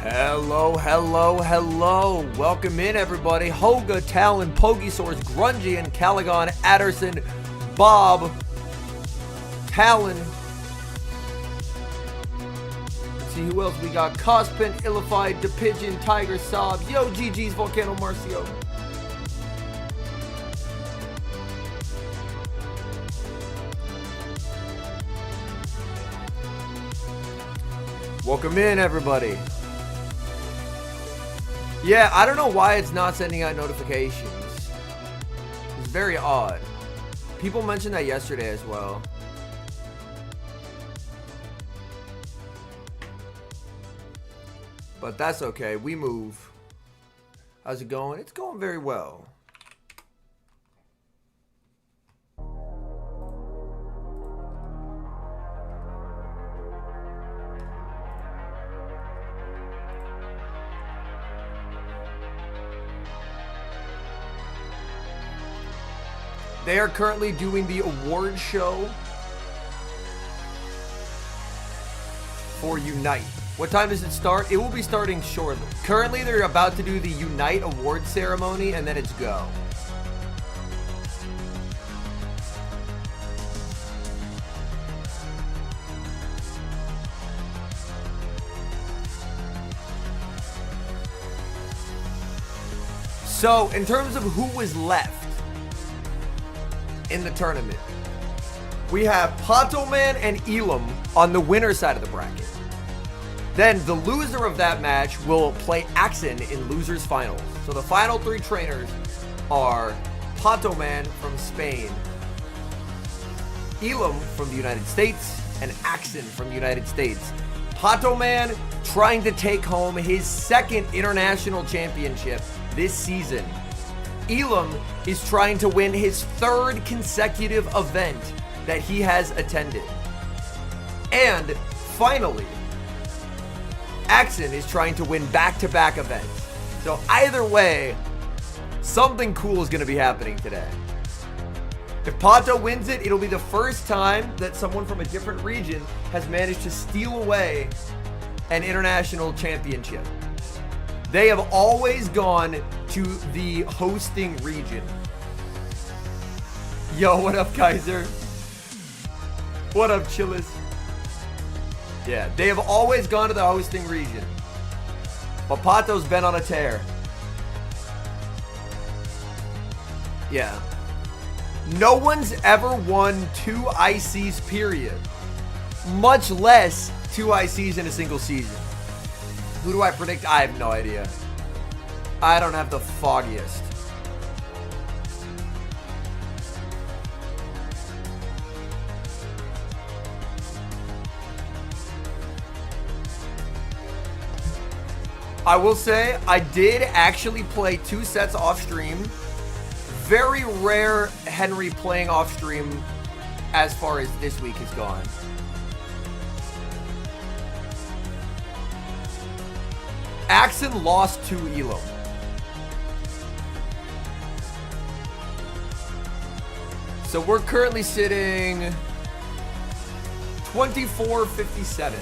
Hello, hello, hello. Welcome in, everybody. Hoga, Talon, Pogisaurus, Grungy, and Caligon, Adderson, Bob, Talon. Let's see who else we got. Cospin, Illified, DePigeon, Tiger, Sob, Yo, GG's, Volcano, Marcio. Welcome in, everybody. Yeah, I don't know why it's not sending out notifications. It's very odd. People mentioned that yesterday as well. But that's okay. We move. How's it going? It's going very well. They are currently doing the award show for Unite. What time does it start? It will be starting shortly. Currently, they're about to do the Unite award ceremony, and then it's go. So, in terms of who was left in the tournament, we have Pato Man and Elam on the winner side of the bracket. Then the loser of that match will play Axon in losers finals. So the final three trainers are Pato Man from Spain, Elam from the United States, and Axon from the United States. Pato Man trying to take home his second international championship this season. Elam is trying to win his third consecutive event that he has attended. And finally, Axon is trying to win back-to-back events. So either way, something cool is going to be happening today. If Pato wins it, it'll be the first time that someone from a different region has managed to steal away an international championship. They have always gone to the hosting region. Yo, what up, Kaiser? What up, Chillis? Yeah, they have always gone to the hosting region. But Pato's been on a tear. Yeah. No one's ever won 2 ICs, period. Much less 2 ICs in a single season. Who do I predict? I have no idea. I don't have the foggiest. I will say, I did actually play 2 sets off stream. Very rare Henry playing off stream as far as this week has gone. Axon lost to Elam. So we're currently sitting 24-57.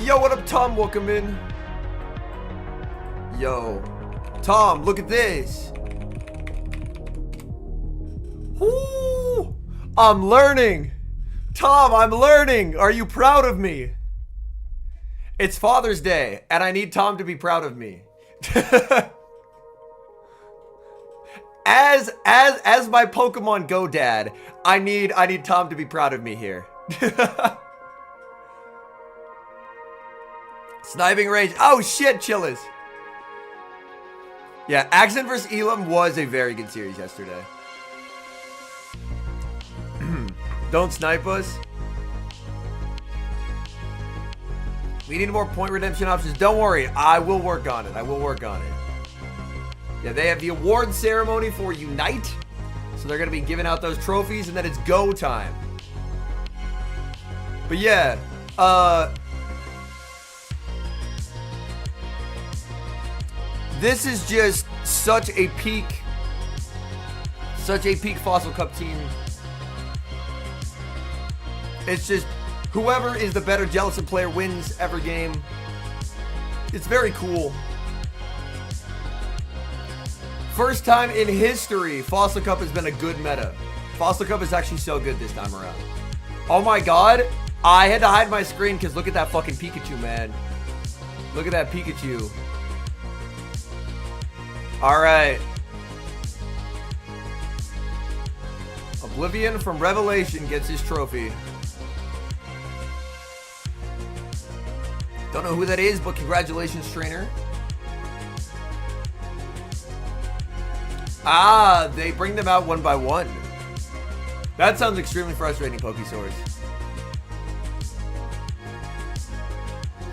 Yo, what up, Tom? Welcome in. Yo. Tom, look at this. Woo! I'm learning. Tom, I'm learning. Are you proud of me? It's Father's Day, and I need Tom to be proud of me. As my Pokemon Go dad, I need Tom to be proud of me here. Sniping range. Oh shit, Chillis. Yeah, Axon vs. Elam was a very good series yesterday. Don't snipe us. We need more point redemption options. Don't worry, I will work on it. I will work on it. Yeah, they have the award ceremony for Unite. So they're going to be giving out those trophies, and then it's go time. But yeah, this is just such a peak Fossil Cup team. It's just Whoever is the better Jellicent player wins every game. It's very cool. First time in history, Fossil Cup has been a good meta. Fossil Cup is actually so good this time around. Oh my god. I had to hide my screen because look at that fucking Pikachu, man. Look at that Pikachu. Alright. Oblivion from Revelation gets his trophy. Don't know who that is, but congratulations, trainer. Ah, they bring them out one by one. That sounds extremely frustrating, Pokesource.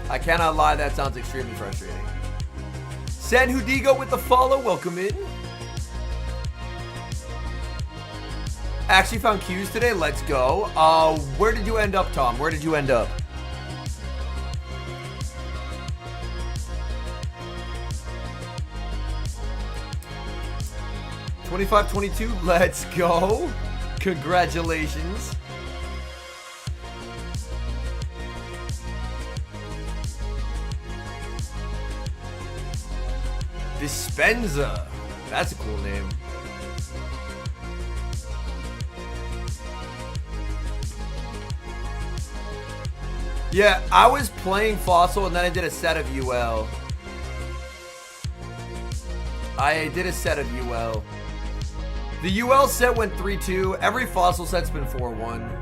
I cannot lie, that sounds extremely frustrating. San Hudigo with the follow, welcome in. Actually found Q's today, let's go. Where did you end up, Tom? Where did you end up? $25.22, let's go. Congratulations. Dispenza. That's a cool name. Yeah, I was playing Fossil and then I did a set of UL. I did a set of UL. The UL set went 3-2. Every Fossil set's been 4-1.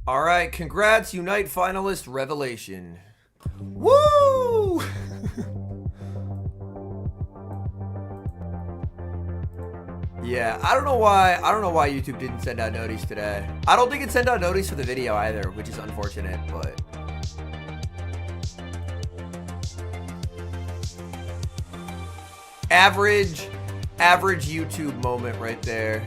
All right, congrats, Unite Finalist Revelation. Woo! Yeah, I don't know why YouTube didn't send out notice today. I don't think it sent out notice for the video either, which is unfortunate, but average YouTube moment right there.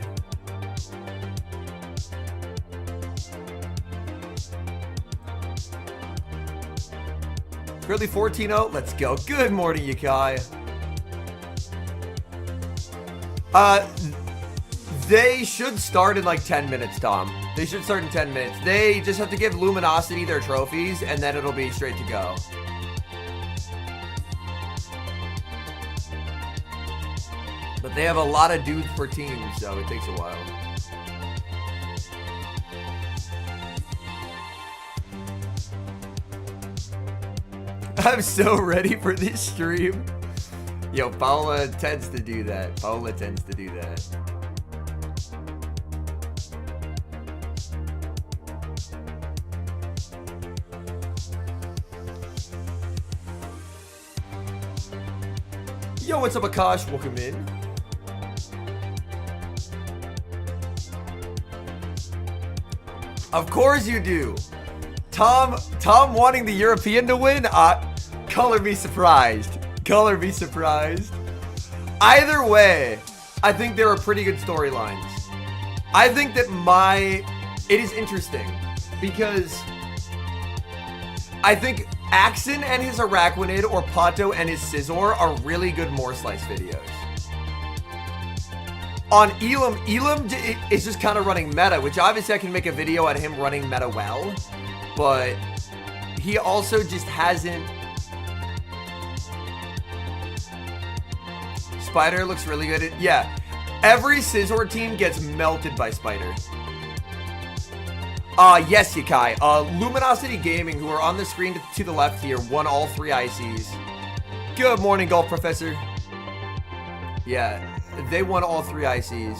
Currently 14-0, let's go. Good morning, Yakai. They should start in like 10 minutes, Tom. They should start in 10 minutes. They just have to give Luminosity their trophies, and then it'll be straight to go. But they have a lot of dudes per team, so it takes a while. I'm so ready for this stream. Yo, Paula tends to do that. Paula tends to do that. Yo, what's up, Akash? Welcome in. Of course you do. Tom wanting the European to win? Color me surprised. Color me surprised. Either way, I think there are pretty good storylines. I think that it is interesting because I think Axon and his Araquanid or Pato and his Scizor are really good Morslice videos. On Elam is just kind of running meta, which obviously I can make a video on him running meta well, but he also just hasn't. Spider looks really good. Yeah, every Scizor team gets melted by Spider. Yes, Yakai. Luminosity Gaming, who are on the screen to the left here, won all 3 ICs. Good morning, Golf Professor. Yeah, they won all 3 ICs.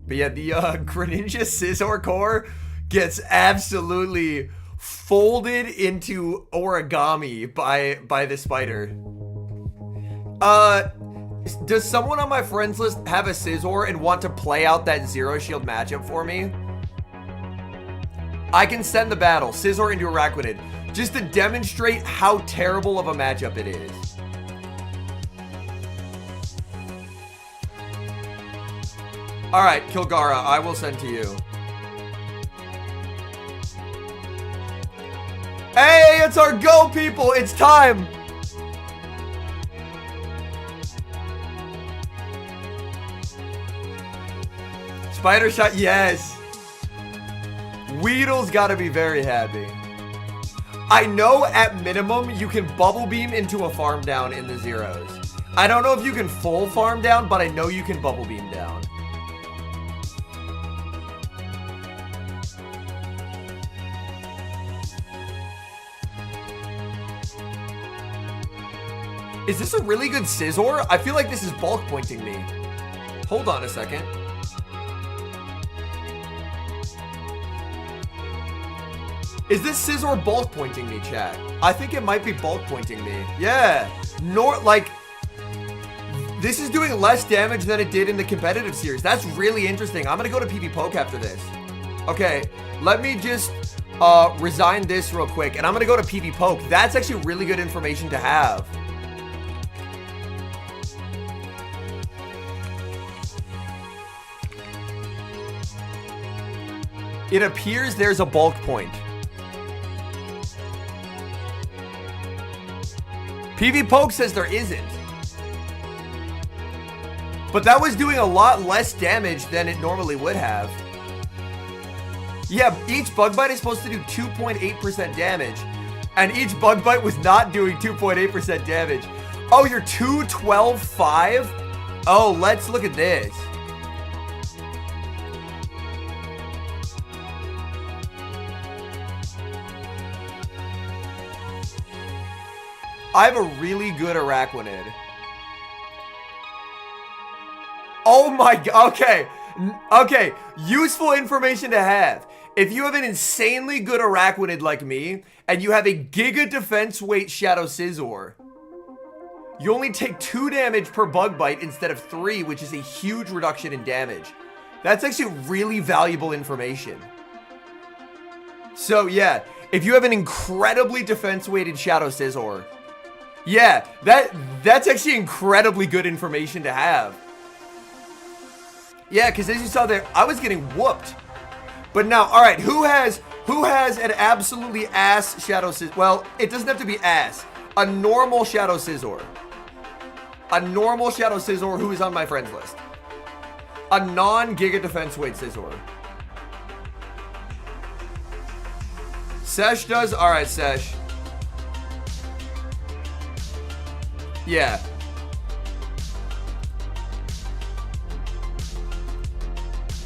But yeah, the Greninja Scizor core gets absolutely folded into origami by the Spider. Does someone on my friends list have a Scizor and want to play out that Zero Shield matchup for me? I can send the battle, Scizor into Araquanid, just to demonstrate how terrible of a matchup it is. Alright, Kilgara, I will send to you. Hey, it's our go, people. It's time. Spider shot, yes. Weedle's got to be very happy. I know at minimum you can bubble beam into a farm down in the zeros. I don't know if you can full farm down, but I know you can bubble beam down. Is this a really good scissor? I feel like this is bulk pointing me. Hold on a second. Is this scissor bulk pointing me, chat? I think it might be bulk pointing me. Yeah. Like, this is doing less damage than it did in the competitive series. That's really interesting. I'm gonna go to PB Poke after this. Okay, let me just resign this real quick, and I'm gonna go to PB Poke. That's actually really good information to have. It appears there's a bulk point. PV Poke says there isn't. But that was doing a lot less damage than it normally would have. Yeah, each bug bite is supposed to do 2.8% damage. And each bug bite was not doing 2.8% damage. Oh, you're 212.5? Oh, let's look at this. I have a really good Araquanid. Oh my god, okay. Okay, useful information to have. If you have an insanely good Araquanid like me, and you have a Giga Defense Weight Shadow Scizor, you only take 2 damage per bug bite instead of 3, which is a huge reduction in damage. That's actually really valuable information. So yeah, if you have an incredibly defense-weighted Shadow Scizor, yeah, that's actually incredibly good information to have. Yeah, because as you saw there, I was getting whooped. But now, all right, who has an absolutely ass Shadow Scizor? Well, it doesn't have to be ass. A normal Shadow Scizor. A normal Shadow Scizor who is on my friends list. A non-Giga Defense Weight Scizor. Sesh does? All right, Sesh. Yeah.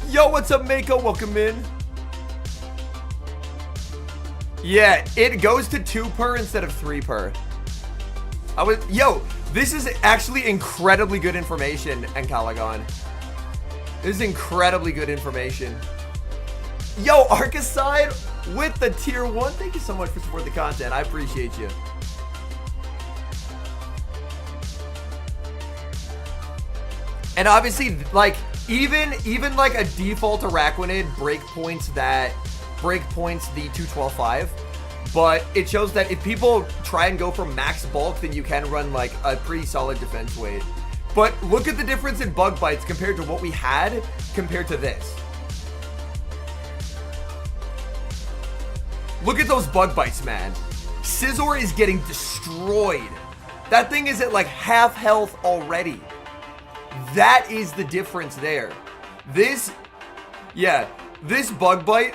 Yo, what's up, Mako? Welcome in. Yeah, it goes to 2 per instead of 3 per. Yo, this is actually incredibly good information, and Calagon. This is incredibly good information. Yo, Arcaside with the tier 1. Thank you so much for supporting the content. I appreciate you. And obviously, like, even like a default Araquanid breakpoints the 212.5, but it shows that if people try and go for max bulk, then you can run like a pretty solid defense weight. But look at the difference in bug bites compared to what we had compared to this. Look at those bug bites, man. Scizor is getting destroyed. That thing is at like half health already. That is the difference there. This bug bite,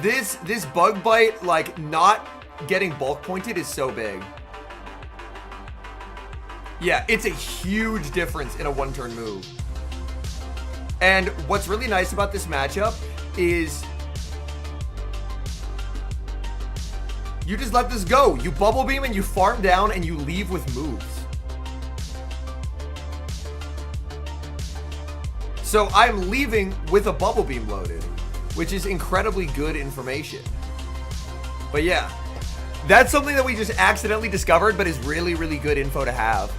this bug bite, like, not getting bulk pointed is so big. Yeah, it's a huge difference in a one-turn move. And what's really nice about this matchup is you just let this go. You bubble beam and you farm down and you leave with moves. So I'm leaving with a bubble beam loaded, which is incredibly good information. But yeah, that's something that we just accidentally discovered, but is really, really good info to have.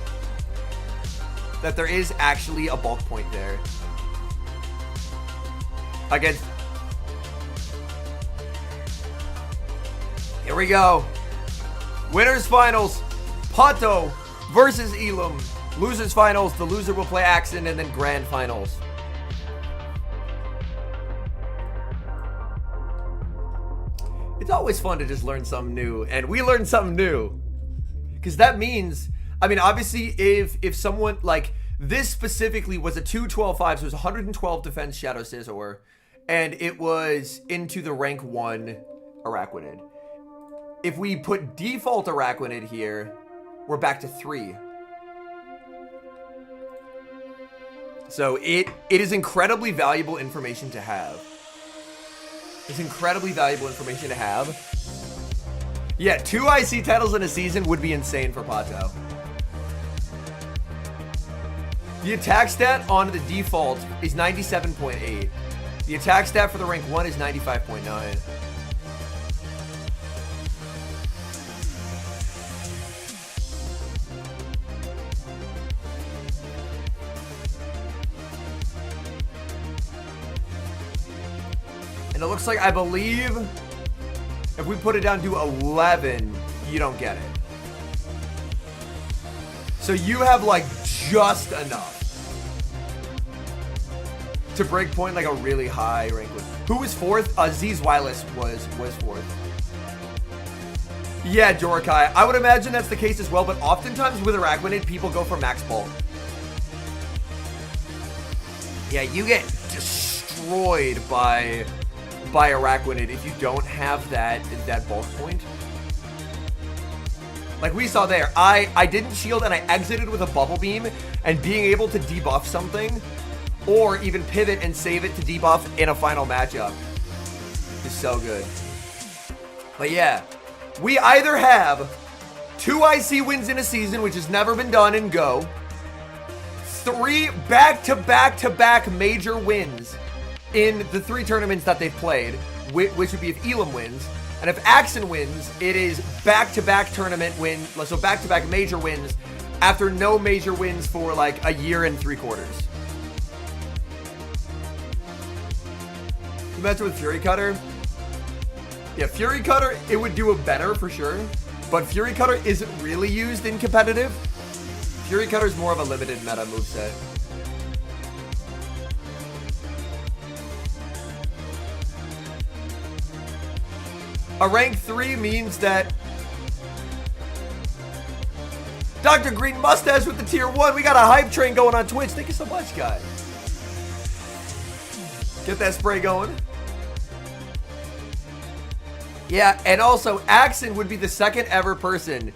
That there is actually a bulk point there. Against... Here we go. Winners finals. Pato versus Elam. Losers finals. The loser will play Axon, and then grand finals. It's always fun to just learn something new, and we learned something new. Because that means, I mean, obviously, if someone, like, this specifically was a 2-12-5, so it was 112 defense Shadow Scizor, and it was into the rank 1 Araquanid. If we put default Araquanid here, we're back to 3. So it is incredibly valuable information to have. It's incredibly valuable information to have. Yeah, 2 IC titles in a season would be insane for Pato. The attack stat on the default is 97.8. The attack stat for the rank 1 is 95.9. And it looks like, I believe, if we put it down to 11, you don't get it. So you have, like, just enough to break point, like, a really high rank. Who was 4th? Z's Wireless was 4th. Yeah, Jorikai. I would imagine that's the case as well, but oftentimes with Araquanid, people go for max bulk. Yeah, you get destroyed by Araquanid if you don't have that bulk point. Like we saw there, I didn't shield and I exited with a bubble beam, and being able to debuff something or even pivot and save it to debuff in a final matchup is so good. But yeah, we either have 2 IC wins in a season, which has never been done in Go, 3 back-to-back-to-back major wins in the 3 tournaments that they've played, which would be if Elam wins. And if Axon wins, it is back-to-back tournament win, so back-to-back major wins after no major wins for like a year and 3 quarters. You match with Fury Cutter? Yeah, Fury Cutter, it would do it better for sure, but Fury Cutter isn't really used in competitive. Fury Cutter is more of a limited meta moveset. A rank 3 means that Dr. Green Mustache with the tier 1. We got a hype train going on Twitch. Thank you so much, guys. Get that spray going. Yeah, and also Axon would be the second ever person.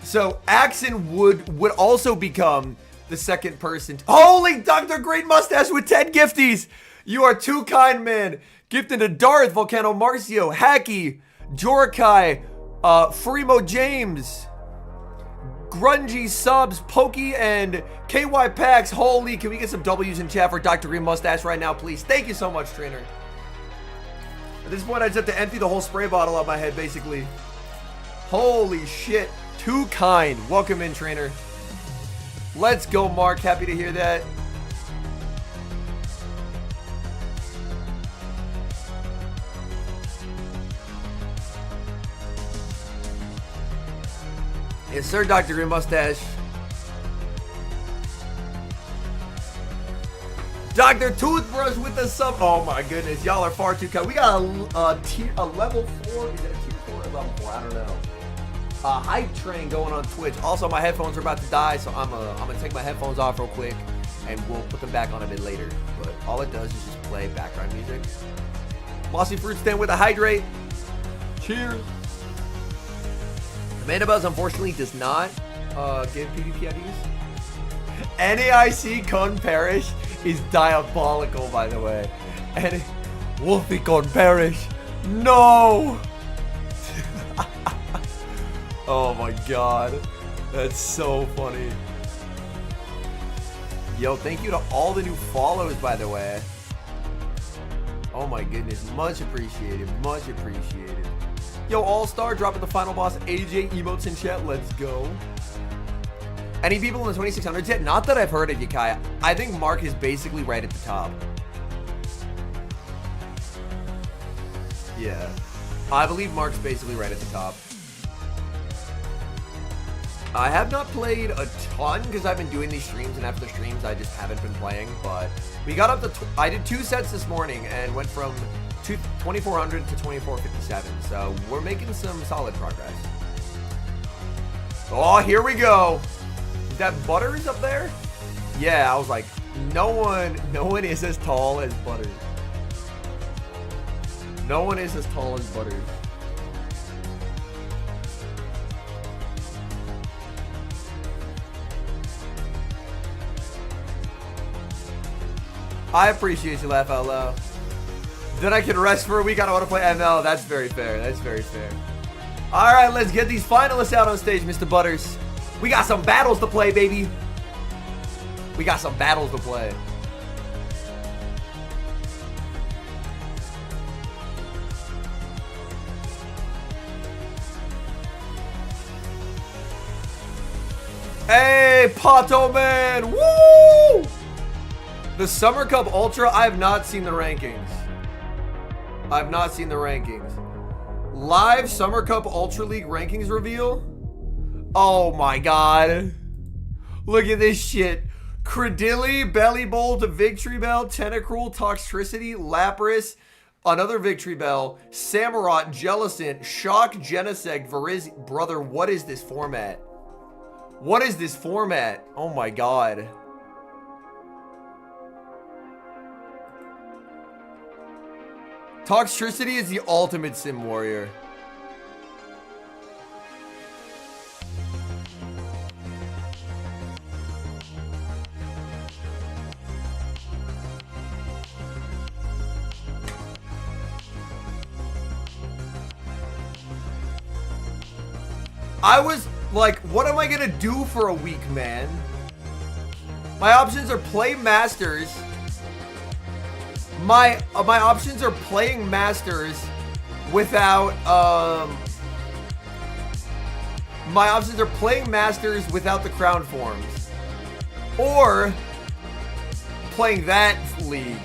So Axon would also become the second person. Holy Dr. Green Mustache with 10 gifties. You are too kind, man. Gifted to Darth, Volcano Marcio, Hacky, Jorikai, Fremo James, Grungy Subs, Pokey, and KY Packs. Holy, can we get some W's in chat for Dr. Green Mustache right now, please? Thank you so much, trainer. At this point, I just have to empty the whole spray bottle out my head, basically. Holy shit. Too kind. Welcome in, trainer. Let's go, Mark. Happy to hear that. Yes, sir, Dr. Green Mustache. Dr. Toothbrush with the sub. Oh my goodness, y'all are far too kind. We got a level 4. Is it a tier 4 or level 4? I don't know. A hype train going on Twitch. Also, my headphones are about to die, so I'm gonna take my headphones off real quick, and we'll put them back on a bit later. But all it does is just play background music. Mossy Fruit Stand with a hydrate. Cheers. The Mana Buzz unfortunately does not give PvP IDs. NAIC Con Perish is diabolical, by the way. And Wolfie Con Perish. No! Oh my god. That's so funny. Yo, thank you to all the new follows, by the way. Oh my goodness. Much appreciated. Much appreciated. Yo, All-Star dropping the final boss AJ emotes in chat. Let's go. Any people in the 2600s yet? Not that I've heard of, Yakai. I think Mark is basically right at the top. Yeah. I believe Mark's basically right at the top. I have not played a ton because I've been doing these streams, and after the streams I just haven't been playing, but we got up to I did 2 sets this morning and went from 2400 to 2457. So we're making some solid progress. Oh, here we go. Is that Butters up there? Yeah, I was like, no one is as tall as Butters. No one is as tall as Butters. I appreciate you, laugh out loud. Then I can rest for a week. I don't want to play ML. That's very fair. That's very fair. All right, let's get these finalists out on stage, Mr. Butters. We got some battles to play, baby. We got some battles to play. Hey, Pato Man. Woo! The Summer Cup Ultra, I have not seen the rankings. I've not seen the rankings. Live Summer Cup Ultra League rankings reveal? Oh my god. Look at this shit. Credilli, Belly Bolt, Victory Bell, Tentacruel, Toxtricity, Lapras, another Victory Bell, Samurott, Jellicent, Shock, Genesect, Veriz. Brother, what is this format? What is this format? Oh my god. Toxtricity is the ultimate sim warrior. I was like, what am I gonna do for a week, man? My options are play Masters. My options are playing Masters without my options are playing Masters without the crown forms, or playing that league.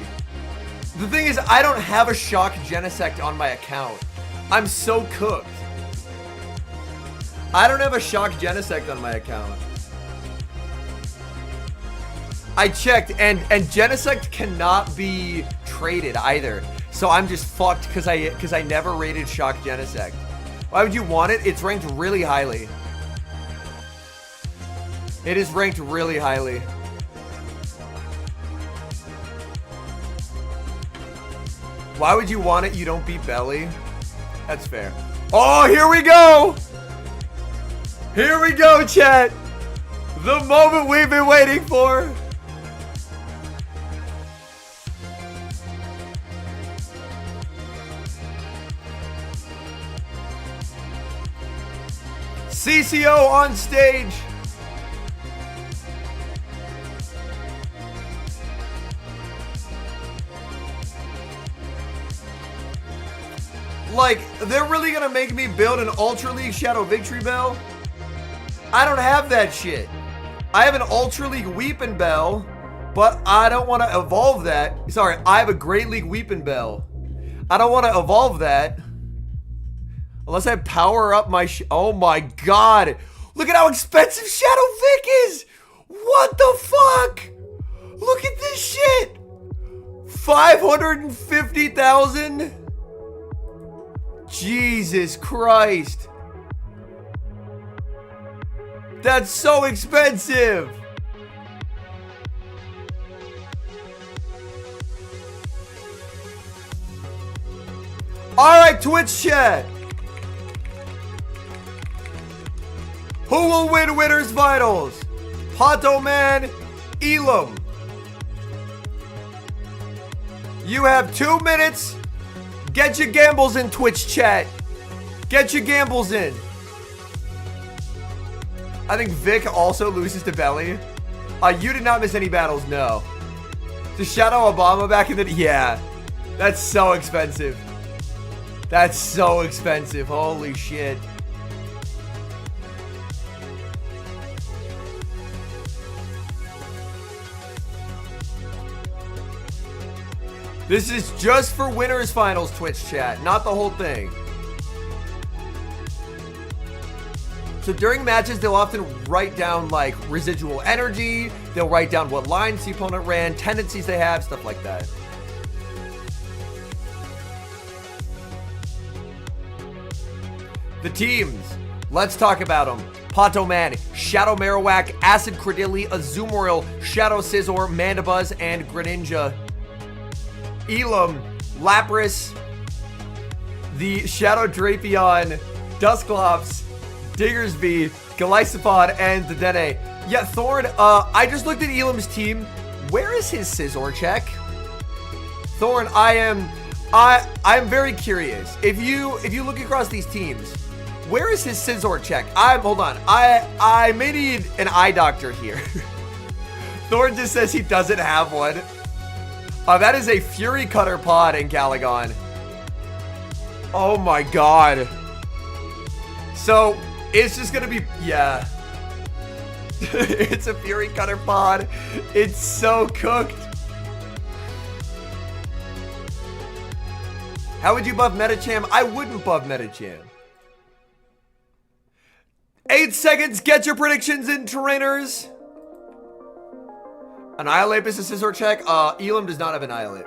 The thing is, I don't have a Shock Genesect on my account. I'm so cooked. I don't have a Shock Genesect on my account. I checked, and Genesect cannot be traded either. So I'm just fucked because I never rated Shock Genesect. Why would you want it? It's ranked really highly. It is ranked really highly. Why would you want it? You don't beat Belly. That's fair. Oh, here we go. Here we go, chat. The moment we've been waiting for. CCO on stage. Like, they're really gonna make me build an Ultra League Shadow Victory Bell? I don't have that shit. I have an Ultra League Weepin' Bell, but I don't want to evolve that. Sorry, I have a Great League Weepin' Bell. I don't want to evolve that. Unless I power up my oh my god. Look at how expensive Shadow Vic is. What the fuck? Look at this shit. 550,000? Jesus Christ. That's so expensive. All right, Twitch chat. Who will win Winners Finals? Pato Man, Elam. You have 2 minutes. Get your gambles in, Twitch chat. Get your gambles in. I think Vic also loses to Belly. You did not miss any battles, no. To Shadow Obama back in the... Yeah. That's so expensive. That's so expensive. Holy shit. This is just for Winners Finals, Twitch chat, not the whole thing. So during matches, they'll often write down like residual energy. They'll write down what lines the opponent ran, tendencies they have, stuff like that. The teams. Let's talk about them. Pato Man, Shadow Marowak, Acid Credilli, Azumarill, Shadow Scizor, Mandibuzz, and Greninja. Elam, Lapras, the Shadow Drapion, Dusclops, Diggersby, Golisopod, and Dedenne. Yeah, Thorn, I just looked at Elam's team. Where is his Scizor check? Thorn, I'm very curious. If you look across these teams, where is his Scizor check? Hold on. I may need an eye doctor here. Thorn just says he doesn't have one. That is a Fury Cutter pod in Calagon. Oh my god. So, it's just gonna be, yeah. It's a Fury Cutter pod. It's so cooked. How would you buff Metacham? I wouldn't buff Metacham. 8 seconds, get your predictions in, trainers. Annihilate is a Scizor check. Elam does not have Annihilate.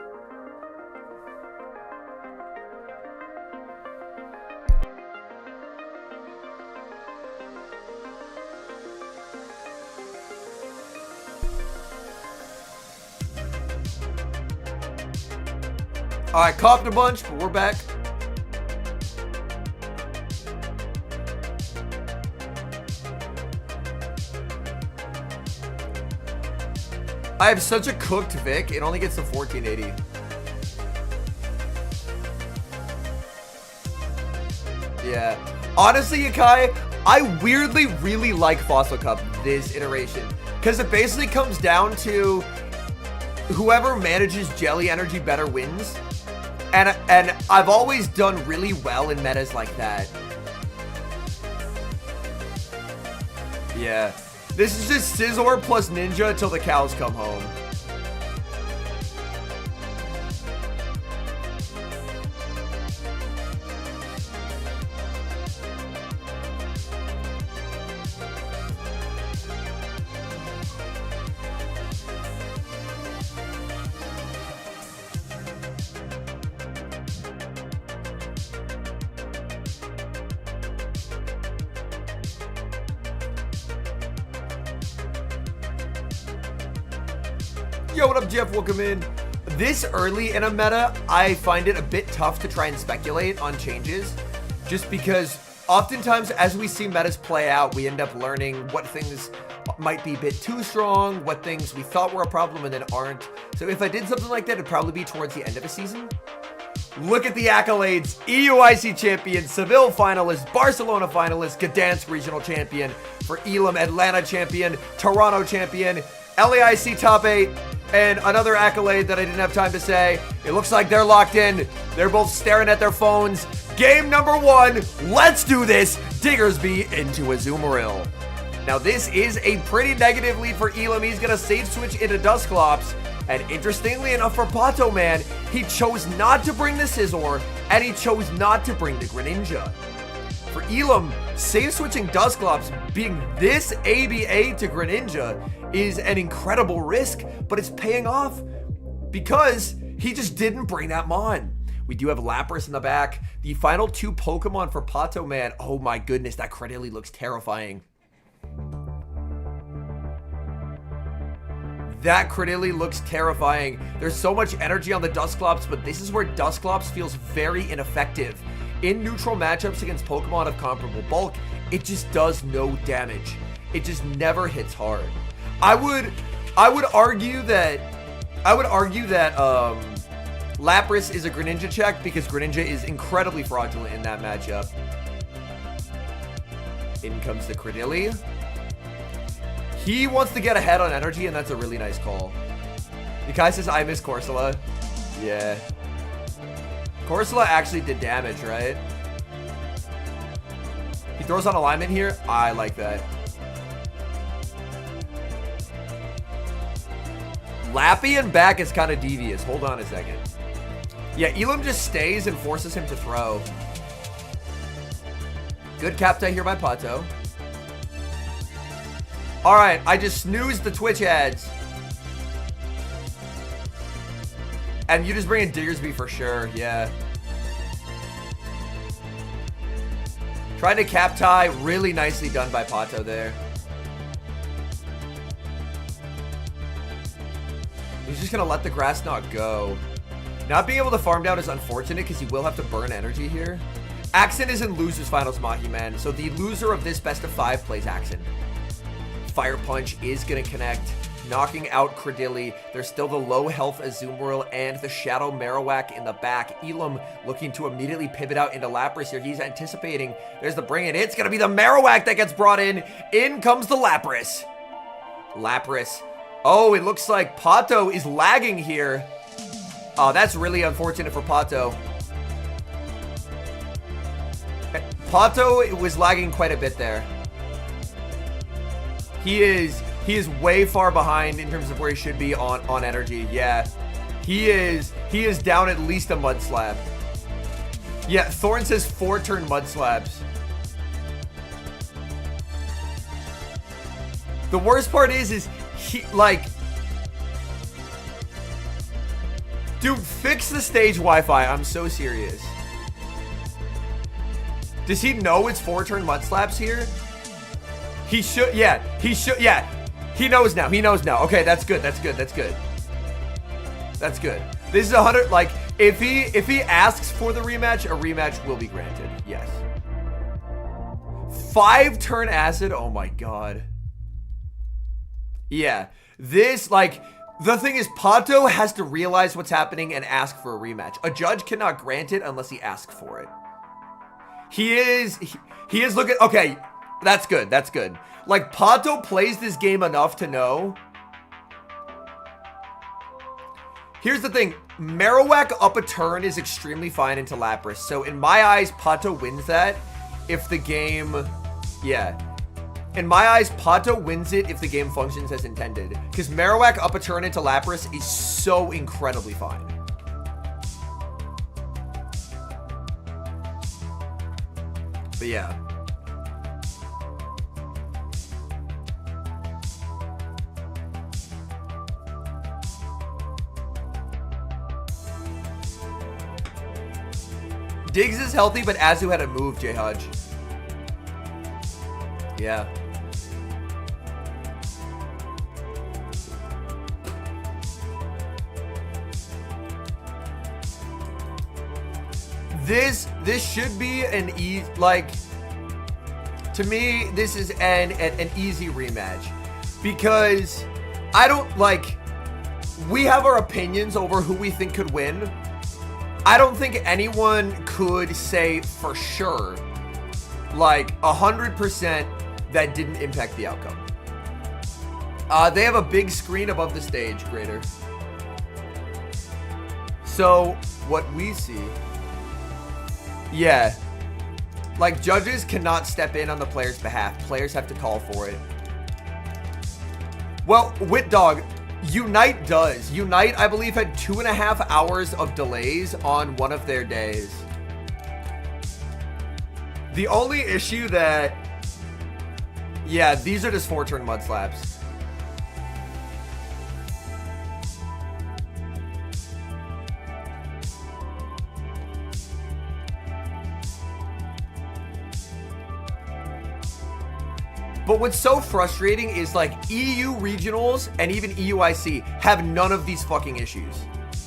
Alright, coughed a bunch, but we're back. I have such a cooked Vic, it only gets to 1480. Yeah. Honestly, Yakai, I weirdly really like Fossil Cup this iteration. Because it basically comes down to whoever manages Jelly Energy better wins. And I've always done really well in metas like that. Yeah. This is just Scizor plus Ninja till the cows come home. Yo, what up, Jeff? Welcome in. This early in a meta, I find it a bit tough to try and speculate on changes, just because oftentimes as we see metas play out, we end up learning what things might be a bit too strong, what things we thought were a problem and then aren't. So if I did something like that, it'd probably be towards the end of a season. Look at the accolades. EUIC champion, Seville finalist, Barcelona finalist, Gdansk regional champion, for Elam, Atlanta champion, Toronto champion, LAIC top 8, and another accolade that I didn't have time to say. It looks like they're locked in. They're both staring at their phones. Game number 1. Let's do this. Diggersby into Azumarill. Now this is a pretty negative lead for Elam. He's going to safe switch into Dusclops. And interestingly enough for Pato Man, he chose not to bring the Scizor, and he chose not to bring the Greninja. For Elam, safe switching Dusclops being this ABA to Greninja is an incredible risk, but it's paying off because he just didn't bring that Mon. We do have Lapras in the back. The final 2 Pokemon for Pato Man. Oh my goodness, that Credilli looks terrifying. That Credilli looks terrifying. There's so much energy on the Dusclops, but this is where Dusclops feels very ineffective. In neutral matchups against Pokemon of comparable bulk, it just does no damage. It just never hits hard. I would argue that Lapras is a Greninja check because Greninja is incredibly fraudulent in that matchup. In comes the Credilli. He wants to get ahead on energy, and that's a really nice call. Nikai says, I miss Corsola. Yeah. Corsola actually did damage, right? He throws on alignment here. I like that. Lappy and back is kind of devious. Hold on a second. Yeah, Elam just stays and forces him to throw. Good Captai here by Pato. Alright, I just snoozed the Twitch ads. And you just bring in Diggersby for sure, yeah. Trying to cap tie. Really nicely done by Pato there. He's just going to let the grass knot go. Not being able to farm down is unfortunate because he will have to burn energy here. Axen is in losers finals, Mahi-Man. So the loser of this best of 5 plays Axen. Fire Punch is going to connect, knocking out Credilli. There's still the low health Azumarill and the Shadow Marowak in the back. Elam looking to immediately pivot out into Lapras here. He's anticipating. There's the bring it. It's going to be the Marowak that gets brought in. In comes the Lapras. Lapras. Oh, it looks like Pato is lagging here. Oh, that's really unfortunate for Pato. Pato was lagging quite a bit there. He is way far behind in terms of where he should be on energy. Yeah. He is down at least a Mud Slab. Yeah, Thorn says 4-turn Mud Slabs. The worst part is he, like, dude, fix the stage Wi-Fi. I'm so serious. Does he know it's 4-turn Mud Slaps here? He should, yeah. He should, yeah. He knows now. He knows now. Okay, that's good. That's good. That's good. That's good. This is 100, like, if he asks for the rematch, a rematch will be granted. Yes. 5-turn Acid. Oh my god. Yeah. This, like, the thing is, Pato has to realize what's happening and ask for a rematch. A judge cannot grant it unless he asks for it. He is looking, okay, that's good, that's good. Like, Pato plays this game enough to know. Here's the thing, Marowak up a turn is extremely fine into Lapras. So in my eyes, Pato wins that if the game, yeah. In my eyes, Pato wins it if the game functions as intended. Because Marowak up a turn into Lapras is so incredibly fine. But yeah. Diggs is healthy, but Azu had a move, J-Hodge. Yeah. This should be an easy, like, to me, this is an easy rematch. Because I don't, like, we have our opinions over who we think could win. I don't think anyone could say for sure, like, 100% that didn't impact the outcome. They have a big screen above the stage, Greater. So, what we see... Yeah. Like, judges cannot step in on the player's behalf. Players have to call for it. Well, Witdog, Unite does. Unite, I believe, had 2.5 hours of delays on one of their days. The only issue that... Yeah, these are just 4-turn Mud Slaps. But what's so frustrating is, like, EU regionals and even EUIC have none of these fucking issues.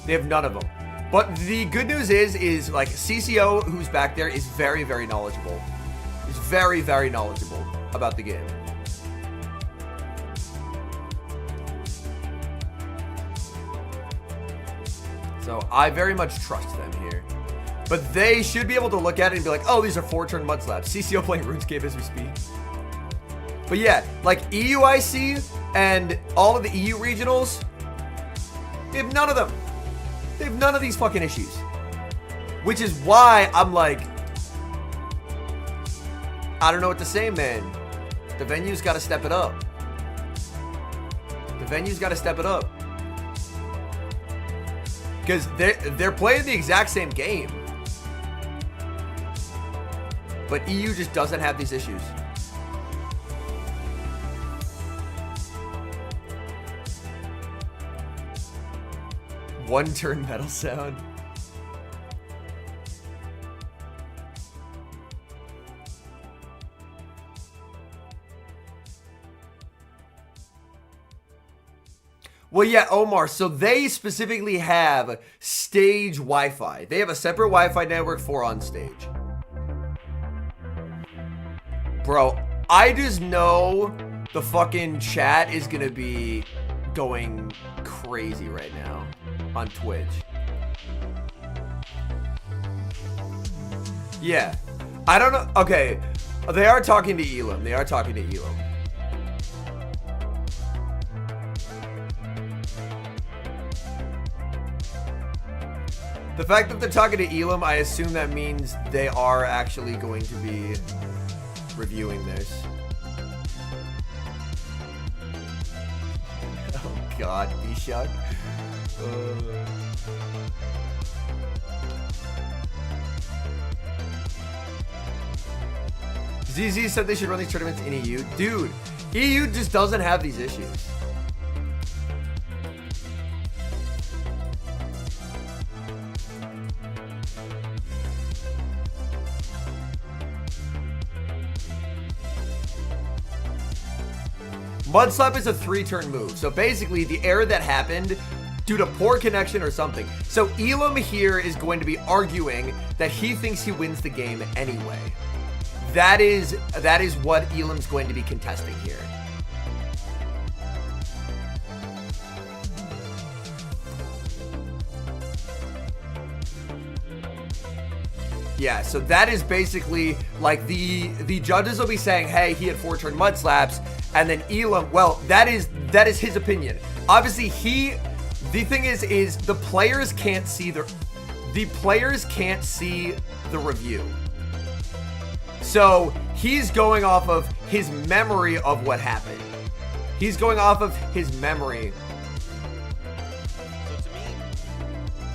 They have none of them. But the good news is like, CCO, who's back there, is very, very knowledgeable. He's very, very knowledgeable about the game. So I very much trust them here. But they should be able to look at it and be like, oh, these are 4-turn Mud Slaps. CCO playing RuneScape as we speak. But yeah, like EUIC and all of the EU regionals, they have none of them. They have none of these fucking issues. Which is why I'm like, I don't know what to say, man. The venue's got to step it up. The venue's got to step it up. Because they're playing the exact same game. But EU just doesn't have these issues. One-turn metal sound. Well, yeah, Omar, so they specifically have stage Wi-Fi. They have a separate Wi-Fi network for on stage. Bro, I just know the fucking chat is gonna be going crazy right now on Twitch. Yeah. I don't know. Okay. They are talking to Elam. They are talking to Elam. The fact that they're talking to Elam, I assume that means they are actually going to be reviewing this. Oh god, Bishak. ZZ said they should run these tournaments in EU. Dude, EU just doesn't have these issues. Mud Slap is a 3-turn move. So basically, the error that happened due to poor connection or something. So Elam here is going to be arguing that he thinks he wins the game anyway. That is what Elam's going to be contesting here. Yeah, so that is basically like the judges will be saying, hey, he had 4-turn mud slaps, and then Elam, well, that is his opinion. Obviously, the thing is the players can't see the review. So he's going off of his memory of what happened. He's going off of his memory. So to me,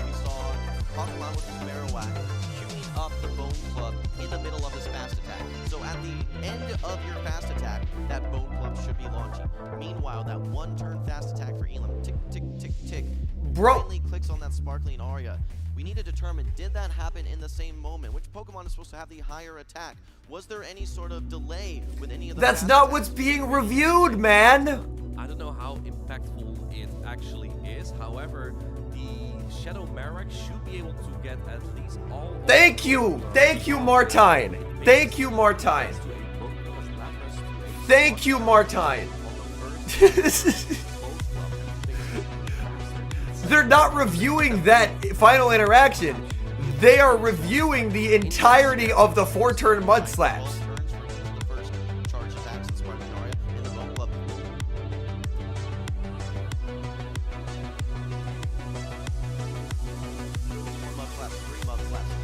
we saw Pokemon with his Marowak queuing up the Bone Club in the middle of his fast attack. So at the end of your fast attack, that Bone Club should be launching. Meanwhile, that 1-turn fast attack for Elam, tick, tick, tick, tick, Bro, finally clicks on that Sparkling Aria. We need to determine, did that happen in the same moment? Which Pokemon is supposed to have the higher attack? Was there any sort of delay with any of the that's not what's being reviewed, man. I don't know how impactful it actually is. However, the Shadow Marek should be able to get at least all. Thank you, Martine. Thank you, Martine. Thank you, Martine. They're not reviewing that final interaction. They are reviewing the entirety of the 4-turn mud slaps.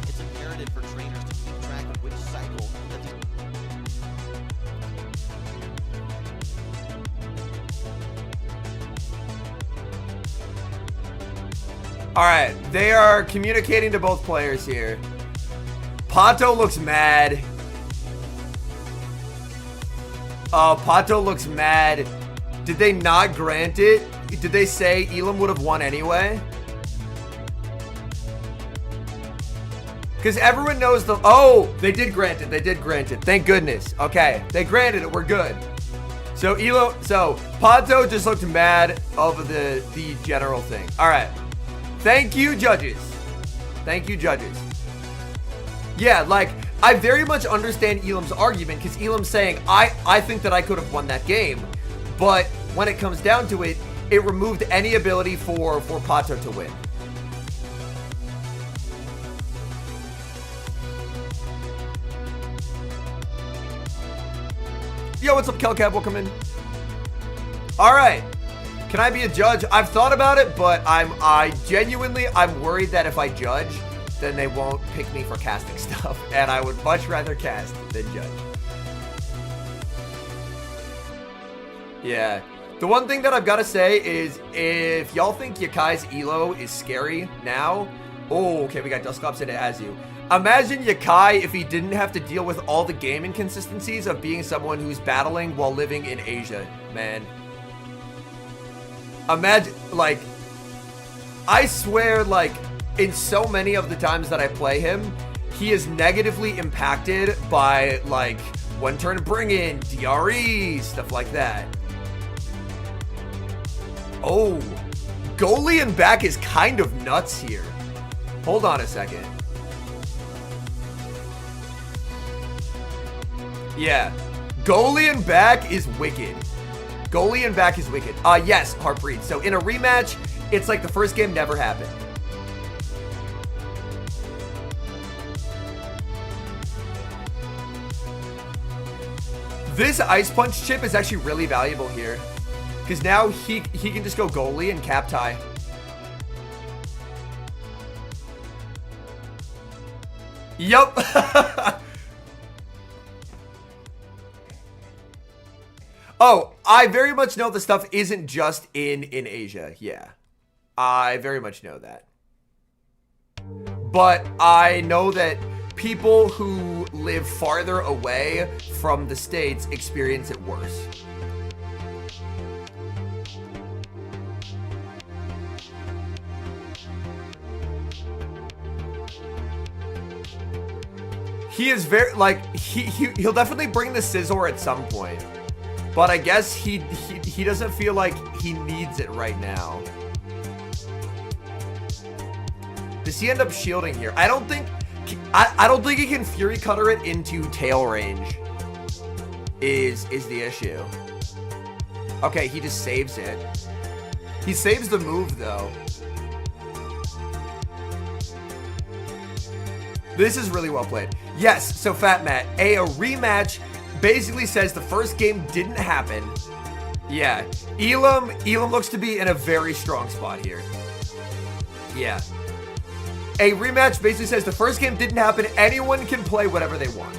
It's imperative for trainers to keep track of which cycle that these. All right, they are communicating to both players here. Pato looks mad. Pato looks mad. Did they not grant it? Did they say Elam would have won anyway? Because everyone knows the... Oh, they did grant it. They did grant it. Thank goodness. Okay, they granted it. We're good. So Pato just looked mad over the general thing. All right. Thank you, judges. Thank you, judges. Yeah, like, I very much understand Elam's argument, because Elam's saying, I think that I could have won that game. But when it comes down to it, it removed any ability for Pato to win. Yo, what's up, Kelcab? Welcome in. All right. Can I be a judge? I've thought about it, but I'm worried that if I judge, then they won't pick me for casting stuff, and I would much rather cast than judge. Yeah. The one thing that I've got to say is, if y'all think Yakai's Elo is scary now, oh, okay, we got Dusclops in it as you. Imagine Yakai if he didn't have to deal with all the game inconsistencies of being someone who's battling while living in Asia, man. Imagine, like, I swear, like, in so many of the times that I play him, he is negatively impacted by, like, 1-turn bring in, DRE, stuff like that. Oh, goalie and back is kind of nuts here. Hold on a second. Yeah. Goalie and back is wicked. Goalie and back is wicked. Yes, Harpreet. So in a rematch, it's like the first game never happened. This Ice Punch chip is actually really valuable here. Because now he can just go goalie and cap tie. Yup. Oh, I very much know the stuff isn't just in Asia. Yeah. I very much know that. But I know that people who live farther away from the States experience it worse. He is very, like, he'll definitely bring the Scizor at some point. But I guess he doesn't feel like he needs it right now. Does he end up shielding here? I don't think he can Fury Cutter it into tail range. Is the issue. Okay, he just saves it. He saves the move though. This is really well played. Yes, so Fat Matt, a rematch basically says the first game didn't happen. Yeah, Elam looks to be in a very strong spot here. Yeah. A rematch basically says the first game didn't happen. Anyone can play whatever they want.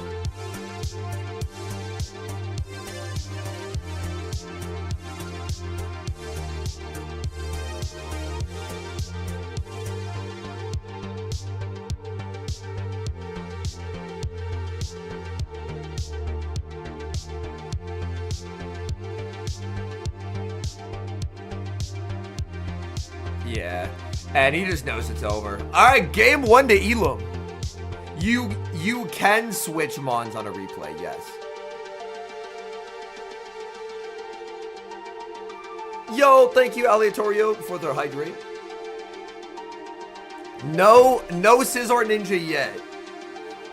Yeah, and he just knows it's over. All right, game one to Elam. You can switch Mons on a replay, yes. Yo, thank you, Aleatorio, for the hydrate. No Scizor Ninja yet,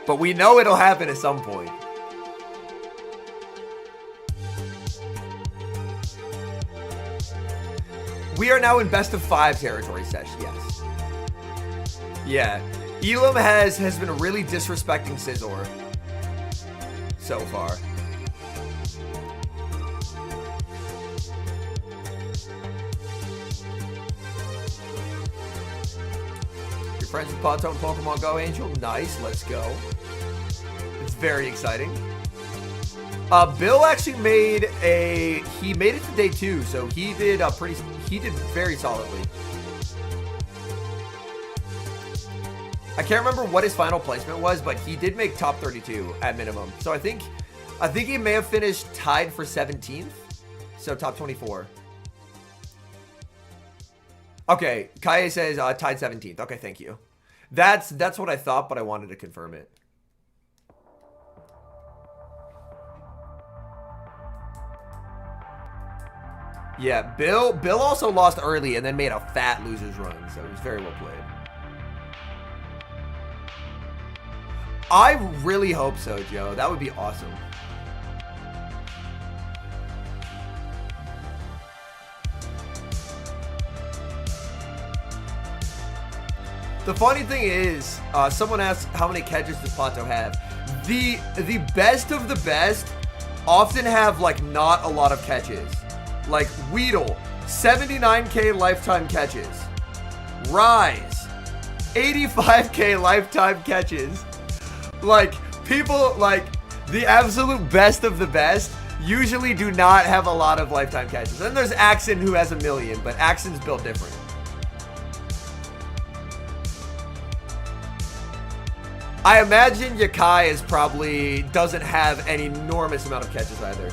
but we know it'll happen at some point. We are now in best of 5 territory sesh, yes. Yeah. Elam has been really disrespecting Scizor so far. You're friends with Pato and Pokemon Go, Angel? Nice, let's go. It's very exciting. Bill actually made it to day 2, so he did very solidly. I can't remember what his final placement was, but he did make top 32 at minimum. So I think he may have finished tied for 17th, so top 24. Okay, Kaye says tied 17th. Okay, thank you. That's what I thought, but I wanted to confirm it. Yeah, Bill also lost early and then made a fat loser's run, so it was very well played. I really hope so, Joe. That would be awesome. The funny thing is, someone asked how many catches does Pato have. The best of the best often have like not a lot of catches. Like Weedle, 79k lifetime catches. Rise, 85k lifetime catches. Like, people, like, the absolute best of the best usually do not have a lot of lifetime catches. Then there's Axon, who has 1 million, but Axon's built different. I imagine Yakai doesn't have an enormous amount of catches either.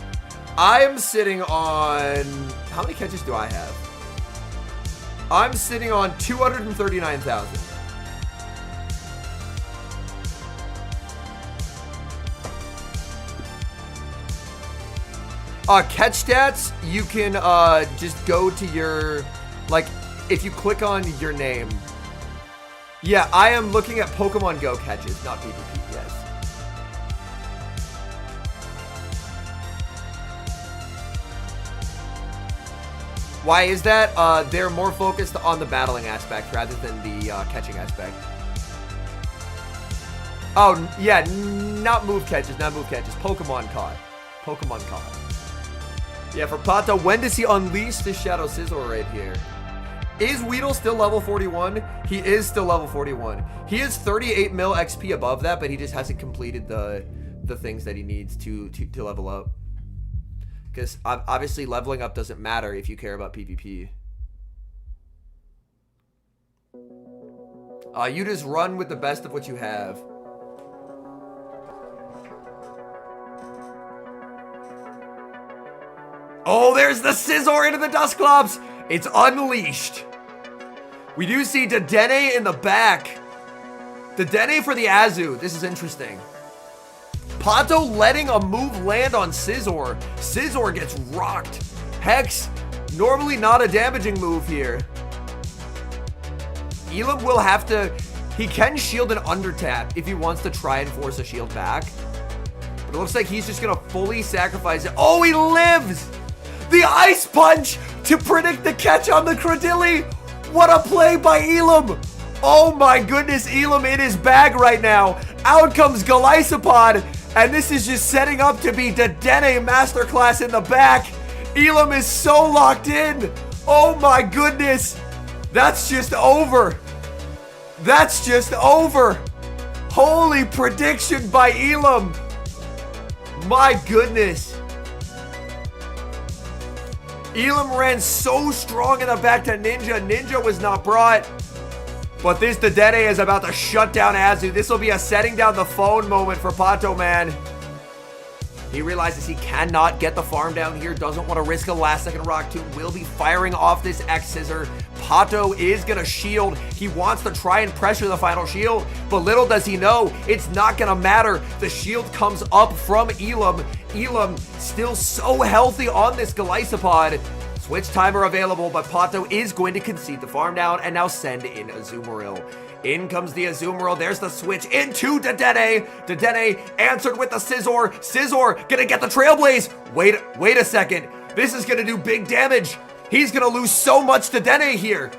I am sitting on, how many catches do I have? I'm sitting on 239,000. Catch stats, you can just go to your, like, if you click on your name. Yeah, I am looking at Pokemon Go catches, not PvP, yes. Why is that? They're more focused on the battling aspect rather than the catching aspect. Oh, yeah, not move catches, Pokemon caught. Pokemon caught. Yeah, for Pato, when does he unleash the Shadow Scissor right here? Is Weedle still level 41? He is still level 41. He is 38 mil XP above that, but he just hasn't completed the things that he needs to level up. Because obviously leveling up doesn't matter if you care about PvP. You just run with the best of what you have. Oh, there's the Scizor into the Dusclops. It's unleashed. We do see Dedenne in the back. Dedenne for the Azu. This is interesting. Pato letting a move land on Scizor. Scizor gets rocked. Hex, normally not a damaging move here. Elam will have to... He can shield an undertap if he wants to try and force a shield back. But it looks like he's just going to fully sacrifice it. Oh, he lives! The Ice Punch to predict the catch on the Cradilly. What a play by Elam. Oh my goodness, Elam in his bag right now. Out comes Golisopod, and this is just setting up to be Dedenne Masterclass in the back. Elam is so locked in. Oh my goodness. That's just over. That's just over. Holy prediction by Elam. My goodness. Elam ran so strong in the back to Ninja. Ninja was not brought. But this Dedenne is about to shut down Azu. This will be a setting down the phone moment for Pato Man. He realizes he cannot get the farm down here. Doesn't want to risk a last second Rock Tomb. Will be firing off this X Scissor. Pato is going to shield. He wants to try and pressure the final shield. But little does he know, it's not going to matter. The shield comes up from Elam. Elam still so healthy on this Golisopod. Switch timer available, but Pato is going to concede the farm down and now send in Azumarill. In comes the Azumarill. There's the switch into Dedenne. Dedenne answered with the Scizor. Scizor gonna get the Trailblaze. Wait a second. This is gonna do big damage. He's gonna lose so much Dedenne here.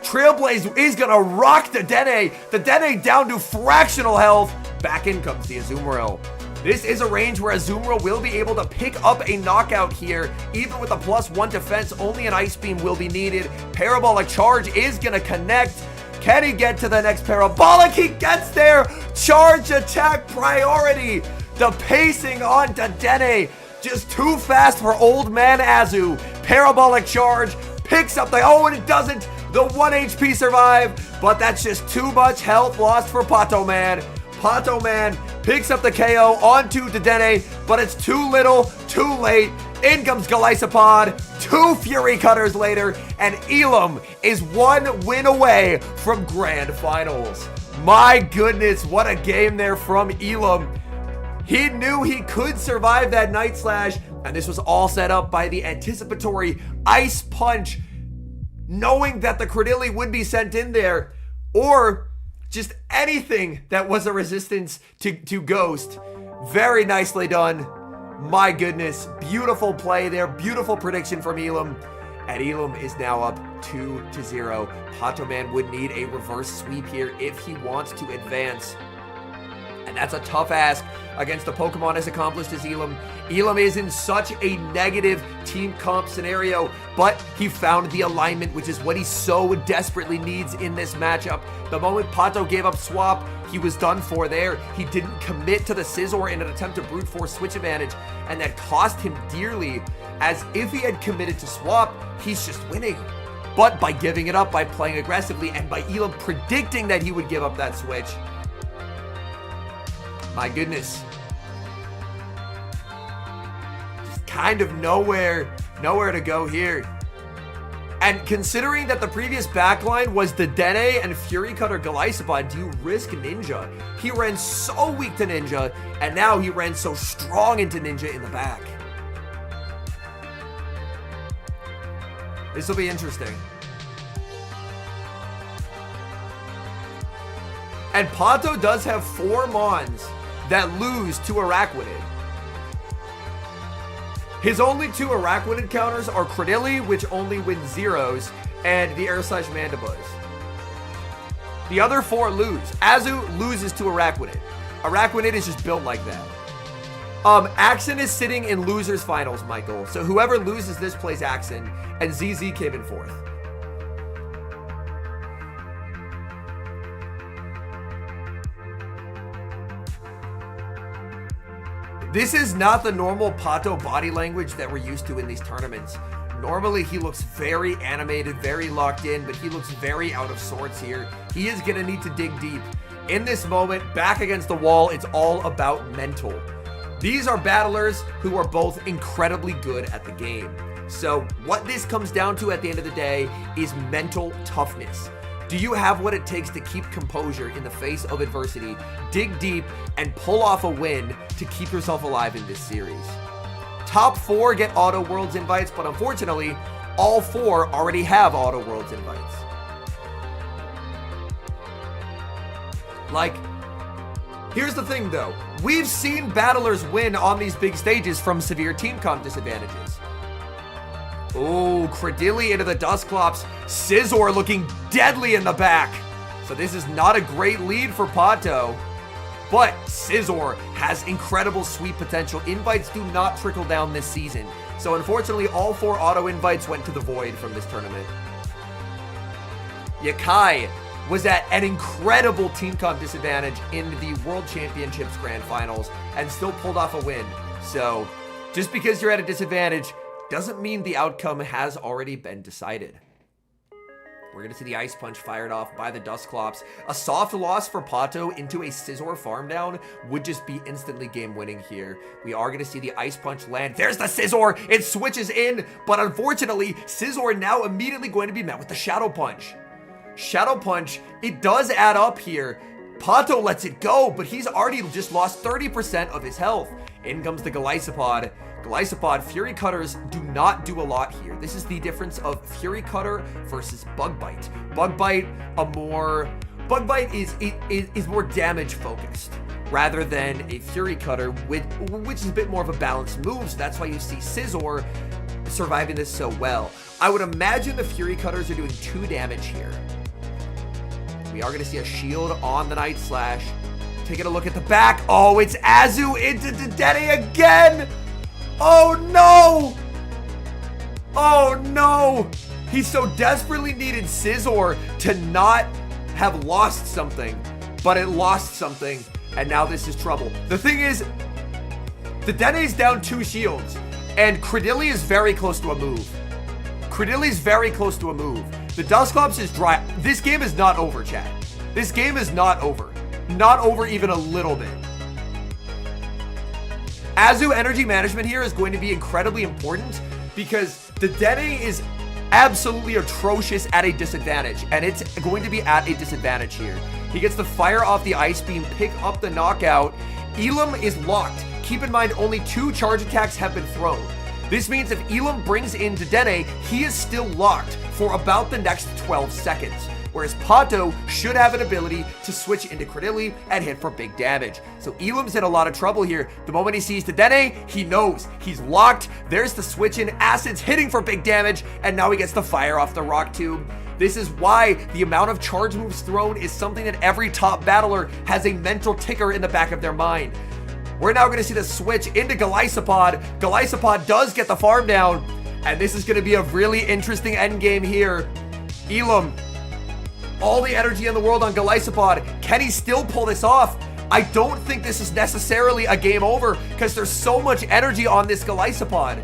Trailblaze is gonna rock Dedenne. Dedenne down to fractional health. Back in comes the Azumarill. This is a range where Azumarill will be able to pick up a knockout here. Even with a +1 defense, only an Ice Beam will be needed. Parabolic Charge is gonna connect. Can he get to the next Parabolic? He gets there. Charge attack priority. The pacing on Dedenne. Just too fast for old man Azu. Parabolic Charge picks up the... Oh, and it doesn't. The 1 HP survive. But that's just too much health lost for Pato Man. Pato Man picks up the KO onto Dedenne, but it's too little, too late. In comes Golisopod, 2 Fury Cutters later, and Elam is 1 win away from Grand Finals. My goodness, what a game there from Elam. He knew he could survive that Night Slash, and this was all set up by the anticipatory Ice Punch, knowing that the Cradilly would be sent in there, or just anything that was a resistance to Ghost. Very nicely done. My goodness, beautiful play there, beautiful prediction from Elam. And Elam is now up 2-0. Pato Man would need a reverse sweep here if he wants to advance. And that's a tough ask against a Pokemon as accomplished as Elam. Elam is in such a negative team comp scenario, but he found the alignment, which is what he so desperately needs in this matchup. The moment Pato gave up Swap, he was done for there. He didn't commit to the Scizor in an attempt to brute force switch advantage, and that cost him dearly, as if he had committed to Swap, he's just winning. But by giving it up, by playing aggressively, and by Elam predicting that he would give up that switch, my goodness. Just kind of nowhere to go here. And considering that the previous backline was Dedenne and Fury Cutter Golisopod, do you risk Ninja? He ran so weak to Ninja, and now he ran so strong into Ninja in the back. This will be interesting. And Pato does have 4 Mons that lose to Araquanid. His only 2 Araquanid counters are Credilli, which only wins 0s, and the Air Slash Mandibuzz. The other 4 lose. Azu loses to Araquanid. Araquanid is just built like that. Axon is sitting in losers finals, Michael. So whoever loses this plays Axon, and ZZ came in 4th. This is not the normal Pato body language that we're used to in these tournaments. Normally, he looks very animated, very locked in, but he looks very out of sorts here. He is going to need to dig deep. In this moment, back against the wall, it's all about mental. These are battlers who are both incredibly good at the game. So what this comes down to at the end of the day is mental toughness. Do you have what it takes to keep composure in the face of adversity, dig deep, and pull off a win to keep yourself alive in this series? Top 4 get Auto Worlds invites, but unfortunately, all 4 already have Auto Worlds invites. Like, here's the thing though. We've seen battlers win on these big stages from severe team comp disadvantages. Oh, Credilli into the Dusclops. Scizor looking deadly in the back. So this is not a great lead for Pato. But Scizor has incredible sweep potential. Invites do not trickle down this season. So unfortunately, all 4 auto invites went to the void from this tournament. Yakai was at an incredible team comp disadvantage in the World Championships Grand Finals and still pulled off a win. So just because you're at a disadvantage doesn't mean the outcome has already been decided. We're going to see the Ice Punch fired off by the Dusclops. A soft loss for Pato into a Scizor farm down would just be instantly game winning here. We are going to see the Ice Punch land. There's the Scizor. It switches in, but unfortunately, Scizor now immediately going to be met with the Shadow Punch. Shadow Punch, it does add up here. Pato lets it go, but he's already just lost 30% of his health. In comes the Golisopod. Golisopod, Fury Cutters do not do a lot here. This is the difference of Fury Cutter versus Bug Bite. Bug Bite is more damage focused rather than a Fury Cutter, which is a bit more of a balanced move. So that's why you see Scizor surviving this so well. I would imagine the Fury Cutters are doing 2 damage here. We are going to see a shield on the Night Slash. Taking a look at the back. Oh, it's Azu into Dedenne again. Oh no! Oh no! He so desperately needed Scizor to not have lost something, but it lost something, and now this is trouble. The thing is, the Dedenne's down 2 shields, and Credilli is very close to a move. Credilli's very close to a move. The Dusclops is dry. This game is not over, chat. This game is not over. Not over even a little bit. Azu energy management here is going to be incredibly important because the Dedenne is absolutely atrocious at a disadvantage, and it's going to be at a disadvantage here. He gets the fire off the Ice Beam, pick up the knockout. Elam is locked. Keep in mind, only 2 charge attacks have been thrown. This means if Elam brings in Dedenne, he is still locked for about the next 12 seconds. Whereas Pato should have an ability to switch into Credilli and hit for big damage. So Elam's in a lot of trouble here. The moment he sees Dedenne, he knows he's locked. There's the switch in. Acid's hitting for big damage, and now he gets the fire off the Rock Tube. This is why the amount of charge moves thrown is something that every top battler has a mental ticker in the back of their mind. We're now going to see the switch into Golisopod. Golisopod does get the farm down, and this is going to be a really interesting endgame here. Elam, all the energy in the world on Golisopod. Can he still pull this off? I don't think this is necessarily a game over because there's so much energy on this Golisopod.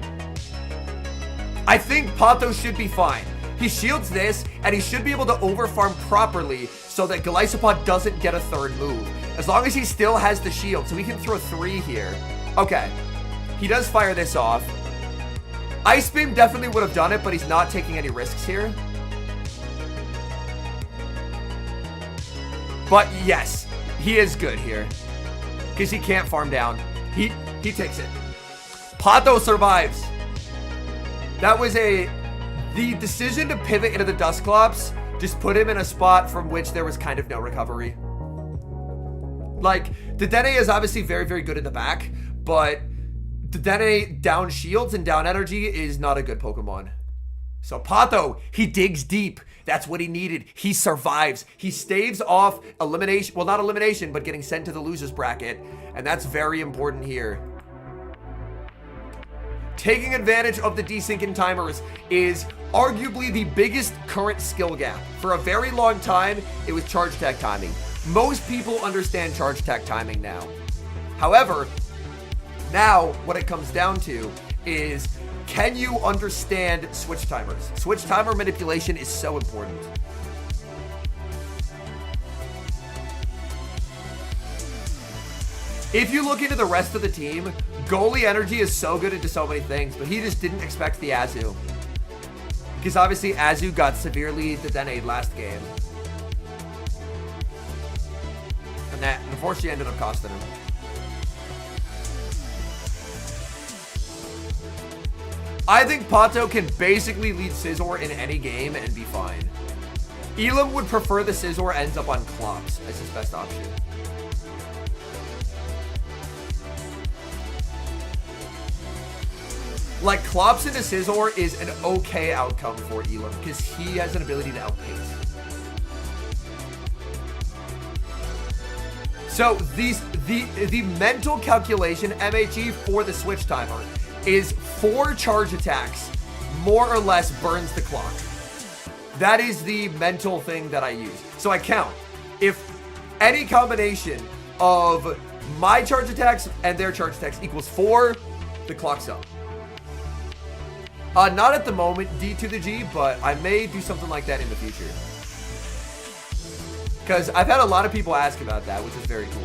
I think Pato should be fine. He shields this, and he should be able to overfarm properly so that Golisopod doesn't get a 3rd move. As long as he still has the shield, so he can throw 3 here. Okay. He does fire this off. Ice Beam definitely would have done it, but he's not taking any risks here. But yes, he is good here because he can't farm down. He takes it. Pato survives. That was the decision to pivot into the Dusclops just put him in a spot from which there was kind of no recovery. Like, Dedenne is obviously very, very good in the back, but Dedenne down shields and down energy is not a good Pokemon. So Pato, he digs deep. That's what he needed. He survives. He staves off elimination. Well, not elimination, but getting sent to the loser's bracket. And that's very important here. Taking advantage of the desync timers is arguably the biggest current skill gap. For a very long time, it was charge attack timing. Most people understand charge attack timing now. However, now what it comes down to is, can you understand switch timers? Switch timer manipulation is so important. If you look into the rest of the team, goalie energy is so good into so many things, but he just didn't expect the Azu. Because obviously Azu got severely Dedenne last game. And that unfortunately ended up costing him. I think Pato can basically lead Scizor in any game and be fine. Elam would prefer the Scizor ends up on Clops as his best option. Like, Clops into Scizor is an okay outcome for Elam because he has an ability to outpace. So the mental calculation MHE for the switch timer is 4 charge attacks more or less burns the clock. That is the mental thing that I use. So I count. If any combination of my charge attacks and their charge attacks equals 4, the clock's up. Not at the moment, D to the G, but I may do something like that in the future. Because I've had a lot of people ask about that, which is very cool.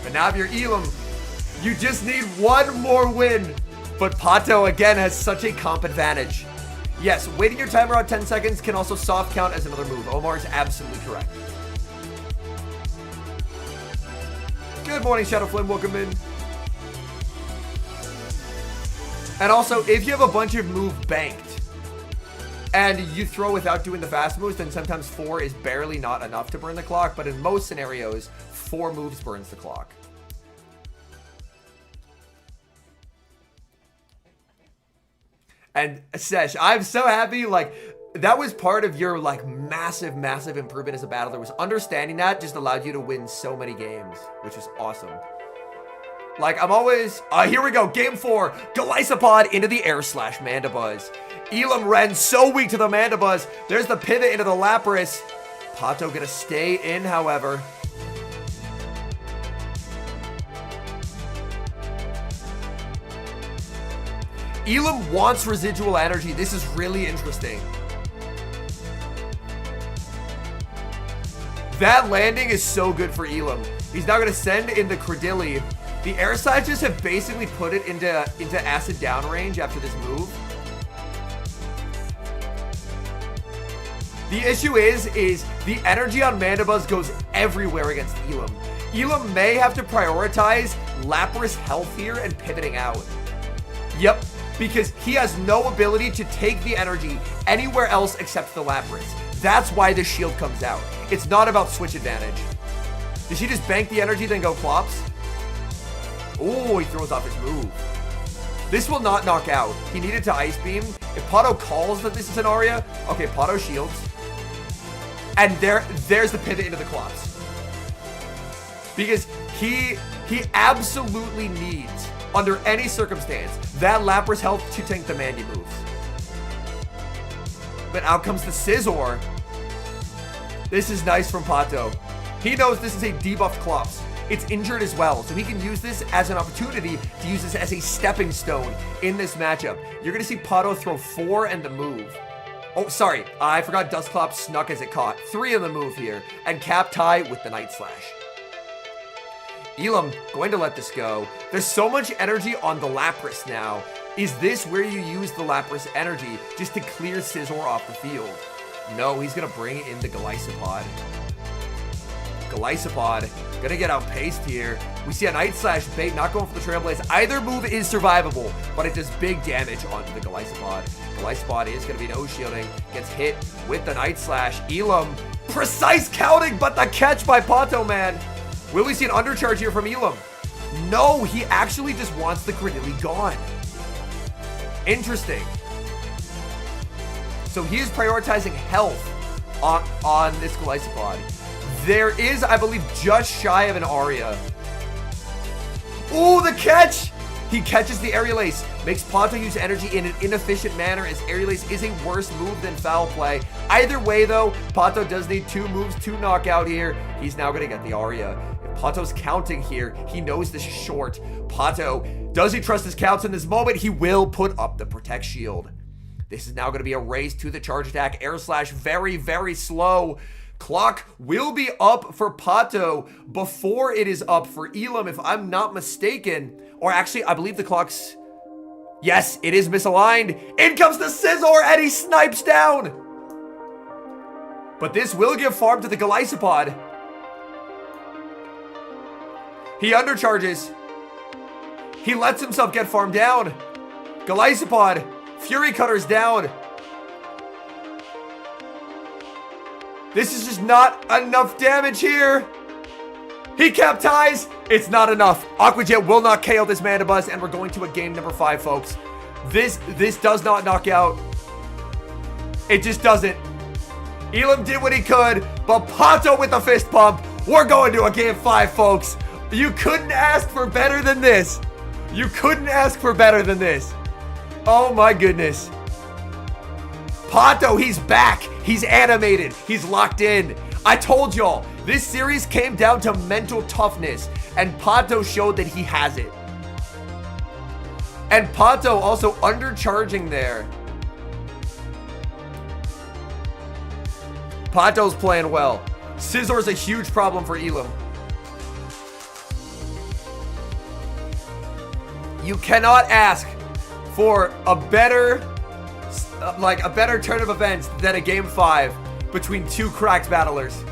But now if you're Elam, you just need one more win. But Pato, again, has such a comp advantage. Yes, waiting your timer out 10 seconds can also soft count as another move. Omar is absolutely correct. Good morning, Shadow Flame. Welcome in. And also, if you have a bunch of move banked and you throw without doing the fast moves, then sometimes 4 is barely not enough to burn the clock. But in most scenarios, 4 moves burns the clock. And Sesh, I'm so happy, like, that was part of your, like, massive, massive improvement as a battler. Was understanding that just allowed you to win so many games, which is awesome. Like, I'm always, here we go, game 4, Golisopod into the Air Slash Mandibuzz. Elam Ren so weak to the Mandibuzz. There's the pivot into the Lapras. Pato gonna stay in, however. Elam wants residual energy. This is really interesting. That landing is so good for Elam. He's now going to send in the Credilli. The Air Slashes have basically put it into acid down range after this move. The issue is the energy on Mandibuzz goes everywhere against Elam. Elam may have to prioritize Lapras health here and pivoting out. Yep. Because he has no ability to take the energy anywhere else except the Lapras. That's why the shield comes out. It's not about switch advantage. Did she just bank the energy then go Clops? Oh, he throws off his move. This will not knock out. He needed to Ice Beam. If Pato calls that this is an Aria, okay, Pato shields. And there's the pivot into the Clops. Because he absolutely needs, under any circumstance, that Lapras health to tank the Mandy moves. But out comes the Scizor. This is nice from Pato. He knows this is a debuffed Clops. It's injured as well, so he can use this as an opportunity to use this as a stepping stone in this matchup. You're going to see Pato throw 4 and the move. Oh, sorry. I forgot Dusclops snuck as it caught. 3 in the move here. And Cap tie with the Night Slash. Elam going to let this go. There's so much energy on the Lapras now. Is this where you use the Lapras energy just to clear Scizor off the field? No, he's going to bring in the Golisopod. Golisopod Gonna get outpaced here. We see a Night Slash bait, not going for the Trailblaze. Either move is survivable, but it does big damage onto the Galisopod. Galisopod is gonna be no shielding. Gets hit with the Night Slash. Elam, precise counting, but the catch by Pato, man. Will we see an undercharge here from Elam? No, he actually just wants the Credilli gone. Interesting. So he is prioritizing health on this Galisopod. There is, I believe, just shy of an Aria. Ooh, the catch! He catches the Aerial Ace, makes Pato use energy in an inefficient manner, as Aerial Ace is a worse move than Foul Play. Either way, though, Pato does need 2 moves to knock out here. He's now going to get the Aria. If Pato's counting here, he knows this is short. Pato, does he trust his counts in this moment? He will put up the Protect Shield. This is now going to be a race to the charge attack. Air Slash very, very slow. Clock will be up for Pato before it is up for Elam, if I'm not mistaken. Or actually, I believe the clock's... Yes, it is misaligned. In comes the Scizor, and he snipes down. But this will give farm to the Galisopod. He undercharges. He lets himself get farmed down. Galisopod, Fury Cutter's down. This is just not enough damage here. He kept ties. It's not enough. Aqua Jet will not KO this Mandibuzz, and we're going to a game number 5, folks. This does not knock out. It just doesn't. Elam did what he could, but Pato with the fist pump. We're going to a game 5, folks. You couldn't ask for better than this. You couldn't ask for better than this. Oh my goodness. Pato, he's back. He's animated. He's locked in. I told y'all, this series came down to mental toughness, and Pato showed that he has it. And Pato also undercharging there. Pato's playing well. Scizor's a huge problem for Elam. You cannot ask for a better turn of events than a game 5 between 2 cracked battlers.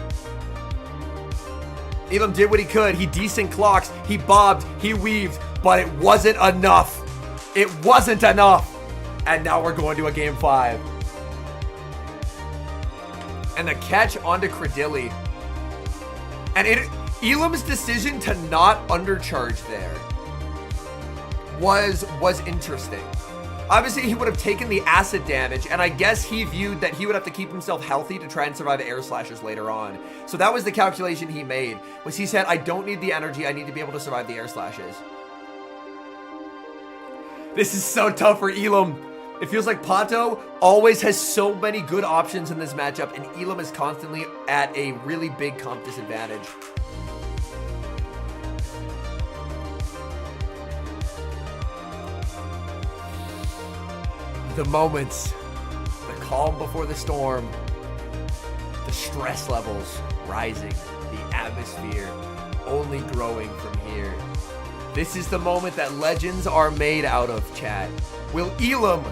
Elam did what he could. He decent clocks. He bobbed. He weaved. But it wasn't enough. It wasn't enough. And now we're going to a game 5. And the catch onto Credilli. And Elam's decision to not undercharge there was interesting. Obviously, he would have taken the acid damage, and I guess he viewed that he would have to keep himself healthy to try and survive air slashes later on. So that was the calculation he made, was he said, I don't need the energy, I need to be able to survive the air slashes. This is so tough for Elam. It feels like Pato always has so many good options in this matchup, and Elam is constantly at a really big comp disadvantage. The moments, the calm before the storm, the stress levels rising, the atmosphere only growing from here. This is the moment that legends are made out of, chat. Will Elam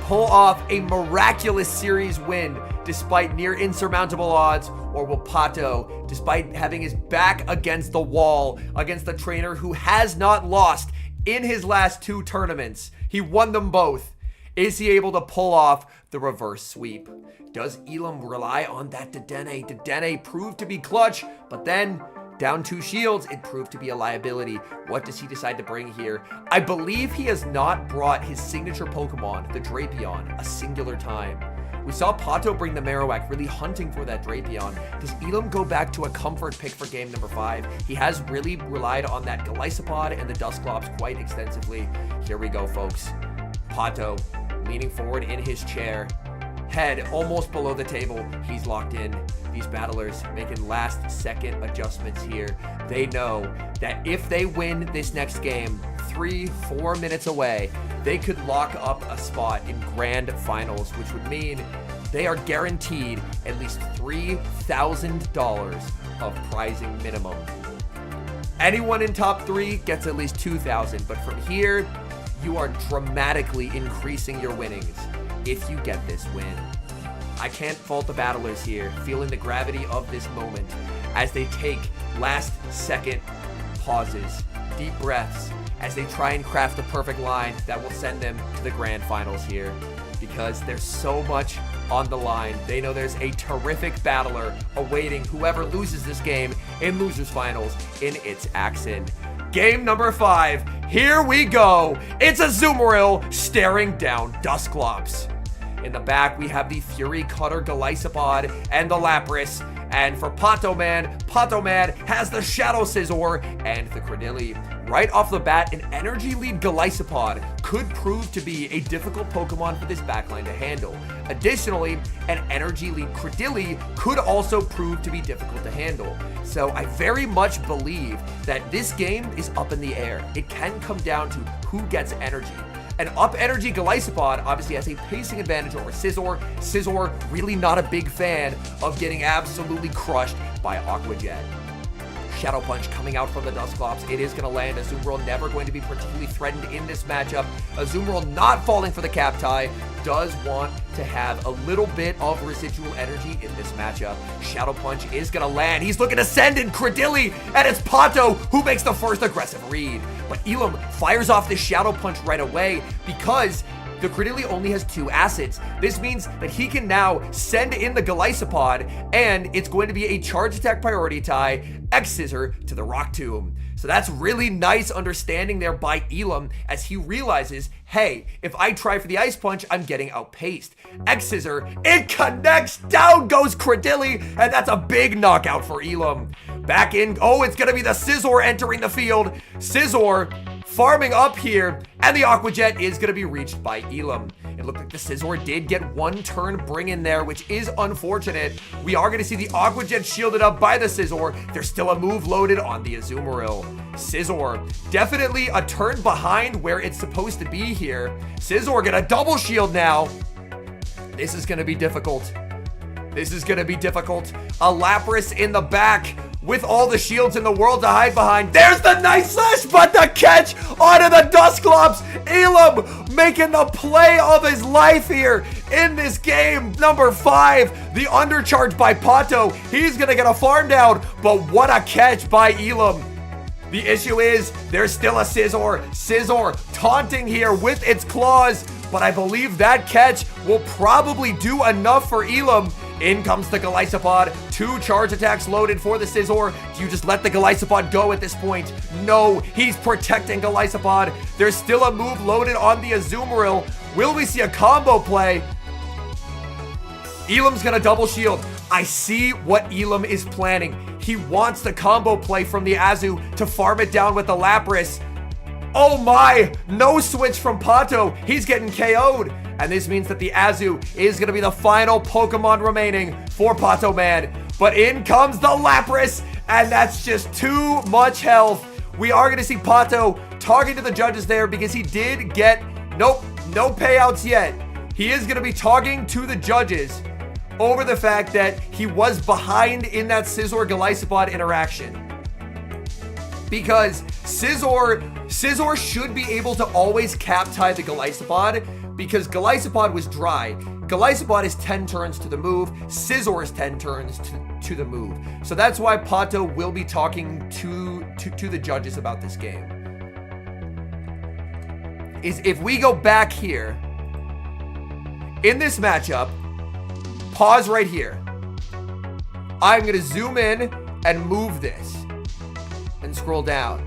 pull off a miraculous series win despite near insurmountable odds, or will Pato, despite having his back against the wall, against the trainer who has not lost in his last 2 tournaments, he won them both, is he able to pull off the reverse sweep? Does Elam rely on that Dedenne? Dedenne proved to be clutch, but then down 2 shields, it proved to be a liability. What does he decide to bring here? I believe he has not brought his signature Pokemon, the Drapion, a singular time. We saw Pato bring the Marowak, really hunting for that Drapion. Does Elam go back to a comfort pick for game number 5? He has really relied on that Galisopod and the Dusclops quite extensively. Here we go, folks. Pato leaning forward in his chair, head almost below the table. He's locked in. These battlers making last-second adjustments here. They know that if they win this next game, 3-4 minutes away, they could lock up a spot in grand finals, which would mean they are guaranteed at least $3,000 of prizing minimum. Anyone in top 3 gets at least $2,000, but from here, you are dramatically increasing your winnings if you get this win. I can't fault the battlers here, feeling the gravity of this moment. as they take last second pauses, deep breaths, as they try and craft the perfect line that will send them to the grand finals here, because there's so much on the line. They know there's a terrific battler awaiting whoever loses this game in losers finals in its accent. Game number 5, here we go. It's Azumarill staring down Dusclops. In the back, we have the Fury Cutter Galisopod and the Lapras. And for Pato Man has the Shadow Scizor and the Credilli. Right off the bat, an Energy Lead Galisopod could prove to be a difficult Pokemon for this backline to handle. Additionally, an Energy Lead Credilli could also prove to be difficult to handle. So I very much believe that this game is up in the air. It can come down to who gets energy. An up energy Galisopod obviously has a pacing advantage over Scizor. Scizor really not a big fan of getting absolutely crushed by Aqua Jet. Shadow Punch coming out from the Dusclops. It is going to land. Azumarill never going to be particularly threatened in this matchup. Azumarill not falling for the cap tie. Does want to have a little bit of residual energy in this matchup. Shadow Punch is going to land. He's looking to send in Credilli, and it's Pato who makes the first aggressive read. But Elam fires off the Shadow Punch right away because the Credilli only has 2 acids. This means that he can now send in the Galisopod, and it's going to be a charge attack priority tie, X-Scissor to the Rock Tomb. So that's really nice understanding there by Elam as he realizes, hey, if I try for the Ice Punch, I'm getting outpaced. X-Scissor, it connects, down goes Credilli, and that's a big knockout for Elam. Back in, oh, it's gonna be the Scizor entering the field. Scizor farming up here, and the Aqua Jet is gonna be reached by Elam. It looked like the Scizor did get 1 turn bring in there, which is unfortunate. We are gonna see the Aqua Jet shielded up by the Scizor. There's still a move loaded on the Azumarill. Scizor, definitely a turn behind where it's supposed to be here. Scizor get a double shield now. This is gonna be difficult. This is gonna be difficult. A Lapras in the back with all the shields in the world to hide behind. There's the Night Slash, but the catch onto the Dusclops. Elam making the play of his life here in this game. Number 5, the undercharge by Pato. He's gonna get a farm down, but what a catch by Elam. The issue is there's still a Scizor. Scizor taunting here with its claws, but I believe that catch will probably do enough for Elam. In comes the Galisopod. 2 charge attacks loaded for the Scizor. Do you just let the Galisopod go at this point? No, he's protecting Galisopod. There's still a move loaded on the Azumarill. Will we see a combo play? Elam's gonna double shield. I see what Elam is planning. He wants the combo play from the Azu to farm it down with the Lapras. Oh my, no switch from Pato. He's getting KO'd. And this means that the Azu is going to be the final Pokemon remaining for Pato Man. But in comes the Lapras, and that's just too much health. We are going to see Pato talking to the judges there because he did get, nope, no payouts yet. He is going to be talking to the judges over the fact that he was behind in that Scizor Galisopod interaction. Because Scizor should be able to always cap tie the Galisopod because Galisopod was dry. Galisopod is 10 turns to the move. Scizor is 10 turns to the move. So that's why Pato will be talking to the judges about this game. Is if we go back here, in this matchup, pause right here. I'm going to zoom in and move this and scroll down.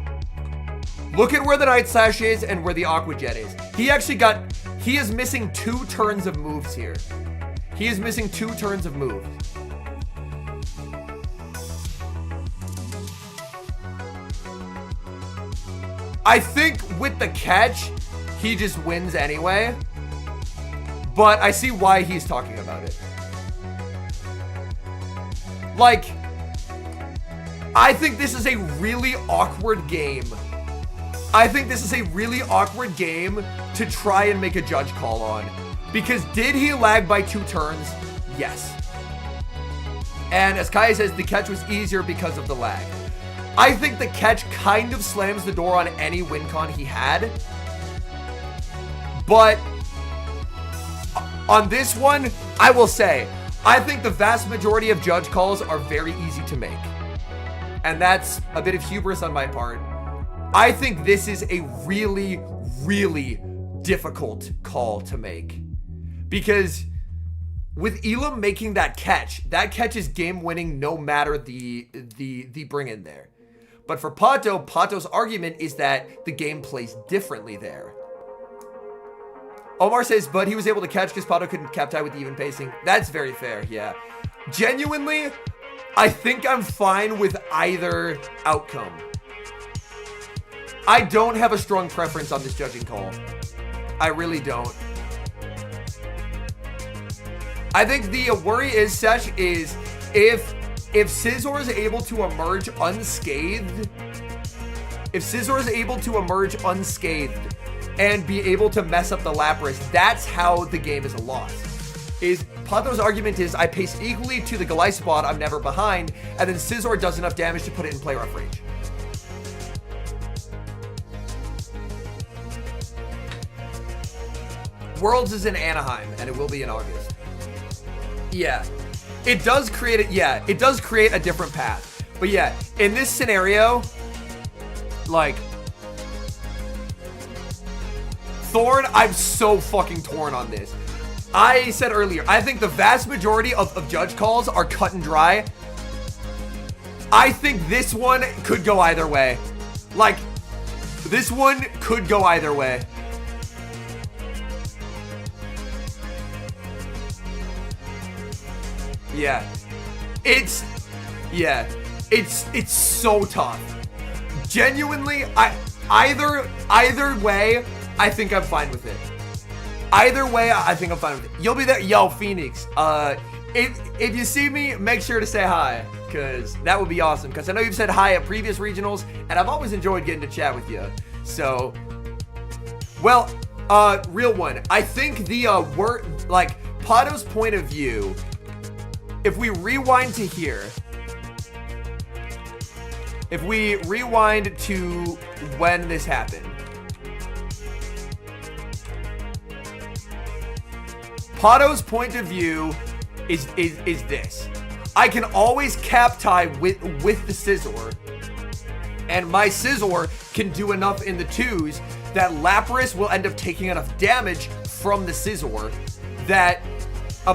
Look at where the Night Slash is and where the Aqua Jet is. He is missing 2 turns of moves here. He is missing 2 turns of moves. I think with the catch, he just wins anyway. But I see why he's talking about it. Like, I think this is a really awkward game. I think this is a really awkward game to try and make a judge call on. Because did he lag by 2 turns? Yes. And as Kai says, the catch was easier because of the lag. I think the catch kind of slams the door on any win con he had. But on this one, I will say, I think the vast majority of judge calls are very easy to make. and that's a bit of hubris on my part. I think this is a really, really difficult call to make. Because with Elam making that catch is game-winning no matter the bring in there. But for Pato, Pato's argument is that the game plays differently there. Omar says, but he was able to catch because Pato couldn't cap tie with the even pacing. That's very fair, yeah. Genuinely, I think I'm fine with either outcome. I don't have a strong preference on this judging call. I really don't. I think the worry is, Sesh, is if Scizor is able to emerge unscathed, and be able to mess up the Lapras, that's how the game is a loss. Pato's argument is, I pace equally to the Gallipot, I'm never behind, and then Scizor does enough damage to put it in play rough range. Worlds is in Anaheim, and it will be in August. Yeah, it does create a different path. But yeah, in this scenario, like, Thorn, I'm so fucking torn on this. I said earlier, I think the vast majority of judge calls are cut and dry. I think this one could go either way. Like, this one could go either way. Yeah. It's so tough. Genuinely, either way, I think I'm fine with it. Either way, I think I'm fine with it. You'll be there. Yo, Phoenix. If you see me, make sure to say hi, because that would be awesome. Because I know you've said hi at previous regionals, and I've always enjoyed getting to chat with you. So, well, real one. I think the like Pato's point of view. If we rewind to here, if we rewind to when this happened, Pato's point of view is this. I can always cap tie with the Scizor, and my Scizor can do enough in the twos that Lapras will end up taking enough damage from the Scizor that a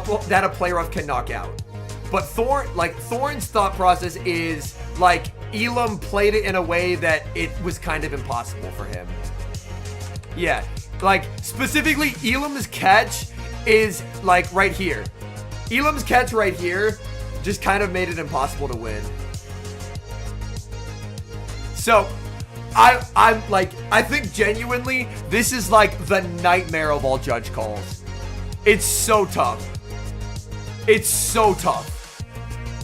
player rough can knock out. But Thorn's thought process is like Elam played it in a way that it was kind of impossible for him. Yeah, like specifically Elam's catch is like right here. Elam's catch right here just kind of made it impossible to win. So I think genuinely this is like the nightmare of all judge calls. It's so tough. It's so tough.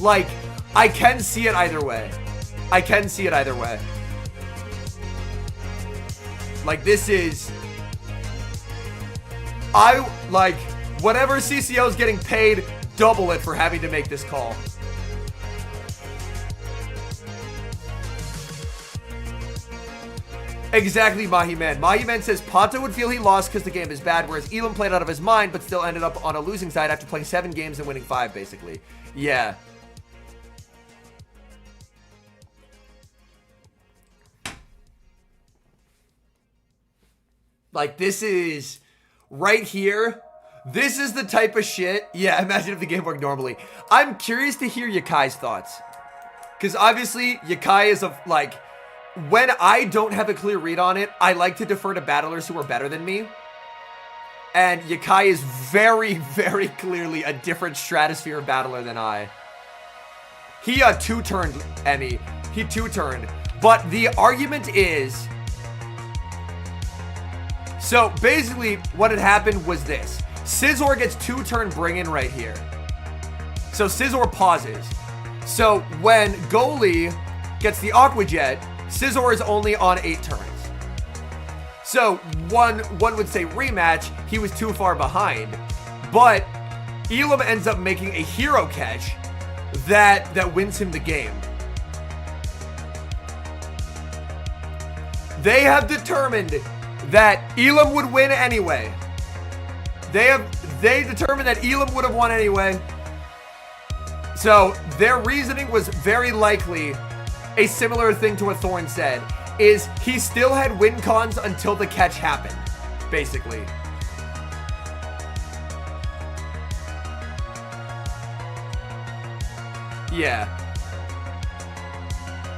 Like, I can see it either way. Like, this is... whatever CCO is getting paid, double it for having to make this call. Exactly, Mahiman. Mahiman says Pato would feel he lost because the game is bad, whereas Elam played out of his mind, but still ended up on a losing side after playing 7 games and winning 5, basically. Yeah. Like, this is right here. This is the type of shit. Yeah, imagine if the game worked normally. I'm curious to hear Yakai's thoughts. Because obviously, Yakai is like, when I don't have a clear read on it, I like to defer to battlers who are better than me. And Yakai is very, very clearly a different stratosphere of battler than I. He two-turned, Emmy. He two-turned. But the argument is... So, basically, what had happened was this. Scizor gets two-turn bring-in right here. So, Scizor pauses. So, when Goalie gets the Aqua Jet, Scizor is only on 8 turns. So, one would say rematch, he was too far behind. But, Elam ends up making a hero catch that wins him the game. They have determined that Elam would win anyway. They determined that Elam would have won anyway. So their reasoning was very likely a similar thing to what Thorn said, is he still had win cons until the catch happened, basically. Yeah.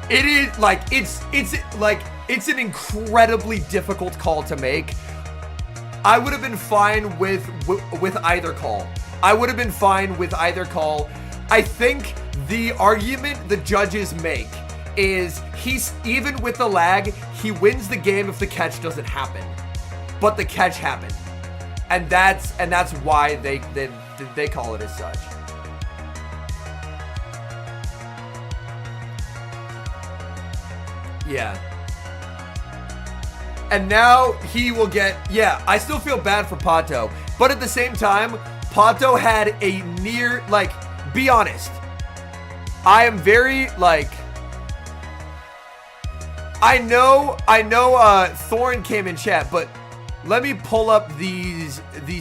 It is like it's an incredibly difficult call to make. I would have been fine with either call. I would have been fine with either call. I think the argument the judges make is he's even with the lag, he wins the game if the catch doesn't happen. But the catch happened. And that's why they call it as such. Yeah. And now he will get, yeah, I still feel bad for Pato. But at the same time, Pato had a near, like, be honest. I am very, like, I know, Thorn came in chat, but let me pull up these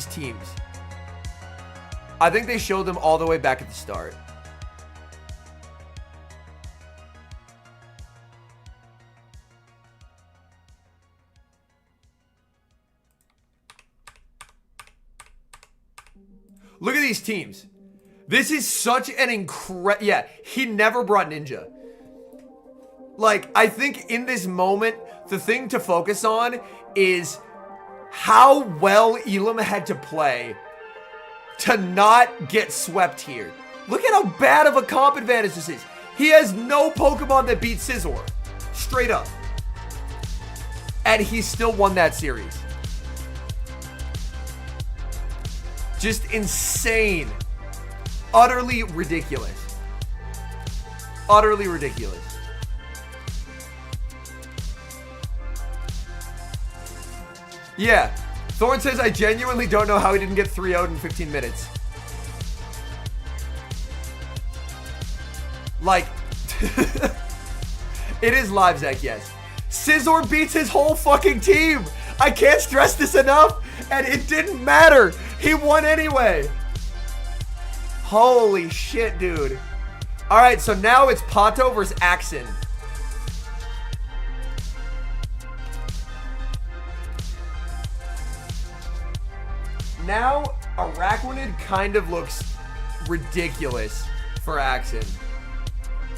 teams. I think they showed them all the way back at the start. Look at these teams. This is such an incredible... Yeah, he never brought Ninja. Like, I think in this moment, the thing to focus on is how well Elam had to play to not get swept here. Look at how bad of a comp advantage this is. He has no Pokemon that beat Scizor. Straight up. And he still won that series. Just insane. Utterly ridiculous. Utterly ridiculous. Yeah. Thorn says, I genuinely don't know how he didn't get 3-0'd in 15 minutes. Like, it is live, Zach, yes. Scizor beats his whole fucking team. I can't stress this enough, and it didn't matter. He won anyway. Holy shit, dude. All right, so now it's Pato versus Axen. Now, Araquanid kind of looks ridiculous for Axen.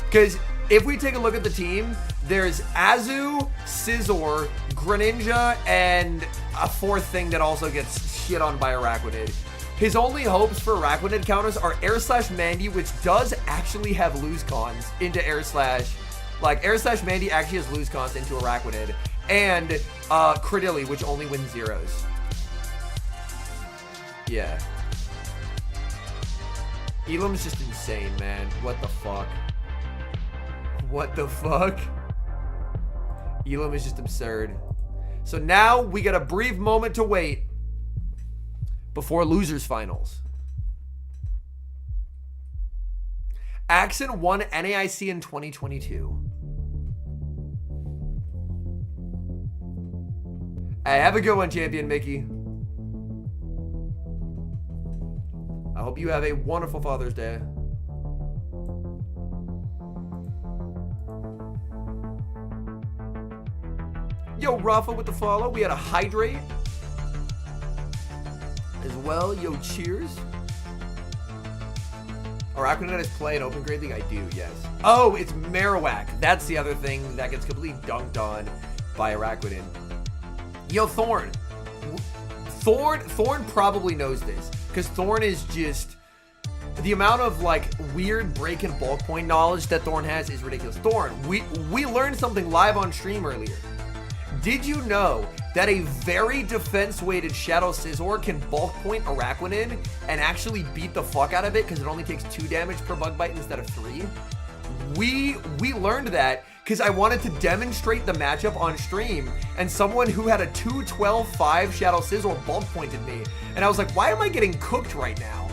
Because if we take a look at the team, there's Azu, Scizor, Greninja, and a fourth thing that also gets shit on by Araquanid. His only hopes for Araquanid counters are Air Slash Mandy, which does actually have lose cons into Air Slash. Like, Air Slash Mandy actually has lose cons into Araquanid. And Cradilly, which only wins zeros. Yeah. Elam's just insane, man. What the fuck? What the fuck? Elam is just absurd. So now we got a brief moment to wait before losers finals. Axen won NAIC in 2022. Hey, have a good one, Champion Mickey. I hope you have a wonderful Father's Day. Yo, Rafa with the follow. We had a Hydrate as well. Yo, cheers. Araquanid has played Open Grade League? I do, yes. Oh, it's Marowak. That's the other thing that gets completely dunked on by Araquanid. Yo, Thorn. Thorn probably knows this. Because Thorn is just... The amount of, like, weird break and bulk point knowledge that Thorn has is ridiculous. Thorn, we learned something live on stream earlier. Did you know that a very defense-weighted Shadow Scizor can bulk point Araquanid and actually beat the fuck out of it because it only takes 2 damage per bug bite instead of 3? We learned that because I wanted to demonstrate the matchup on stream, and someone who had a 2-12-5 Shadow Scizor bulk pointed me, and I was like, why am I getting cooked right now?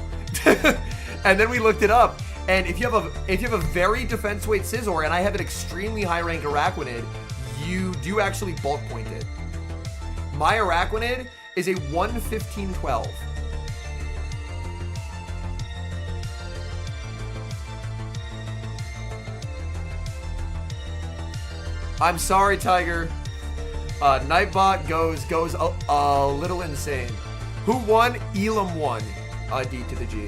And then we looked it up, and if you have a very defense weight Scizor, and I have an extremely high ranked Araquanid, you do actually bulk point it. My Araquanid is a 1-15-12. I'm sorry, Tiger. Nightbot goes a little insane. Who won? Elam won. D to the G.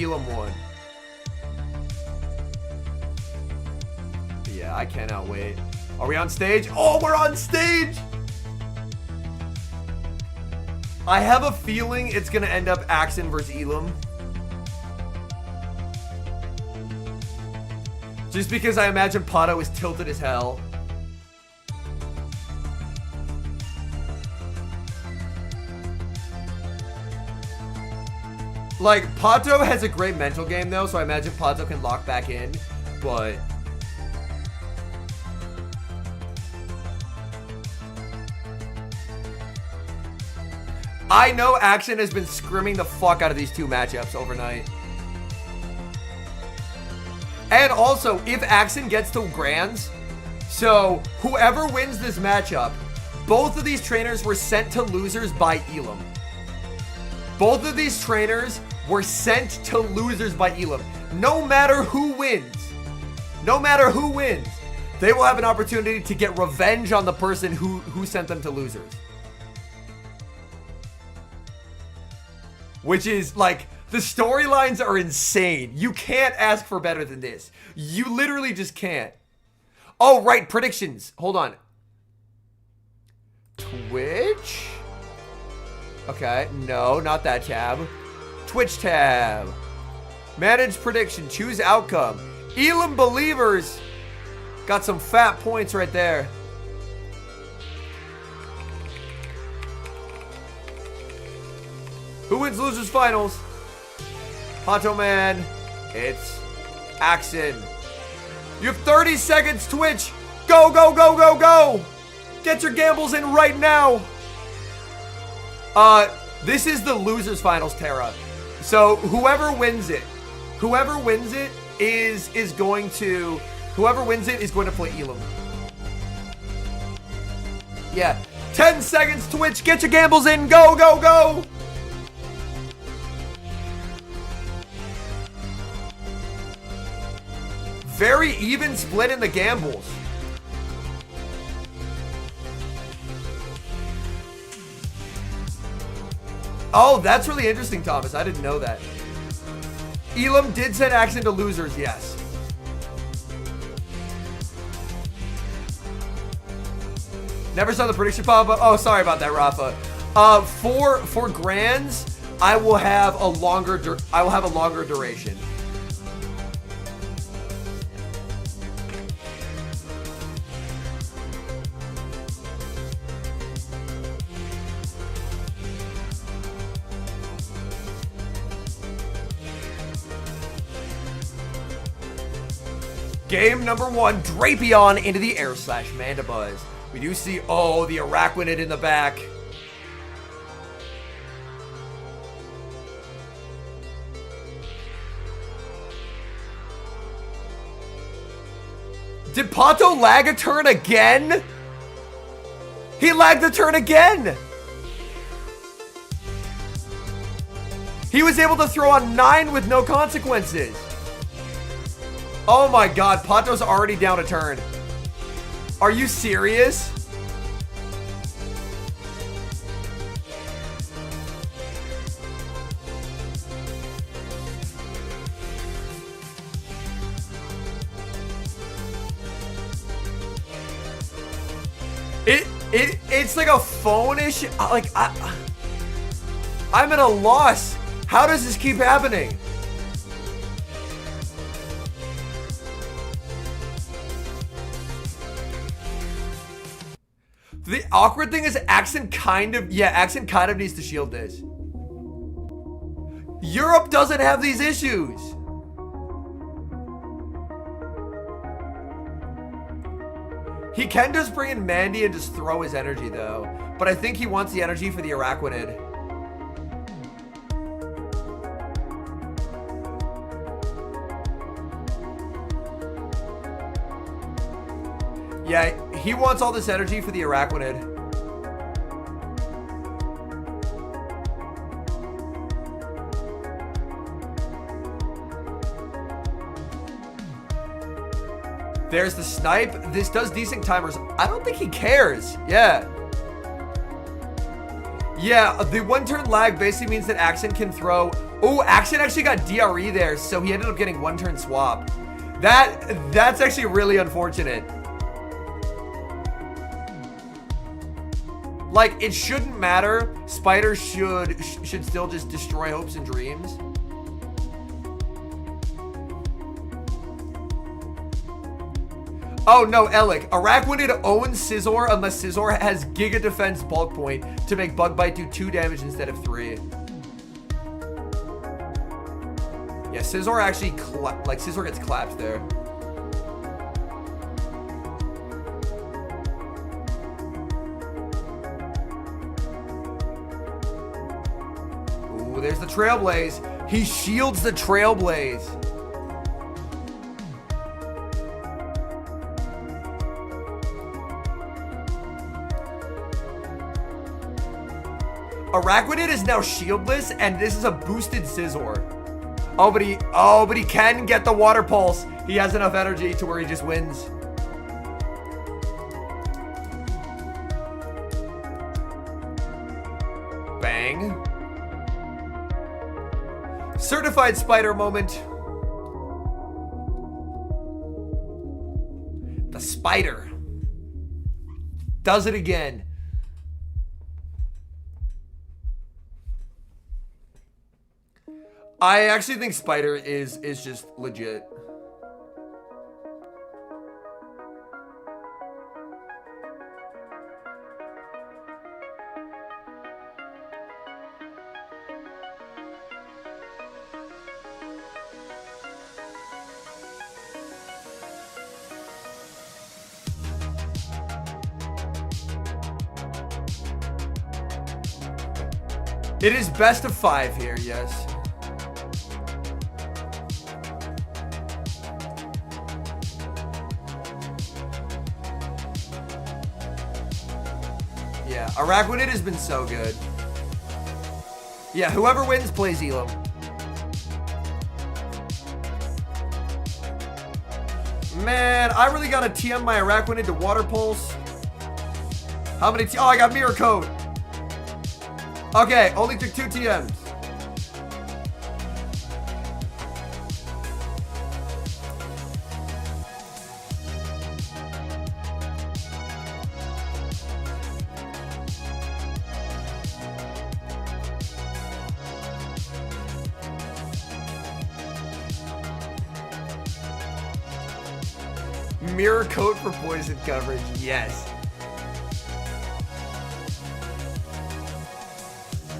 Elam won. Yeah, I cannot wait. Are we on stage? Oh, we're on stage! I have a feeling it's gonna end up Axon versus Elam. Just because I imagine Pato is tilted as hell. Like, Pato has a great mental game though, so I imagine Pato can lock back in, but... I know Action has been scrimming the fuck out of these two matchups overnight. And also, if Axon gets to Grands, so whoever wins this matchup, both of these trainers were sent to losers by Elam. Both of these trainers were sent to losers by Elam. No matter who wins, they will have an opportunity to get revenge on the person who sent them to losers. Which is, like, the storylines are insane. You can't ask for better than this. You literally just can't. Oh, right, predictions. Hold on. Twitch? Okay, no, not that tab. Twitch tab. Manage prediction, choose outcome. Elam Believers got some fat points right there. Who wins losers finals? Pato Man, it's Axon. You have 30 seconds, Twitch. Go, go, go, go, go. Get your gambles in right now. This is the losers finals, Terra. So whoever wins it is going to play Elam. Yeah. 10 seconds, Twitch. Get your gambles in. Go, go, go. Very even split in the gambles. Oh, that's really interesting, Thomas. I didn't know that. Elam did send Axon to losers, yes. Never saw the prediction pop up. Oh, sorry about that, Rafa. For Grands, I will have a longer duration. Game number 1, Drapion into the air slash Mandibuzz. We do see, oh, the Araquanid in the back. Did Pato lag a turn again? He lagged the turn again. He was able to throw on 9 with no consequences. Oh my god, Pato's already down a turn. Are you serious? It's like a phone-ish, like, I'm at a loss. How does this keep happening? The awkward thing is Axon kind of needs to shield this. Europe doesn't have these issues. He can just bring in Mandy and just throw his energy though. But I think he wants the energy for the Araquanid. Yeah, he wants all this energy for the Araquanid. There's the snipe. This does decent timers. I don't think he cares. Yeah. Yeah, the one-turn lag basically means that Axon can throw... Oh, Axon actually got DRE there, so he ended up getting one-turn swap. That's actually really unfortunate. Like, it shouldn't matter. Spider should still just destroy hopes and dreams. Oh, no, Alec. Araquanid owns Scizor unless Scizor has Giga Defense bulk point to make Bug Bite do 2 damage instead of 3. Yeah, Scizor actually, Scizor gets clapped there. Ooh, there's the Trailblaze. He shields the Trailblaze. Araquanid is now shieldless, and this is a boosted Scizor. Oh, but he can get the Water Pulse. He has enough energy to where he just wins. Bang. Certified Spider moment. The Spider does it again. I actually think Spider is just legit. It is best of 5 here, yes. Yeah, Araquanid has been so good. Yeah, whoever wins plays Elam. Man, I really gotta TM my Araquanid to Water Pulse. How many oh, I got Mirror Coat. Okay, only took 2 TMs. Mirror Coat for poison coverage, yes.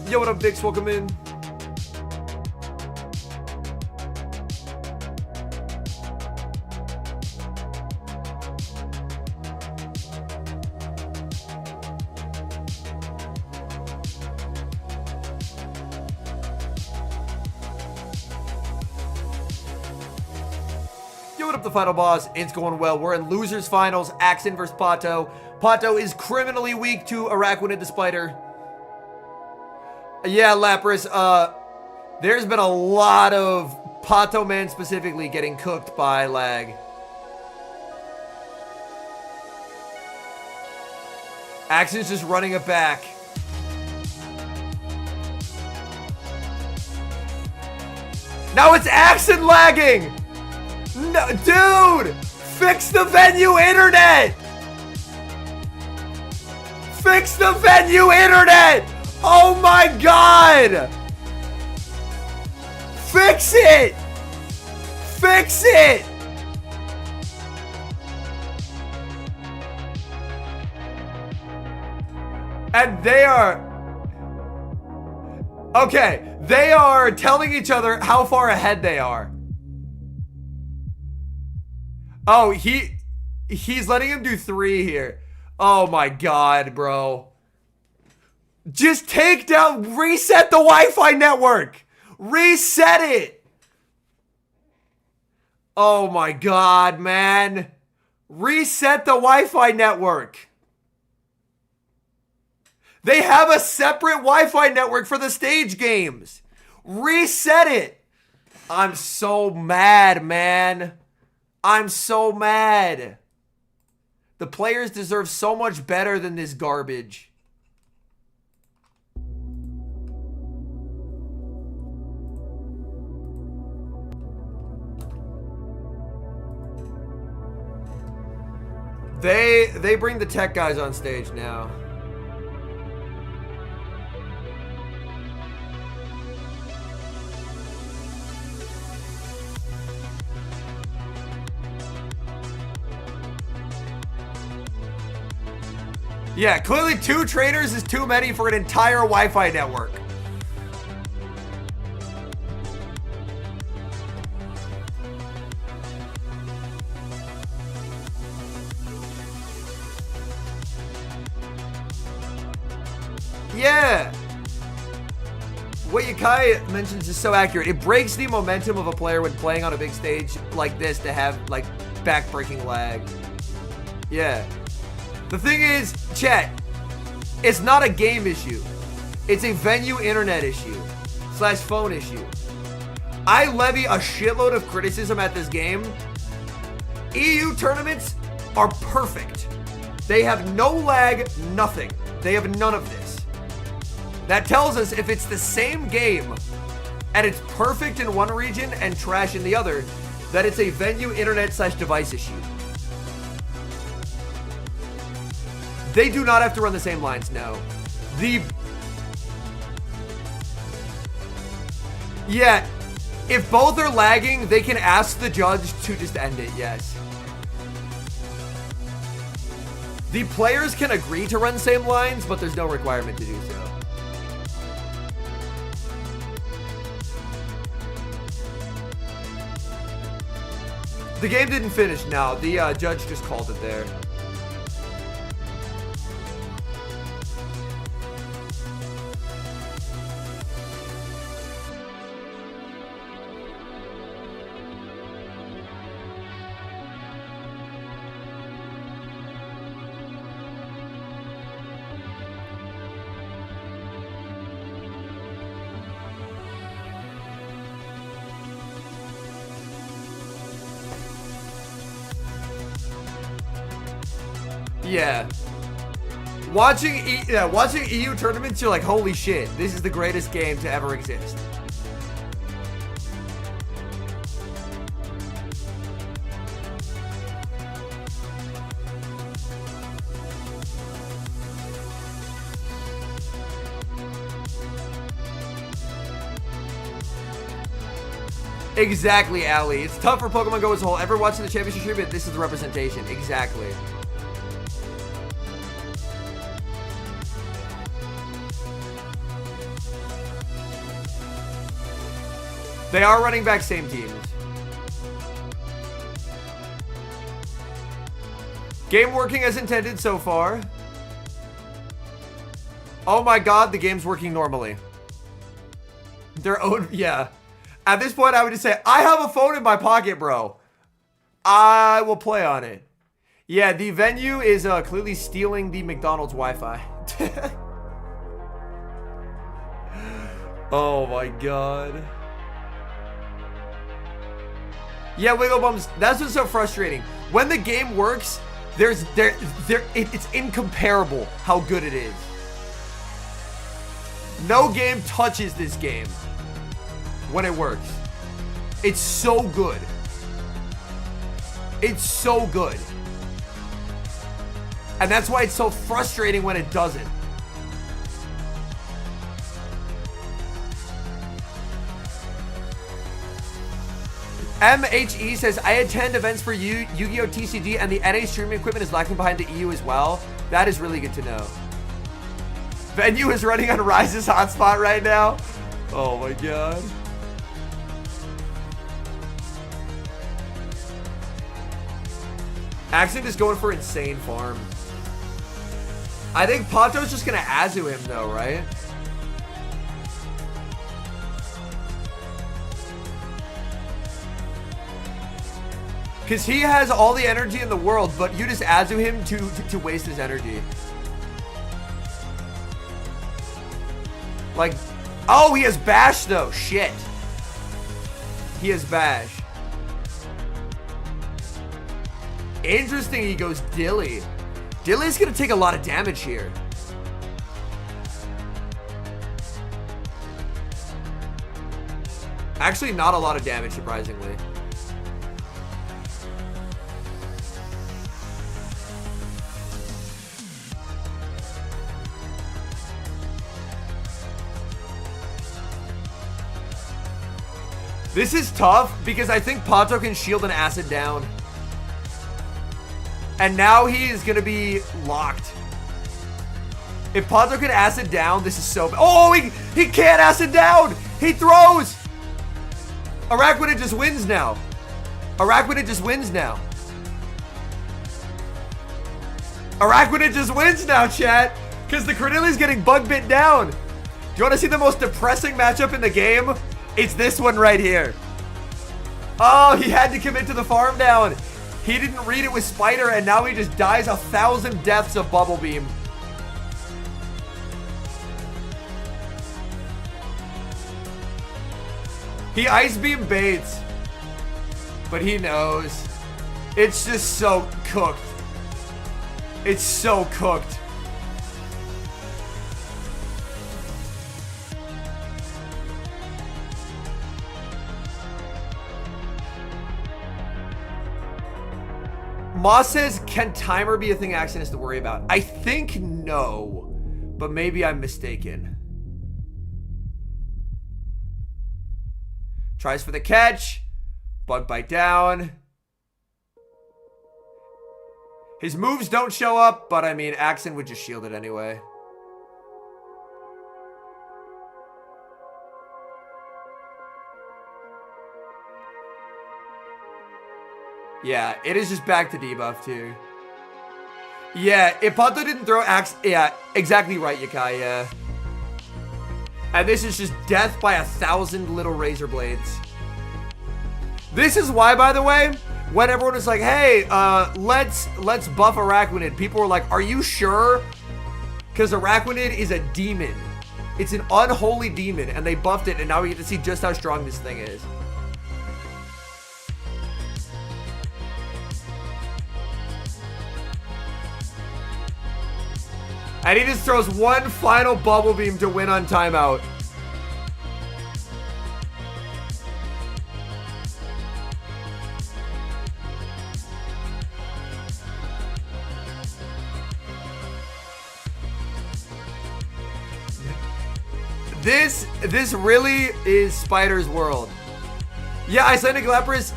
Yo, what up, Dix? Welcome in. Yo, what up, the final boss? It's going well. We're in losers finals. Axon versus Pato. Pato is criminally weak to Araquanid the Spider. Yeah, Lapras, there's been a lot of Pato Man specifically getting cooked by lag. Axon's just running it back. Now it's Axon lagging! No, dude! Fix the venue internet! Fix the venue internet! Oh my god! Fix it! Fix it! And they are... Okay, they are telling each other how far ahead they are. Oh, he's letting him do 3 here. Oh my god, bro. Just take down, reset the Wi-Fi network. Reset it. Oh my god, man. Reset the Wi-Fi network. They have a separate Wi-Fi network for the stage games. Reset it. I'm so mad, man. I'm so mad. The players deserve so much better than this garbage. They bring the tech guys on stage now. Yeah, clearly 2 trainers is too many for an entire Wi-Fi network. Yeah. What Yakai mentions is so accurate. It breaks the momentum of a player when playing on a big stage like this to have, like, back-breaking lag. Yeah. The thing is, chat, it's not a game issue. It's a venue internet issue / phone issue. I levy a shitload of criticism at this game. EU tournaments are perfect. They have no lag, nothing. They have none of this. That tells us if it's the same game and it's perfect in one region and trash in the other, that it's a venue internet / device issue. They do not have to run the same lines, no. Yeah, if both are lagging, they can ask the judge to just end it, yes. The players can agree to run same lines, but there's no requirement to do so. The game didn't finish now. The judge just called it there. Yeah. Watching EU tournaments, you're like, holy shit, this is the greatest game to ever exist. Exactly, Ali. It's tough for Pokemon Go as a whole. Ever watching the championship treatment? This is the representation. Exactly. They are running back same teams. Game working as intended so far. Oh my god, the game's working normally. Their own, yeah. At this point, I would just say, I have a phone in my pocket, bro. I will play on it. Yeah, the venue is clearly stealing the McDonald's Wi-Fi. Oh my god. Yeah, Wiggle Bums, that's what's so frustrating. When the game works, it's incomparable how good it is. No game touches this game when it works. It's so good. It's so good. And that's why it's so frustrating when it doesn't. MHE says, I attend events for Yu-Gi-Oh! TCG and the NA streaming equipment is lacking behind the EU as well. That is really good to know. Venue is running on Rise's hotspot right now. Oh my god. Accent is going for insane farm. I think Pato's just gonna Azu him though, right? Because he has all the energy in the world, but you just Azu him to waste his energy. Like, oh, he has Bash though. Shit. He has Bash. Interesting, he goes Dilly. Dilly's gonna take a lot of damage here. Actually, not a lot of damage, surprisingly. This is tough because I think Pato can shield an acid down. And now he is going to be locked. If Pato can acid down, this is so bad. Oh, he can't acid down. He throws. Araquanid just wins now. Araquanid just wins now. Araquanid just wins now, chat. Because the Cordelia's getting bug bit down. Do you want to see the most depressing matchup in the game? It's this one right here. Oh, he had to commit to the farm down. He didn't read it with Spider, and now he just dies 1,000 deaths of Bubble Beam. He Ice Beam baits, but he knows. It's just so cooked. It's so cooked. Moss says, can timer be a thing Axon has to worry about? I think no, but maybe I'm mistaken. Tries for the catch. Bug bite down. His moves don't show up, but I mean, Axon would just shield it anyway. Yeah, it is just back to debuff too. Yeah, if Pato didn't throw Axe, yeah, exactly right, Yakai, yeah. And this is just death by 1,000 little razor blades. This is why, by the way, when everyone was like, hey, let's buff Araquanid, people were like, are you sure? Because Araquanid is a demon. It's an unholy demon, and they buffed it, and now we get to see just how strong this thing is. And he just throws one final Bubble Beam to win on timeout. This really is Spider's world. Yeah, Icelandic Lapras,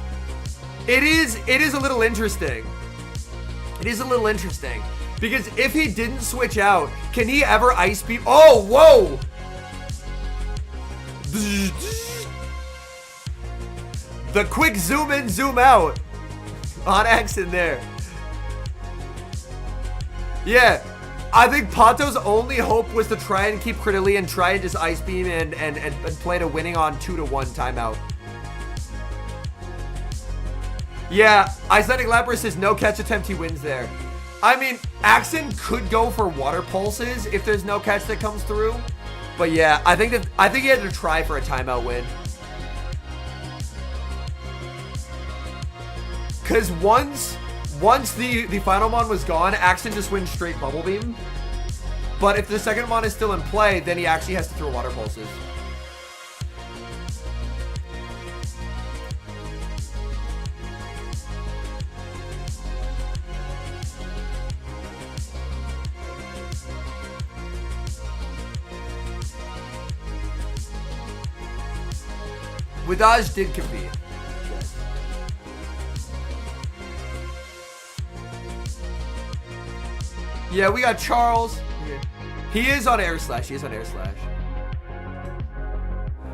it is a little interesting. It is a little interesting. Because if he didn't switch out, can he ever Ice Beam? Oh, whoa! The quick zoom in, zoom out on accident there. Yeah, I think Pato's only hope was to try and keep Credilli and try and just Ice Beam and play to winning on 2-1 timeout. Yeah, Icelandic Lapras says no catch attempt, he wins there. I mean, Axon could go for water pulses if there's no catch that comes through. But yeah, I think he had to try for a timeout win. Cause once the final mon was gone, Axon just wins straight Bubble Beam. But if the second mon is still in play, then he actually has to throw water pulses. Widaj did compete. Yeah, we got Charles. He is on Air Slash. He is on Air Slash.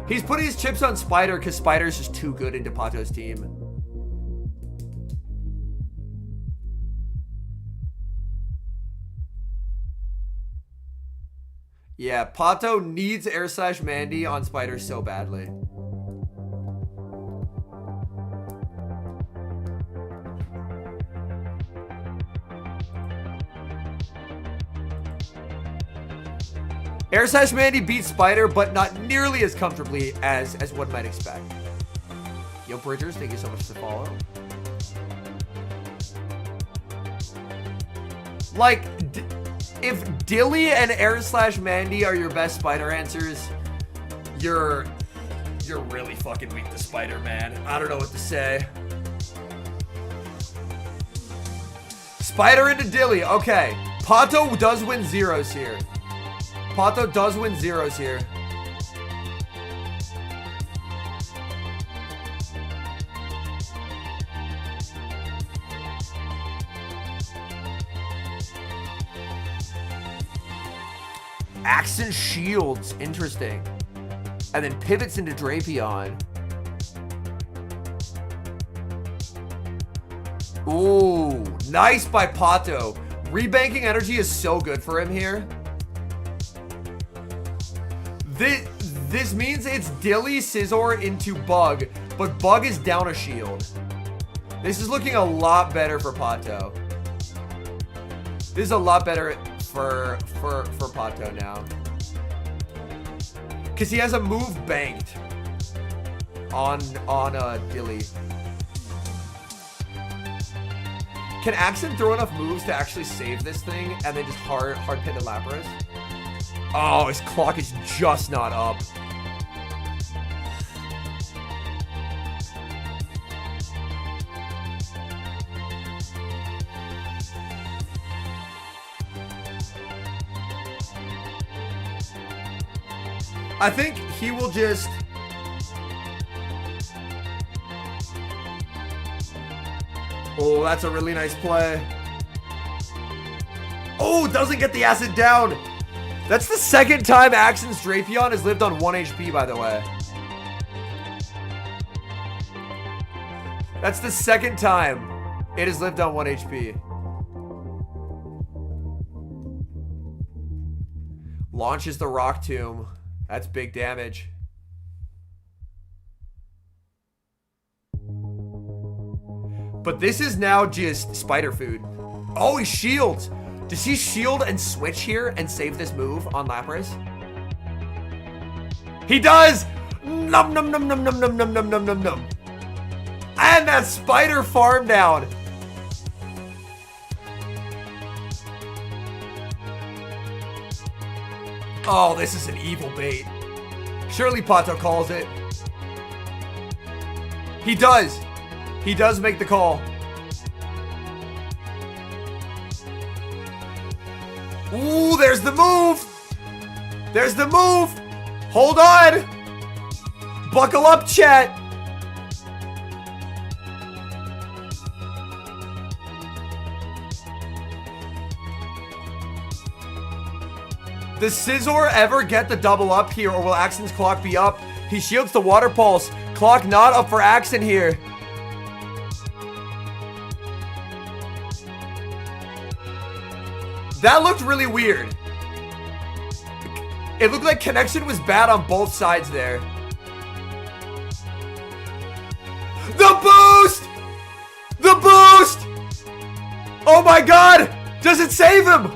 He's putting his chips on Spider because Spider's just too good into Pato's team. Yeah, Pato needs Air Slash Mandy on Spider so badly. Air Slash Mandy beats Spider, but not nearly as comfortably as one might expect. Yo, Bridgers, thank you so much for the follow. Like, if Dilly and Air/Mandy are your best Spider answers, you're really fucking weak to Spider, man. I don't know what to say. Spider into Dilly. Okay. Pato does win zeros here. Pato does win zeros here. Axon shields. Interesting. And then pivots into Drapion. Ooh, nice by Pato. Rebanking energy is so good for him here. This means it's Dilly, Scizor into Bug, but Bug is down a shield. This is looking a lot better for Pato. This is a lot better for Pato now. Because he has a move banked on Dilly. Can Axon throw enough moves to actually save this thing and then just hard pin the Lapras? Oh, his clock is just not up. I think he will just... Oh, that's a really nice play. Oh, doesn't get the acid down. That's the second time Axon's Drapion has lived on 1 HP, by the way. That's the second time it has lived on 1 HP. Launches the Rock Tomb. That's big damage. But this is now just spider food. Oh, he shields. Does he shield and switch here and save this move on Lapras? He does! Num num num num num num num num num num num. And that spider farm down. Oh, this is an evil bait. Surely Pato calls it. He does. He does make the call. Ooh, there's the move. There's the move. Hold on. Buckle up, chat. Does Scizor ever get the double up here, or will Axon's clock be up? He shields the Water Pulse. Clock not up for Axon here. That looked really weird. It looked like connection was bad on both sides there. The boost! The boost! Oh my god! Does it save him?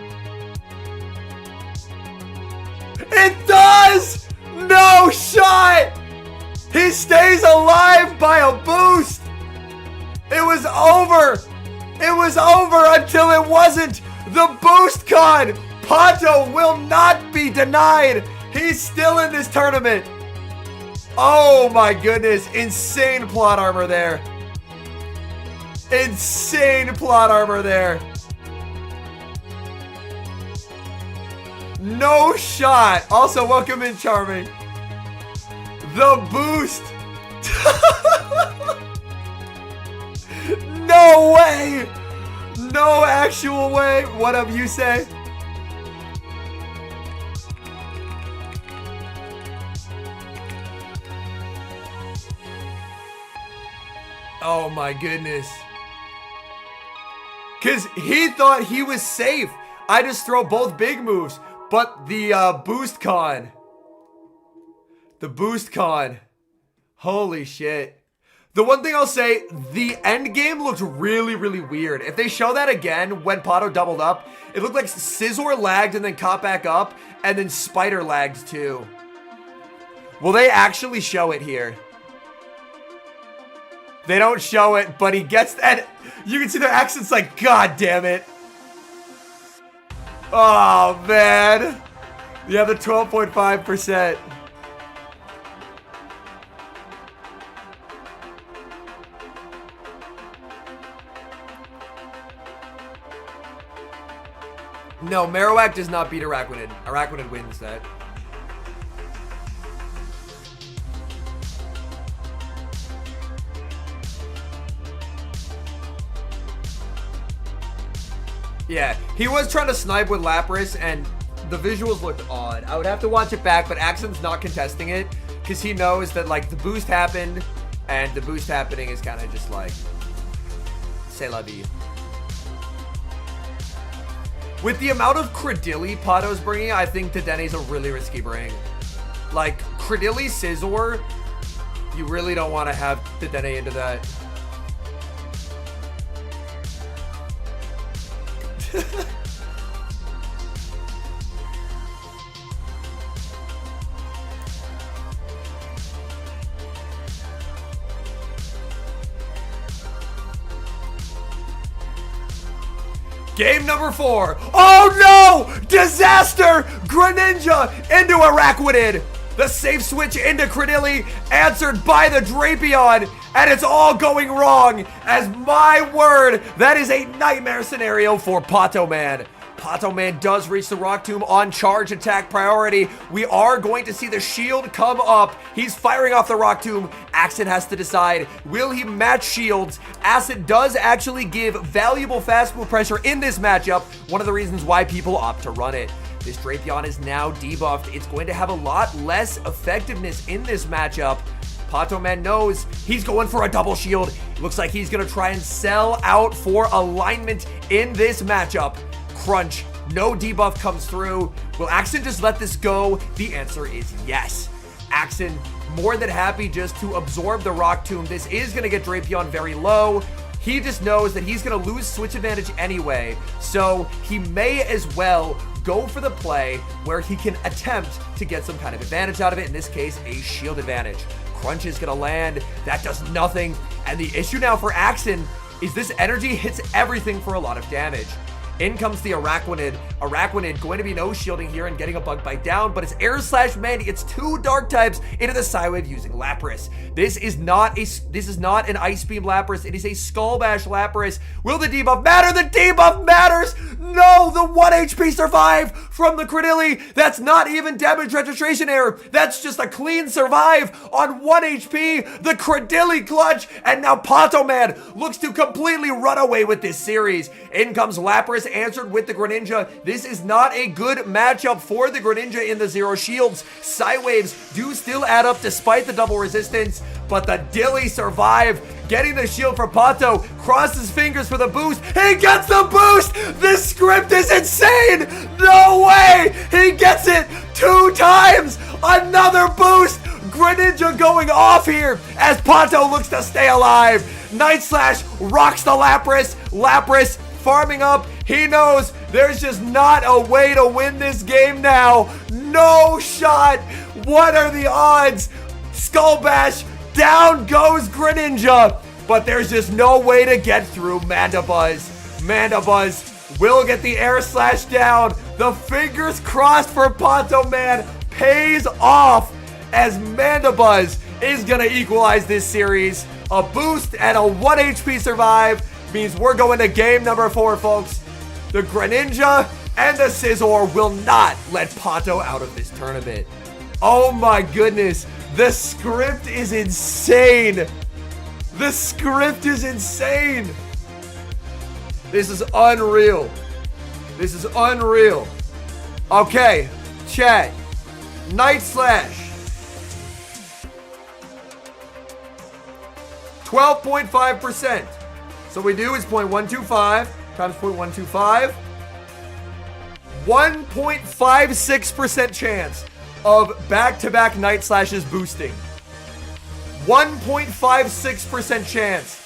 It does! No shot! He stays alive by a boost! It was over! It was over until it wasn't! The boost con! Pato will not be denied! He's still in this tournament! Oh my goodness, insane plot armor there. Insane plot armor there. No shot. Also, welcome in, Charming. The boost. No way. No actual way. What up, you say? Oh my goodness. Because he thought he was safe. I just throw both big moves. But the boost con. The boost con. Holy shit. The one thing I'll say, the end game looked really, really weird. If they show that again when Pato doubled up, it looked like Scizor lagged and then caught back up, and then Spider lagged too. Will they actually show it here? They don't show it, but he gets that. You can see their accents like, God damn it. Oh, man. Yeah, the 12.5%. No, Marowak does not beat Araquanid. Araquanid wins that. Yeah, he was trying to snipe with Lapras, and the visuals looked odd. I would have to watch it back, but Axon's not contesting it because he knows that, like, the boost happened, and the boost happening is kind of just like, c'est la vie. With the amount of Credilli Pato's bringing, I think Dedene's a really risky bring. Like, Credilli Scizor, you really don't want to have Dedenne into that. Game number 4. Oh no! Disaster! Greninja into Araquanid. The safe switch into Credilli answered by the Drapion. And it's all going wrong. As my word, that is a nightmare scenario for Pato Man. Pato Man does reach the Rock Tomb on charge attack priority. We are going to see the shield come up. He's firing off the Rock Tomb. Axon has to decide, will he match shields? Acid does actually give valuable fast move pressure in this matchup. One of the reasons why people opt to run it. This Drapion is now debuffed. It's going to have a lot less effectiveness in this matchup. Pato Man knows he's going for a double shield. Looks like he's going to try and sell out for alignment in this matchup. Crunch, no debuff comes through. Will Axon just let this go? The answer is yes. Axon more than happy just to absorb the Rock Tomb. This is going to get Drapion very low. He just knows that he's going to lose switch advantage anyway, so he may as well go for the play where he can attempt to get some kind of advantage out of it. In this case, a shield advantage. Crunch is going to land. That does nothing. And the issue now for Axon is this energy hits everything for a lot of damage. In comes the Araquanid. Araquanid going to be no shielding here and getting a bug bite down, but it's Air Slash Mandy. It's 2 dark types into the Psywave using Lapras. This is not an Ice Beam Lapras. It is a Skull Bash Lapras. Will the debuff matter? The debuff matters! No, the 1 HP survive from the Credilli. That's not even damage registration error. That's just a clean survive on 1 HP. The Credilli clutch, and now Pato Man looks to completely run away with this series. In comes Lapras, answered with the Greninja. This is not a good matchup for the Greninja in the Zero Shields. Psywaves do still add up despite the double resistance, but the Dilly survive. Getting the shield for Pato, crosses fingers for the boost. He gets the boost! This script is insane! No way! He gets it 2 times! Another boost! Greninja going off here as Pato looks to stay alive. Night Slash rocks the Lapras. Lapras farming up. He knows there's just not a way to win this game now. No shot. What are the odds? Skull Bash. Down goes Greninja. But there's just no way to get through Mandibuzz. Mandibuzz will get the Air Slash down. The fingers crossed for Pato Man pays off as Mandibuzz is going to equalize this series. A boost and a 1 HP survive means we're going to game number 4, folks. The Greninja and the Scizor will not let Pato out of this tournament. Oh my goodness. The script is insane. The script is insane. This is unreal. This is unreal. Okay, chat. Night Slash. 12.5%. So what we do is 0.125 times 0.125. 1.56% chance of back-to-back Night Slashes boosting. 1.56% chance.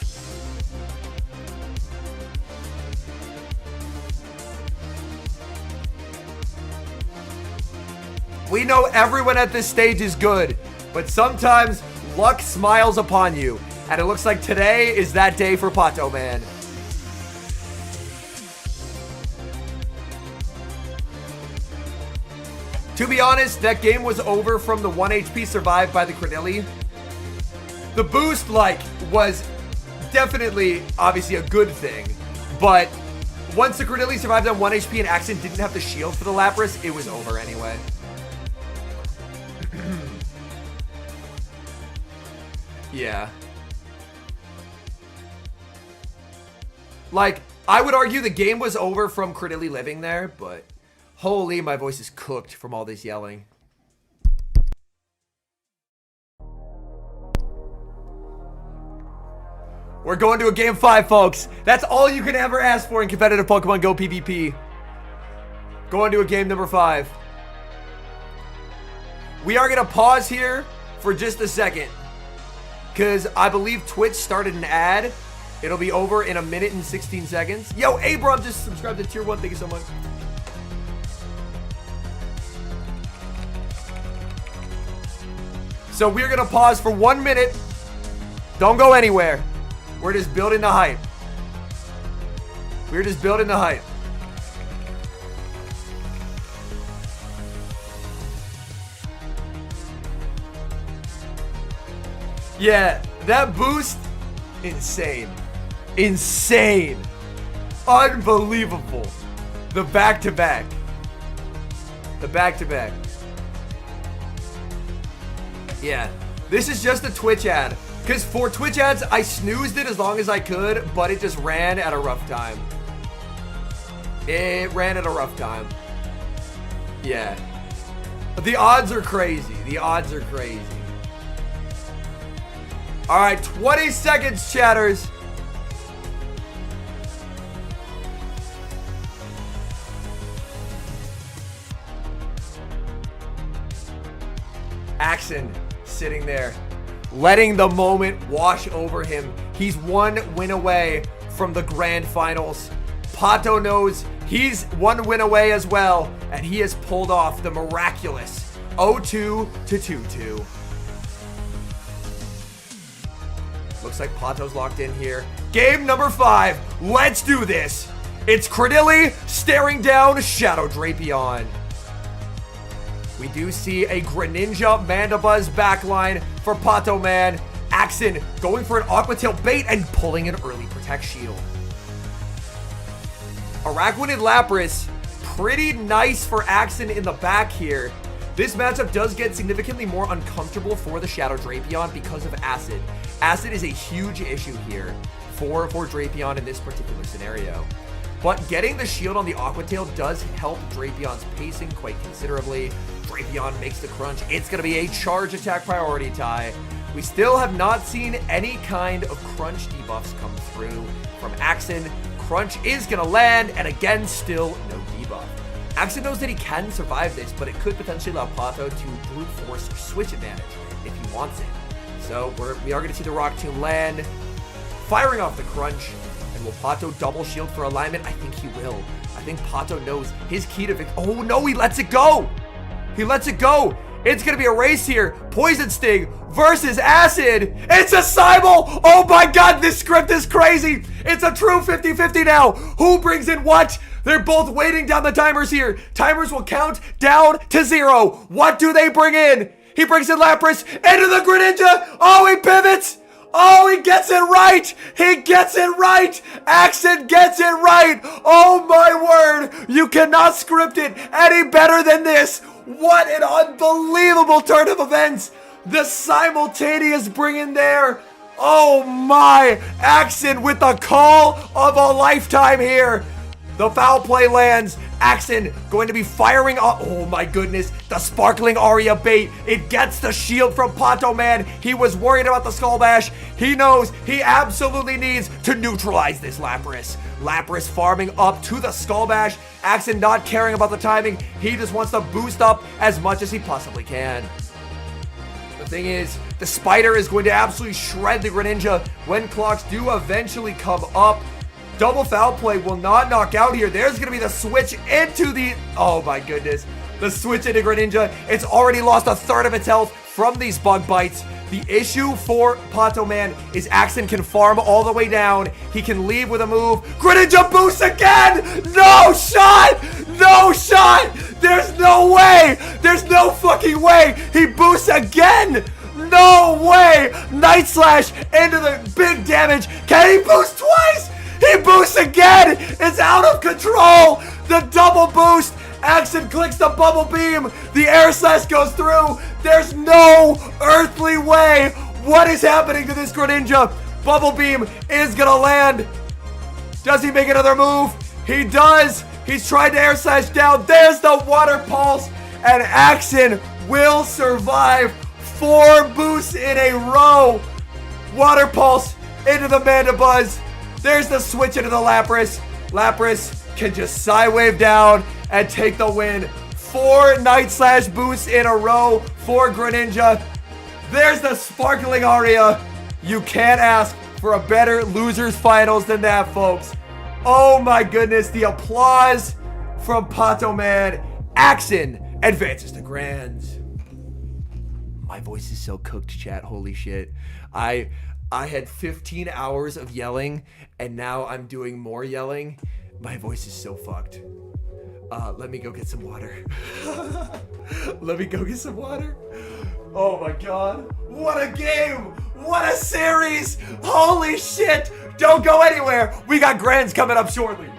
We know everyone at this stage is good, but sometimes luck smiles upon you, and it looks like today is that day for Pato Man. To be honest, that game was over from the 1 HP survived by the Crenilli. The boost, like, was definitely, obviously, a good thing. But once the Crenilli survived on 1 HP and Axon didn't have the shield for the Lapras, it was over anyway. Yeah. Like, I would argue the game was over from Crenilli living there, but holy, my voice is cooked from all this yelling. We're going to a game 5, folks. That's all you can ever ask for in competitive Pokemon Go PvP. Going to a game number 5. We are going to pause here for just a second, because I believe Twitch started an ad. It'll be over in 1 minute and 16 seconds. Yo, Abram just subscribed to tier 1. Thank you so much. So we're going to pause for 1 minute. Don't go anywhere. We're just building the hype. We're just building the hype. Yeah, that boost, insane. Insane. Unbelievable. The back-to-back. The back-to-back. Yeah, this is just a Twitch ad. Because for Twitch ads, I snoozed it as long as I could, but it just ran at a rough time. It ran at a rough time. Yeah. The odds are crazy. The odds are crazy. All right, 20 seconds, chatters. Axon sitting there, letting the moment wash over him. He's 1 win away from the grand finals. Pato knows he's 1 win away as well, and he has pulled off the miraculous 0-2 to 2-2. Looks like Pato's locked in here. Game number 5. Let's do this. It's Crenilli staring down Shadow Drapion. We do see a Greninja Mandibuzz backline for Pato Man. Axon going for an Aqua Tail bait and pulling an early Protect Shield. Araquanid Lapras, pretty nice for Axon in the back here. This matchup does get significantly more uncomfortable for the Shadow Drapion because of Acid. Acid is a huge issue here for Drapion in this particular scenario. But getting the shield on the Aqua Tail does help Drapion's pacing quite considerably. Drapion makes the crunch. It's going to be a charge attack priority tie. We still have not seen any kind of crunch debuffs come through from Axon. Crunch is going to land, and again, still no debuff. Axon knows that he can survive this, but it could potentially allow Pato to brute force switch advantage if he wants it. So we are going to see the Rock Tomb land, firing off the crunch. And will Pato double shield for alignment? I think he will. I think Pato knows his key to victory. Oh no, he lets it go. He lets it go. It's going to be a race here. Poison Sting versus Acid. It's a simul. Oh my God, this script is crazy. It's a true 50-50 now. Who brings in what? They're both waiting down the timers here. Timers will count down to 0. What do they bring in? He brings in Lapras into the Greninja. Oh, he pivots. Oh, he gets it right. He gets it right. Axon gets it right. Oh, my word. You cannot script it any better than this. What an unbelievable turn of events. The simultaneous bring in there. Oh, my. Axon with the call of a lifetime here. The foul play lands. Axon going to be firing up. Oh my goodness. The sparkling Aria bait. It gets the shield from Pato Man. He was worried about the Skull Bash. He knows he absolutely needs to neutralize this Lapras. Lapras farming up to the Skull Bash. Axon not caring about the timing. He just wants to boost up as much as he possibly can. The thing is, the Spider is going to absolutely shred the Greninja when clocks do eventually come up. Double foul play will not knock out here. There's going to be the switch into the... Oh my goodness. The switch into Greninja. It's already lost a third of its health from these bug bites. The issue for Pato Man is Axon can farm all the way down. He can leave with a move. Greninja boost again! No shot! No shot! There's no way. There's no fucking way. He boosts again. No way. Night Slash into the big damage. Can he boost twice? He boosts again. It's out of control. The double boost. Axon clicks the bubble beam. The air slash goes through. There's no earthly way. What is happening to this Greninja? Bubble beam is gonna land. Does he make another move? He does. He's trying to air slash down. There's the water pulse. And Axon will survive 4 boosts in a row. Water pulse into the Mandibuzz. There's the switch into the Lapras. Lapras can just side wave down and take the win. 4 Night Slash boosts in a row for Greninja. There's the sparkling aria. You can't ask for a better losers finals than that, folks. Oh my goodness, the applause from Pato Man. Axon advances to grands. My voice is so cooked, chat. Holy shit. I had 15 hours of yelling, and now I'm doing more yelling. My voice is so fucked. Let me go get some water. Let me go get some water. Oh my god. What a game. What a series. Holy shit. Don't go anywhere. We got grands coming up shortly.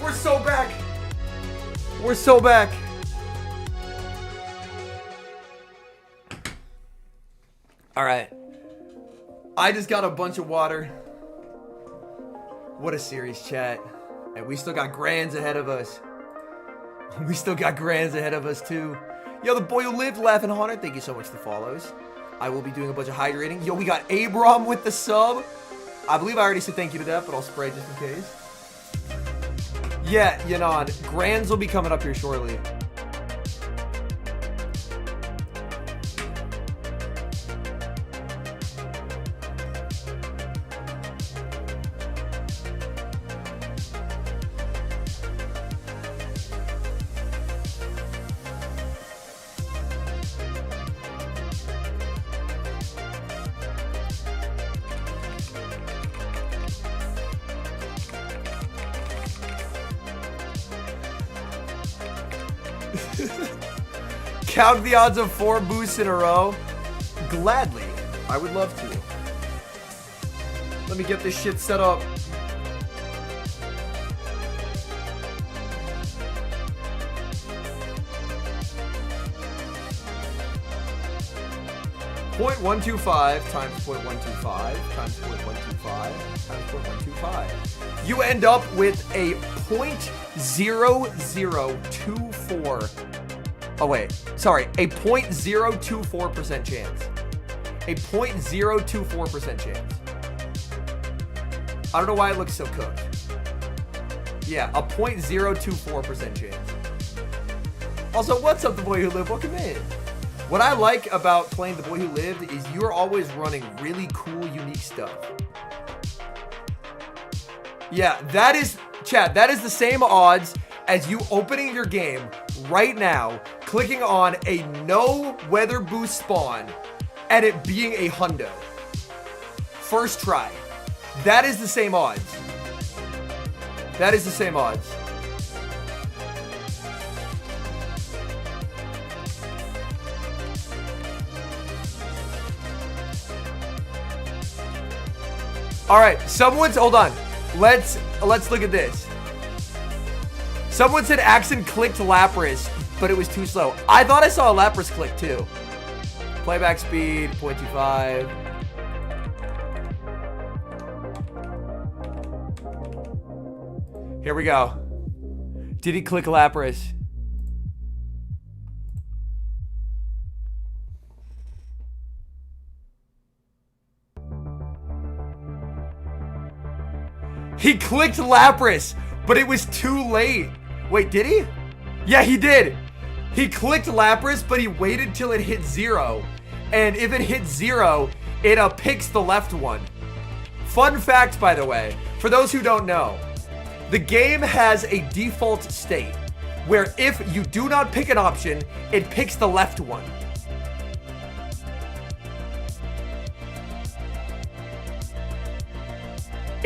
We're so back. We're so back. All right. I just got a bunch of water. What a series, chat. And we still got grands ahead of us. We still got grands ahead of us, too. Yo, the boy who lived, Laughing Haunter, thank you so much for the follows. I will be doing a bunch of hydrating. Yo, we got Abram with the sub. I believe I already said thank you to that, but I'll spray just in case. Yeah, Yanon, grands will be coming up here shortly. Count the odds of 4 boosts in a row? Gladly. I would love to. Let me get this shit set up. 0.125 times 0.125 times 0.125 times 0.125. You end up with a 0.0024. Oh wait, sorry, a 0.024% chance. A 0.024% chance. I don't know why it looks so cooked. Yeah, a 0.024% chance. Also, what's up, the boy who lived? Welcome in. What I like about playing the boy who lived is you're always running really cool, unique stuff. Yeah, that is, chat, that is the same odds as you opening your game right now, clicking on a no weather boost spawn, and it being a hundo. First try. That is the same odds. That is the same odds. All right, someone's, hold on. Let's look at this. Someone said Axon clicked Lapras, but it was too slow. I thought I saw a Lapras click too. Playback speed, 0.25. Here we go. Did he click Lapras? He clicked Lapras, but it was too late. Wait, did he? Yeah, he did. He clicked Lapras, but he waited till it hit 0. And if it hits 0, it picks the left one. Fun fact, by the way, for those who don't know, the game has a default state where if you do not pick an option, it picks the left one.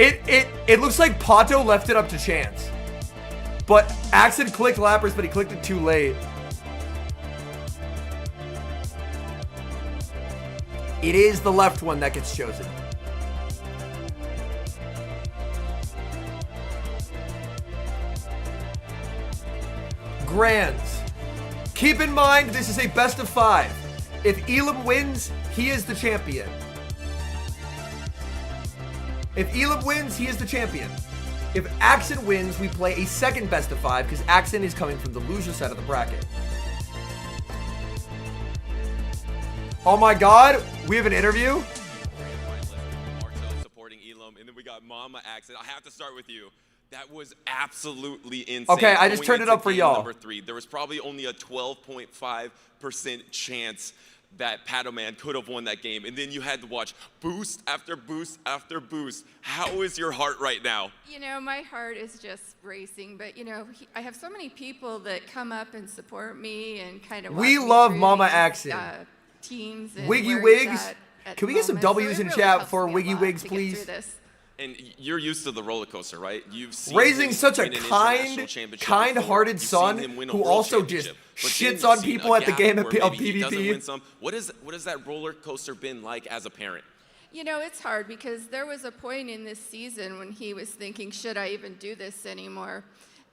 It looks like Pato left it up to chance. But Axon clicked Lapras, but he clicked it too late. It is the left one that gets chosen. Grands. Keep in mind, this is a best of 5. If Elam wins, he is the champion. If Elam wins, he is the champion. If Axon wins, we play a second best of 5 because Axon is coming from the loser side of the bracket. Oh my god, we have an interview? Marto supporting Elam, and then we got Mama Axon. I have to start with you. That was absolutely insane. Okay, I just turned it up for y'all. Number 3, there was probably only a 12.5% chance that Patoman could have won that game, and then you had to watch boost after boost after boost. How is your heart right now? You know, my heart is just racing, but you know, I have so many people that come up and support me and kind of. We love Mama Axon. Teams. And Wiggy where Wigs. at Can we get some moment. W's So in it really chat helps for me a Wiggy lot Wigs, to get please? through this. And you're used to the roller coaster, right? You've seen Raising him such a win an international kind, championship kind-hearted before. You've son seen him win a who world also just championship. But then shits you've on seen people a at the gap game where of maybe he doesn't PvP. win some. What has that roller coaster been like as a parent? You know, it's hard because there was a point in this season when he was thinking, should I even do this anymore?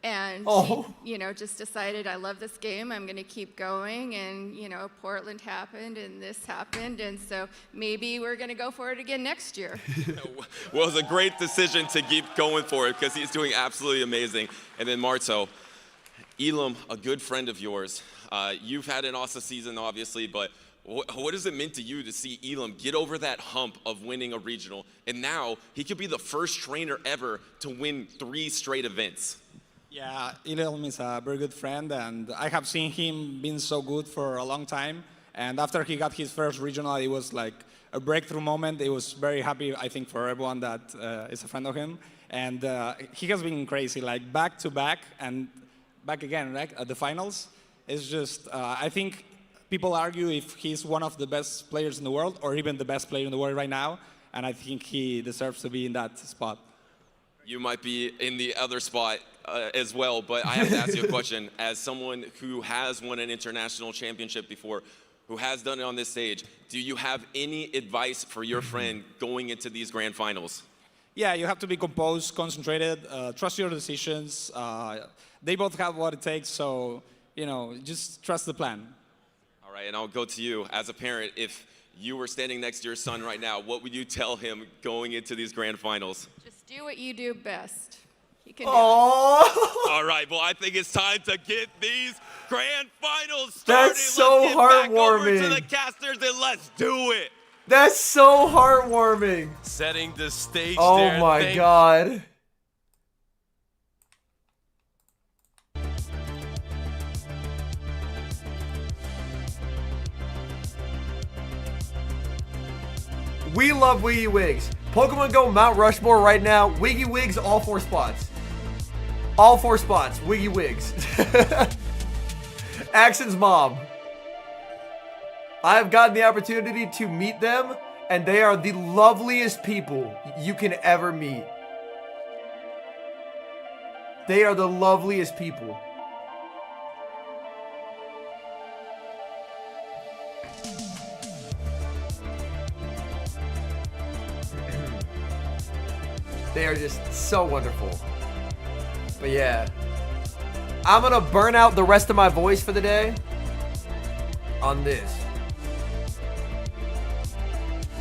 And he, you know, just decided, I love this game, I'm going to keep going. And, you know, Portland happened and this happened. And so maybe we're going to go for it again next year. Well, it was a great decision to keep going for it because he's doing absolutely amazing. And then Marto, Elam, a good friend of yours. You've had an awesome season, obviously, but what has it meant to you to see Elam get over that hump of winning a regional? And now he could be the first trainer ever to win 3 straight events. Yeah, Elam is a very good friend, and I have seen him being so good for a long time. And after he got his first regional, it was like a breakthrough moment. It was very happy, I think, for everyone that is a friend of him. And he has been crazy, like back to back and back again, right? At the finals. It's just, I think people argue if he's one of the best players in the world or even the best player in the world right now. And I think he deserves to be in that spot. You might be in the other spot as well, but I have to ask you a question. As someone who has won an international championship before, who has done it on this stage, do you have any advice for your friend going into these grand finals? Yeah, you have to be composed, concentrated, trust your decisions. They both have what it takes, so, you know, just trust the plan. All right, and I'll go to you. As a parent, if you were standing next to your son right now, what would you tell him going into these grand finals? Just do what you do best. You can do it. Oh, All right, well, I think it's time to get these grand finals started. That's so let's get back over to heartwarming. the casters and let's do it. that's so heartwarming. Setting the stage Oh there. my God. We love Wiggy Wigs. Pokemon Go Mount Rushmore right now. Wiggy Wigs, all 4 spots. All 4 spots. Wiggy Wigs. Axon's mom. I have gotten the opportunity to meet them, and they are the loveliest people you can ever meet. They are the loveliest people. They are just so wonderful. But yeah, I'm gonna burn out the rest of my voice for the day on this.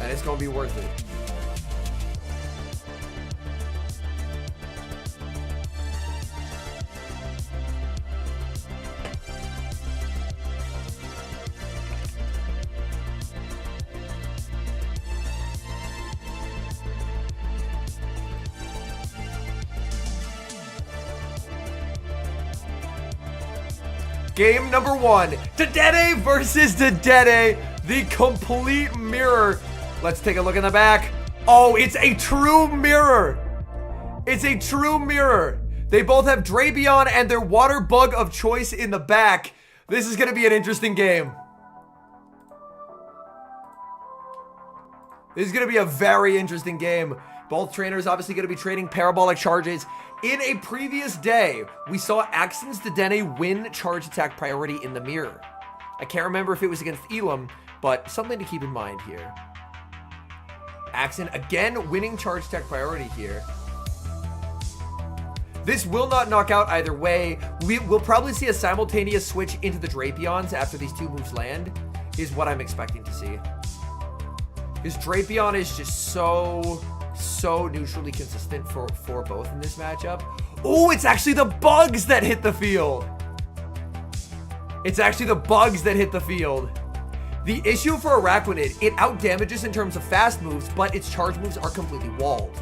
And it's gonna be worth it. Game number 1, Dedede versus Dedede, the complete mirror. Let's take a look in the back. Oh, it's a true mirror. It's a true mirror. They both have Drapion and their water bug of choice in the back. This is going to be an interesting game. This is going to be a very interesting game. Both trainers obviously going to be trading parabolic charges. In a previous day, we saw Axon's Dedede win charge attack priority in the mirror. I can't remember if it was against Elam, but something to keep in mind here. Axon again winning charge attack priority here. This will not knock out either way. We will probably see a simultaneous switch into the Drapions after these 2 moves land, is what I'm expecting to see. His Drapion is just so neutrally consistent for both in this matchup. Oh, it's actually the bugs that hit the field. It's actually the bugs that hit the field. The issue for Araquanid, it outdamages in terms of fast moves, but its charge moves are completely walled.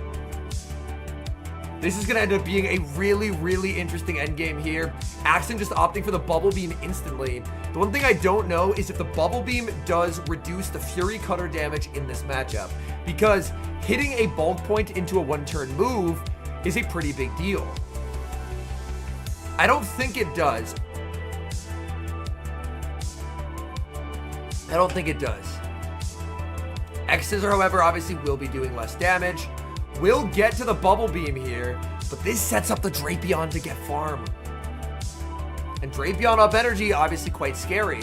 This is going to end up being a really interesting endgame here. Axon just opting for the Bubble Beam instantly. The one thing I don't know is if the Bubble Beam does reduce the Fury Cutter damage in this matchup, because hitting a bulk point into a 1-turn move is a pretty big deal. I don't think it does. I don't think it does. X-Scissor, however, obviously will be doing less damage. We'll get to the Bubble Beam here, but this sets up the Drapion to get farm. And Drapion up energy, obviously quite scary.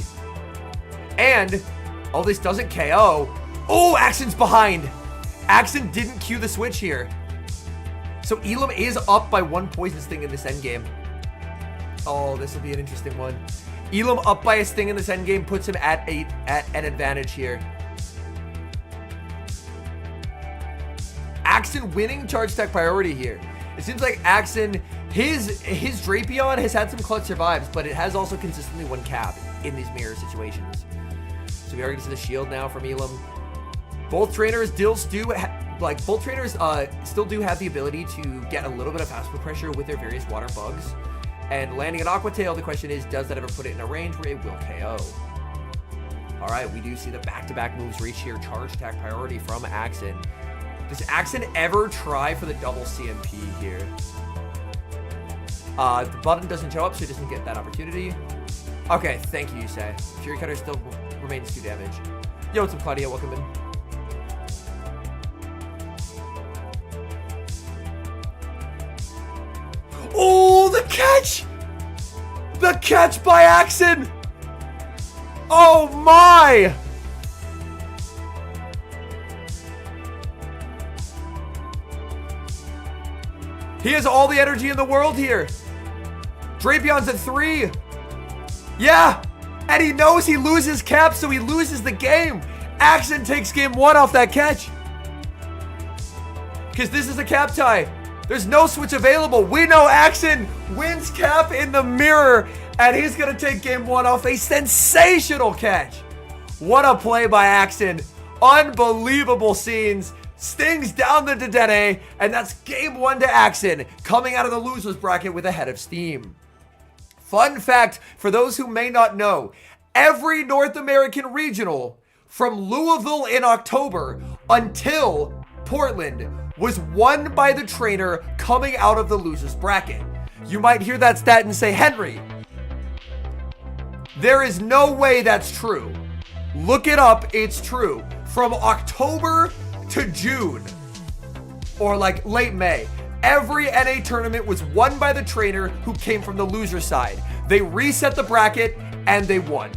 And, oh, this doesn't KO. Oh, Axon's behind. Axon didn't cue the switch here. So Elam is up by 1 Poison Sting in this endgame. Oh, this will be an interesting one. Elam up by a Sting in this endgame puts him at an advantage here. Axon winning charge attack priority here. It seems like Axon, his Drapion has had some clutch survives, but it has also consistently won cap in these mirror situations. So we are going to see the shield now from Elam. Both trainers still do have the ability to get a little bit of fast move pressure with their various water bugs. And landing an Aqua Tail, the question is, does that ever put it in a range where it will KO? All right, we do see the back-to-back moves reach here. Charge attack priority from Axon. Does Axon ever try for the double CMP here? The button doesn't show up, so he doesn't get that opportunity. Okay, thank you, Yusei. Fury Cutter still remains 2 damage. Yo, what's up, Claudia? Welcome in. Oh, the catch! The catch by Axon! Oh my! He has all the energy in the world here. Drapion's at 3. Yeah! And he knows he loses cap, so he loses the game. Axen takes game 1 off that catch. Because this is a cap tie. There's no switch available. We know Axen wins cap in the mirror, and he's going to take game 1 off a sensational catch. What a play by Axen. Unbelievable scenes. Stings down the Dedenne, and that's game 1 to Axen, coming out of the losers bracket with a head of steam. Fun fact for those who may not know, every North American regional from Louisville in October until Portland was won by the trainer coming out of the losers bracket. You might hear that stat and say, Henry, there is no way that's true. Look it up, it's true. From October to June, or like late May, every NA tournament was won by the trainer who came from the loser side. They reset the bracket and they won.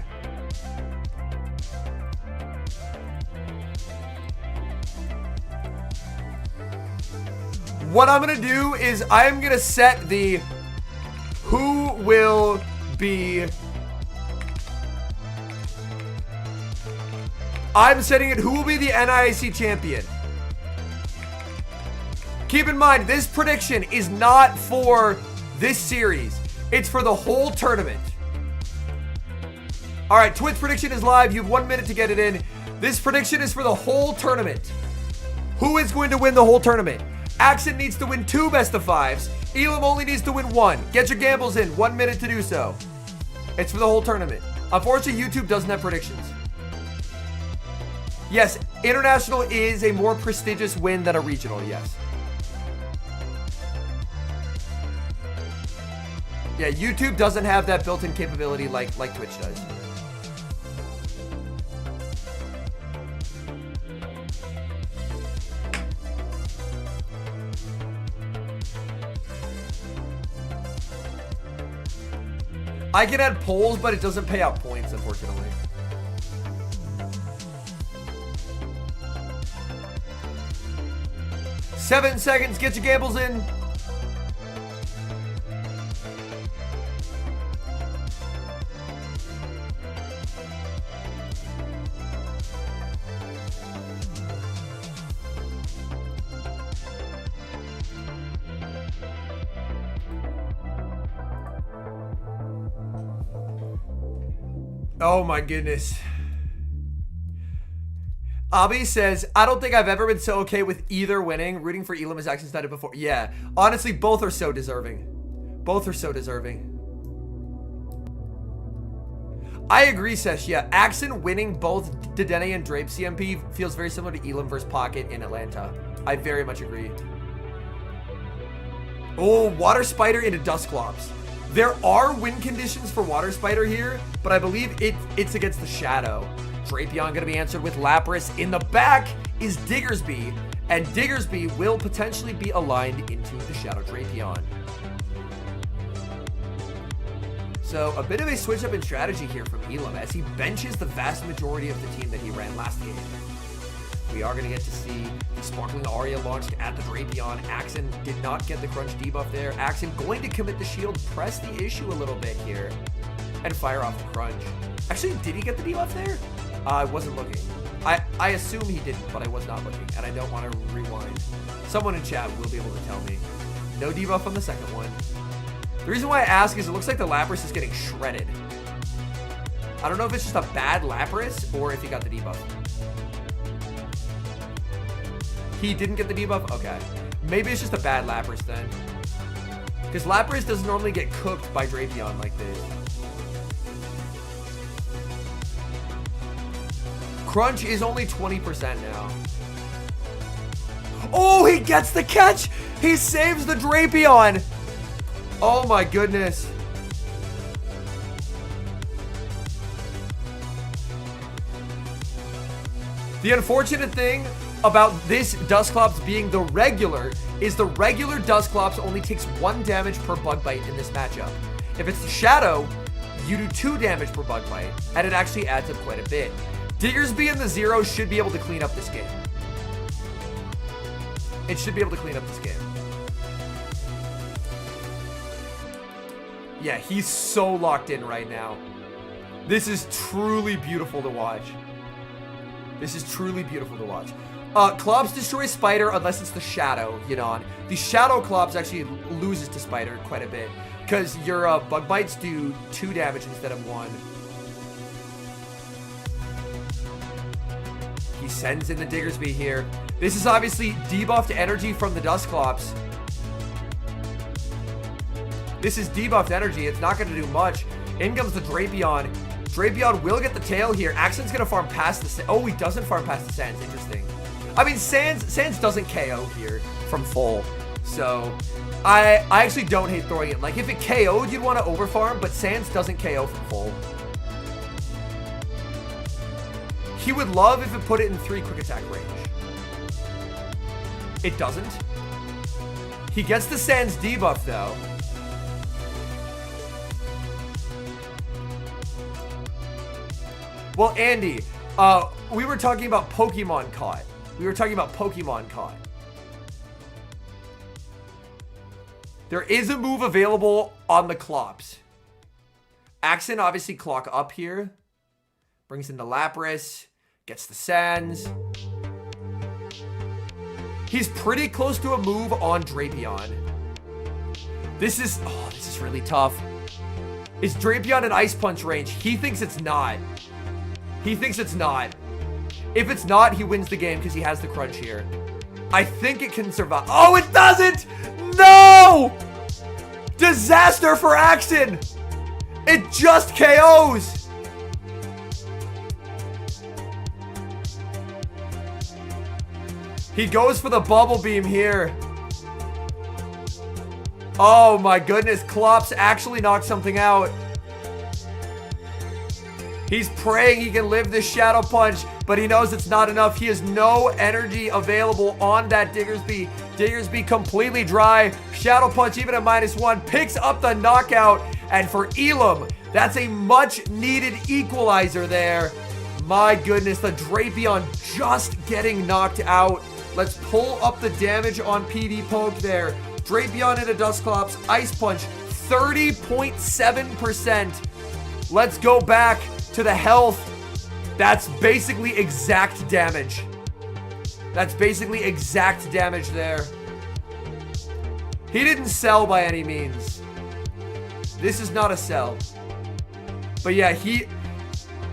What I'm gonna do is I'm gonna set the who will be. I'm setting it who will be the NAIC champion. Keep in mind, this prediction is not for this series. It's for the whole tournament. All right, Twitch prediction is live. You have 1 minute to get it in. This prediction is for the whole tournament. Who is going to win the whole tournament? Axen needs to win 2 best of 5s. Elam only needs to win 1. Get your gambles in. 1 minute to do so. It's for the whole tournament. Unfortunately, YouTube doesn't have predictions. Yes, international is a more prestigious win than a regional, yes. Yeah, YouTube doesn't have that built-in capability like Twitch does. I can add polls, but it doesn't pay out points, unfortunately. Seven seconds, get your gambles in. Oh my goodness. Abi says, I don't think I've ever been so okay with either winning. Rooting for Elam has actually done it before. Yeah, honestly, both are so deserving. Both are so deserving. I agree, Sesh. Yeah, Axen winning both Dedenne and Drape CMP feels very similar to Elam versus Pocket in Atlanta. I very much agree. Oh, Water Spider into Dusclops. There are win conditions for Water Spider here, but I believe it's against the Shadow. Drapion going to be answered with Lapras. In the back is Diggersby, and Diggersby will potentially be aligned into the Shadow Drapion. So a bit of a switch up in strategy here from Elam as he benches the vast majority of the team that he ran last game. We are going to get to see the Sparkling Aria launched at the Drapion. Axen did not get the Crunch debuff there. Axen going to commit the shield, press the issue a little bit here, and fire off the Crunch. Actually, did he get the debuff there? I wasn't looking. I assume he didn't, but I was not looking, and I don't want to rewind. Someone in chat will be able to tell me. No debuff on the second one. The reason why I ask is it looks like the Lapras is getting shredded. I don't know if it's just a bad Lapras or if he got the debuff. He didn't get the debuff? Okay. Maybe it's just a bad Lapras then. Because Lapras doesn't normally get cooked by Drapion like this. Crunch is only 20% now. Oh, he gets the catch! He saves the Drapion! Oh my goodness. The unfortunate thing about this Dusclops being the regular is the regular Dusclops only takes 1 damage per bug bite in this matchup. If it's the Shadow, you do 2 damage per bug bite, and it actually adds up quite a bit. Diggersby and the Zero should be able to clean up this game. It should be able to clean up this game. Yeah, he's so locked in right now. This is truly beautiful to watch. This is truly beautiful to watch. Klops destroys Spider unless it's the Shadow, Ynon. The Shadow Klops actually loses to Spider quite a bit because your Bug Bites do 2 damage instead of 1. He sends in the Diggersby here. This is obviously debuffed energy from the Dusclops. This is debuffed energy. It's not going to do much. In comes the Drapion. Drapion will get the tail here. Axon's going to farm past the... Oh, he doesn't farm past the Sands. Interesting. I mean, Sands doesn't KO here from full. So, I actually don't hate throwing it. Like, if it KO'd, you'd want to overfarm, but Sands doesn't KO from full. He would love if it put it in 3 quick attack range. It doesn't. He gets the Sands debuff, though. Well, Andy, we were talking about Pokemon caught. There is a move available on the Klops. Axon obviously clock up here. Brings in the Lapras. Gets the Sands. He's pretty close to a move on Drapion. This is really tough. Is Drapion in Ice Punch range? He thinks it's not. If it's not, he wins the game because he has the crunch here. I think it can survive. Oh, it doesn't! No! Disaster for Axon! It just KOs! He goes for the Bubble Beam here. Oh my goodness, Klops actually knocked something out. He's praying he can live this Shadow Punch, but he knows it's not enough. He has no energy available on that Diggersby. Diggersby completely dry. Shadow Punch even at -1 picks up the knockout. And for Elam, that's a much needed equalizer there. My goodness, the Drapion just getting knocked out. Let's pull up the damage on PD Poke there. Drapion into Dusclops, Ice Punch, 30.7%. Let's go back to the health. That's basically exact damage. There. He didn't sell by any means. This is not a sell. But yeah,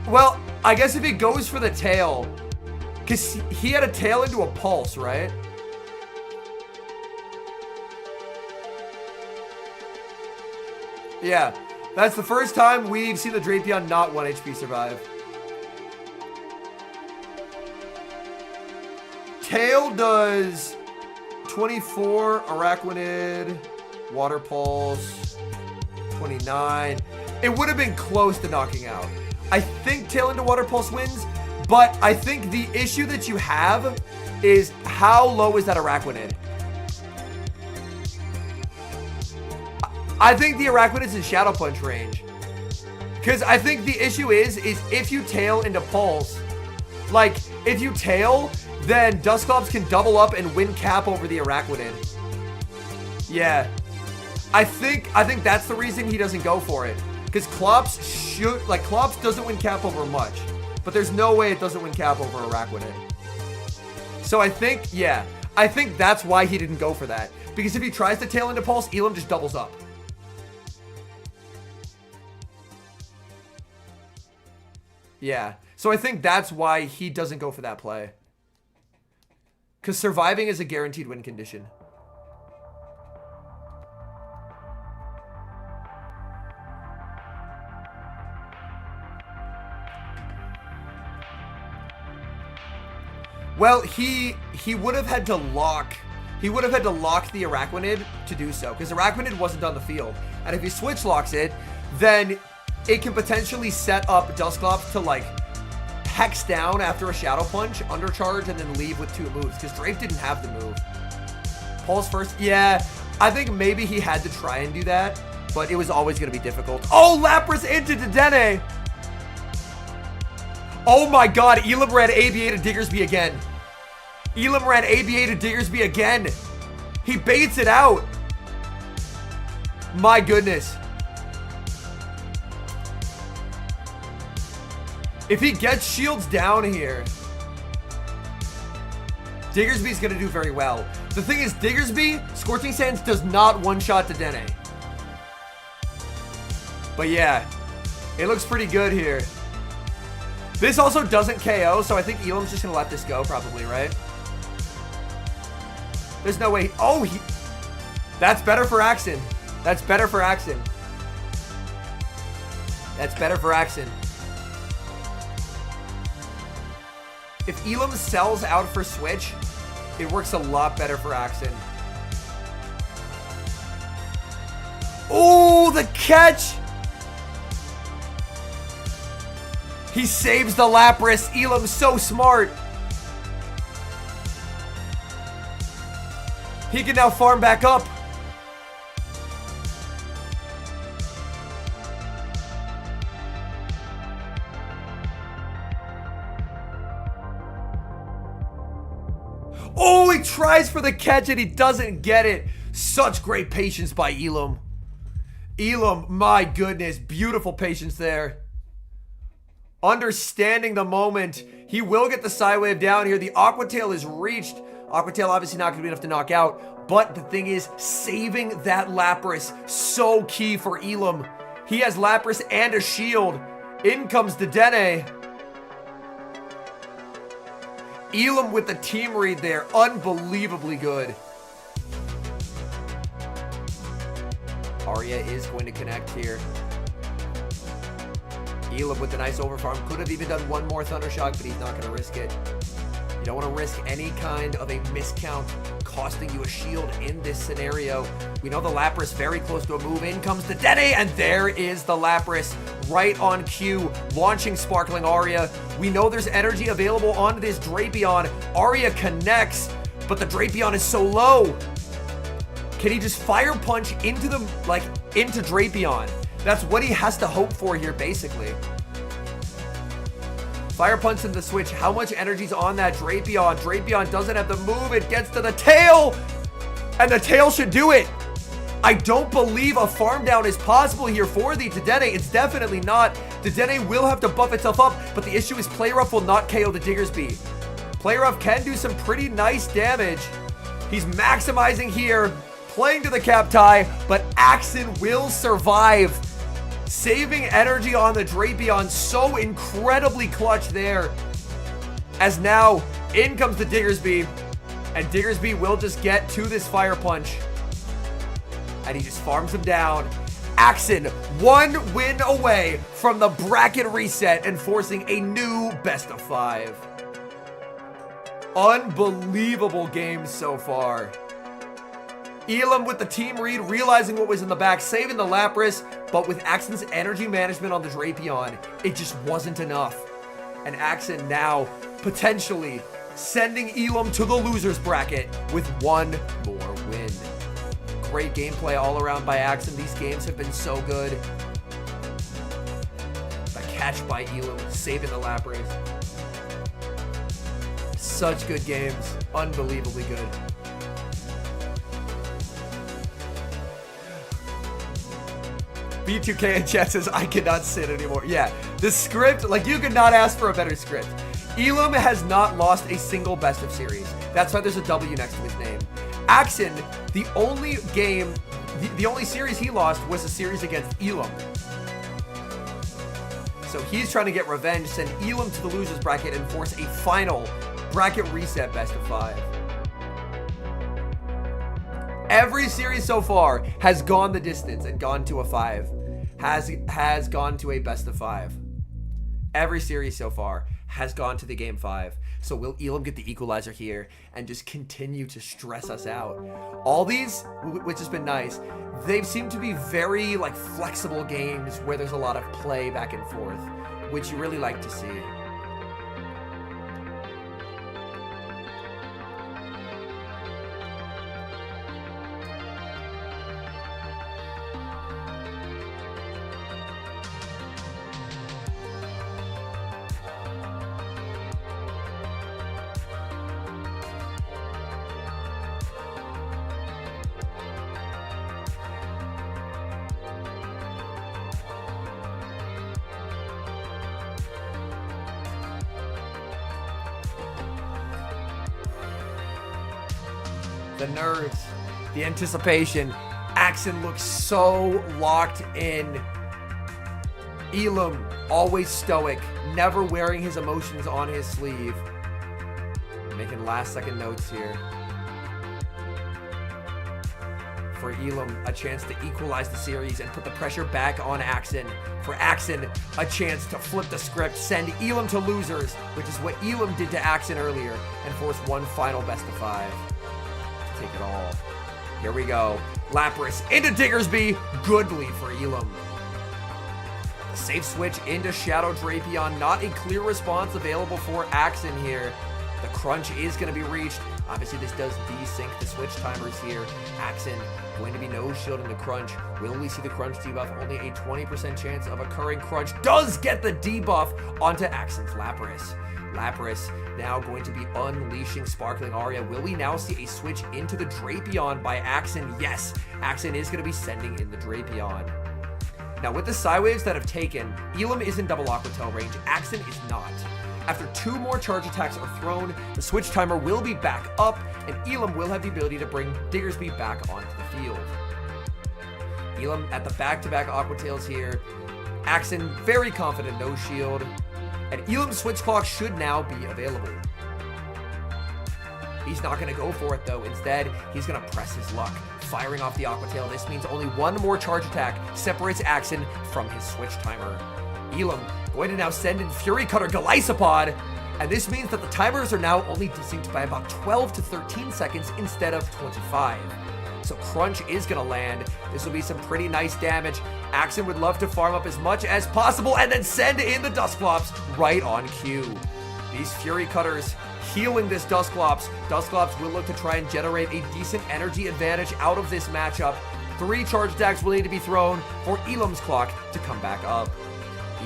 well, I guess if he goes for the tail, because he had a tail into a pulse, right? Yeah. That's the first time we've seen the Drapion not 1 HP survive. Tail does 24, Araquanid, Water Pulse, 29. It would have been close to knocking out. I think Tail into Water Pulse wins, but I think the issue that you have is how low is that Araquanid? I think the Araquanid is in Shadow Punch range. Because I think the issue is if you tail into Pulse, like, if you tail, then Dusclops can double up and win cap over the Araquanid. Yeah. I think that's the reason he doesn't go for it. Because Klops doesn't win cap over much. But there's no way it doesn't win cap over Araquanid. So I think that's why he didn't go for that. Because if he tries to tail into Pulse, Elam just doubles up. Yeah, so I think that's why he doesn't go for that play. Because surviving is a guaranteed win condition. Well, he would have had to lock. He would have had to lock the Araquanid to do so, because Araquanid wasn't on the field. And if he switch locks it, then it can potentially set up Dusclops to, like, hex down after a Shadow Punch, undercharge, and then leave with 2 moves, because Drape didn't have the move. Pulse first. Yeah, I think maybe he had to try and do that, but it was always going to be difficult. Oh, Lapras into Dedenne! Oh my god, Elam ran ABA to Diggersby again. Elam ran ABA to Diggersby again. He baits it out. My goodness. If he gets shields down here, Diggersby's going to do very well. The thing is, Diggersby, Scorching Sands does not one-shot to Dene. But yeah, it looks pretty good here. This also doesn't KO, so I think Elam's just going to let this go probably, right? There's no way. Oh, that's better for Axen. That's better for Axen. That's better for Axen. If Elam sells out for Switch, it works a lot better for Axen. Oh, the catch! He saves the Lapras. Elam's so smart. He can now farm back up. Oh, he tries for the catch and he doesn't get it. Such great patience by Elam. Elam, my goodness, beautiful patience there. Understanding the moment. He will get the side wave down here. The Aqua Tail is reached. Aqua Tail obviously not going to be enough to knock out. But the thing is, saving that Lapras, so key for Elam. He has Lapras and a shield. In comes the Dene. Elam with the team read there. Unbelievably good. Arya is going to connect here. Elam with a nice overfarm. Could have even done one more Thunder Shock, but he's not going to risk it. You don't want to risk any kind of a miscount costing you a shield in this scenario. We know the Lapras very close to a move. In comes the Dene, and there is the Lapras right on cue, launching Sparkling Arya. We know there's energy available on this Drapion. Arya connects, but the Drapion is so low. Can he just Fire Punch into into Drapion? That's what he has to hope for here, basically. Fire Punch in the Switch. How much energy's on that Drapion? Drapion doesn't have the move. It gets to the tail, and the tail should do it. I don't believe a farm down is possible here for the Dedenne. It's definitely not. Dedenne will have to buff itself up, but the issue is Playrough will not KO the Diggersby. Playrough can do some pretty nice damage. He's maximizing here, playing to the cap tie, but Axen will survive. Saving energy on the Drapion, so incredibly clutch there. As now, in comes the Diggersby, and Diggersby will just get to this Fire Punch. And he just farms him down. Axen, one win away from the bracket reset and forcing a new best of 5. Unbelievable game so far. Elam with the team read, realizing what was in the back, saving the Lapras, but with Axen's energy management on the Drapion, it just wasn't enough. And Axen now potentially sending Elam to the loser's bracket with one more win. Great gameplay all around by Axen. These games have been so good. The catch by Elam, saving the Lapras. Such good games. Unbelievably good. B2K in chat says, I cannot sit anymore. Yeah, the script, like, you could not ask for a better script. Elam has not lost a single best of series. That's why there's a W next to his name. Axen, the only game, the only series he lost was a series against Elam. So he's trying to get revenge, send Elam to the losers bracket, and force a final bracket reset best of 5. Every series so far has gone the distance and gone to a 5. Has gone to a best of 5. Every series so far has gone to the game 5. So will Elam get the equalizer here and just continue to stress us out? All these, which has been nice, they've seemed to be very like flexible games where there's a lot of play back and forth, which you really like to see. the nerves, the anticipation. Axen looks so locked in. Elam, always stoic, never wearing his emotions on his sleeve. Making last-second notes here. For Elam, a chance to equalize the series and put the pressure back on Axen. For Axen, a chance to flip the script, send Elam to losers, which is what Elam did to Axen earlier, and force one final best of 5 to take it all. Here we go. Lapras into Diggersby. Good lead for Elam. The safe switch into Shadow Drapion. Not a clear response available for Axen here. The crunch is going to be reached. Obviously, this does desync the switch timers here. Axen going to be no shielding the crunch. Will we see the crunch debuff? Only a 20% chance of occurring. Crunch does get the debuff onto Axen's Lapras. Lapras now going to be unleashing Sparkling Aria. Will we now see a switch into the Drapion by Axen? Yes, Axen is going to be sending in the Drapion. Now, with the Psywaves that have taken, Elam is in double Aqua Tail range. Axen is not. After 2 more charge attacks are thrown, the switch timer will be back up, and Elam will have the ability to bring Diggersby back onto the field. Elam at the back-to-back Aqua Tails here. Axen very confident, no shield. And Elam's switch clock should now be available. He's not going to go for it though. Instead, he's going to press his luck, firing off the Aqua Tail. This means only 1 more charge attack separates Axen from his switch timer. Elam going to now send in Fury Cutter Golisopod, and this means that the timers are now only desynced by about 12 to 13 seconds instead of 25. So Crunch is going to land. This will be some pretty nice damage. Axen would love to farm up as much as possible and then send in the Dusclops right on cue. These Fury Cutters healing this Dusclops. Dusclops will look to try and generate a decent energy advantage out of this matchup. 3 charge attacks will need to be thrown for Elam's clock to come back up.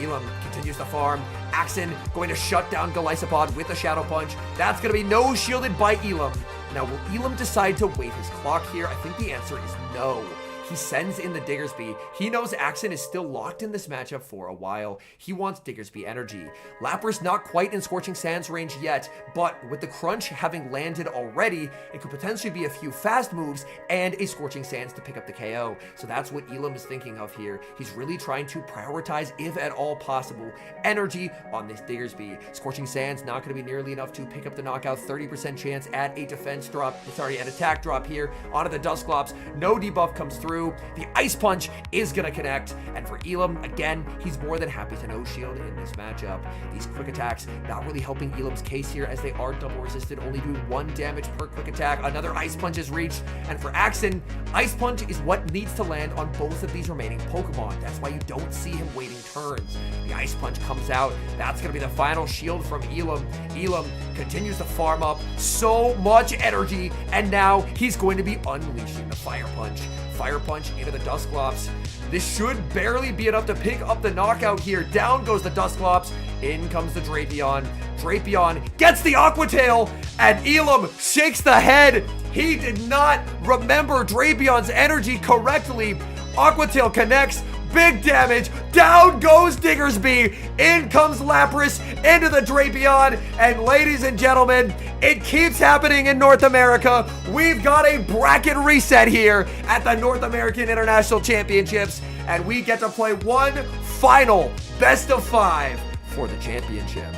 Elam continues to farm. Axen going to shut down Golisopod with a Shadow Punch. That's going to be no shielded by Elam. Now, will Elam decide to wait his clock here? I think the answer is no. He sends in the Diggersby. He knows Axen is still locked in this matchup for a while. He wants Diggersby energy. Lapras not quite in Scorching Sands range yet, but with the Crunch having landed already, it could potentially be a few fast moves and a Scorching Sands to pick up the KO. So that's what Elam is thinking of here. He's really trying to prioritize, if at all possible, energy on this Diggersby. Scorching Sands not going to be nearly enough to pick up the knockout. 30% chance at a defense drop, an attack drop here onto the Dusclops. No debuff comes through. The Ice Punch is going to connect, and for Elam, again, he's more than happy to no shield in this matchup. These quick attacks not really helping Elam's case here, as they are double resisted, only doing 1 damage per quick attack. Another Ice Punch is reached, and for Axen, Ice Punch is what needs to land on both of these remaining Pokemon. That's why you don't see him waiting turns. The Ice Punch comes out. That's going to be the final shield from Elam. Elam continues to farm up so much energy, and now he's going to be unleashing the Fire Punch. Fire Punch into the Dusclops. This should barely be enough to pick up the knockout here. Down goes the Dusclops. In comes the Drapion. Drapion gets the Aqua Tail, and Elam shakes the head. He did not remember Drapion's energy correctly. Aqua Tail connects. Big damage. Down goes Diggersby. In comes Lapras into the Drapion. And ladies and gentlemen, it keeps happening in North America. We've got a bracket reset here at the North American International Championships. And we get to play one final best of 5 for the championship.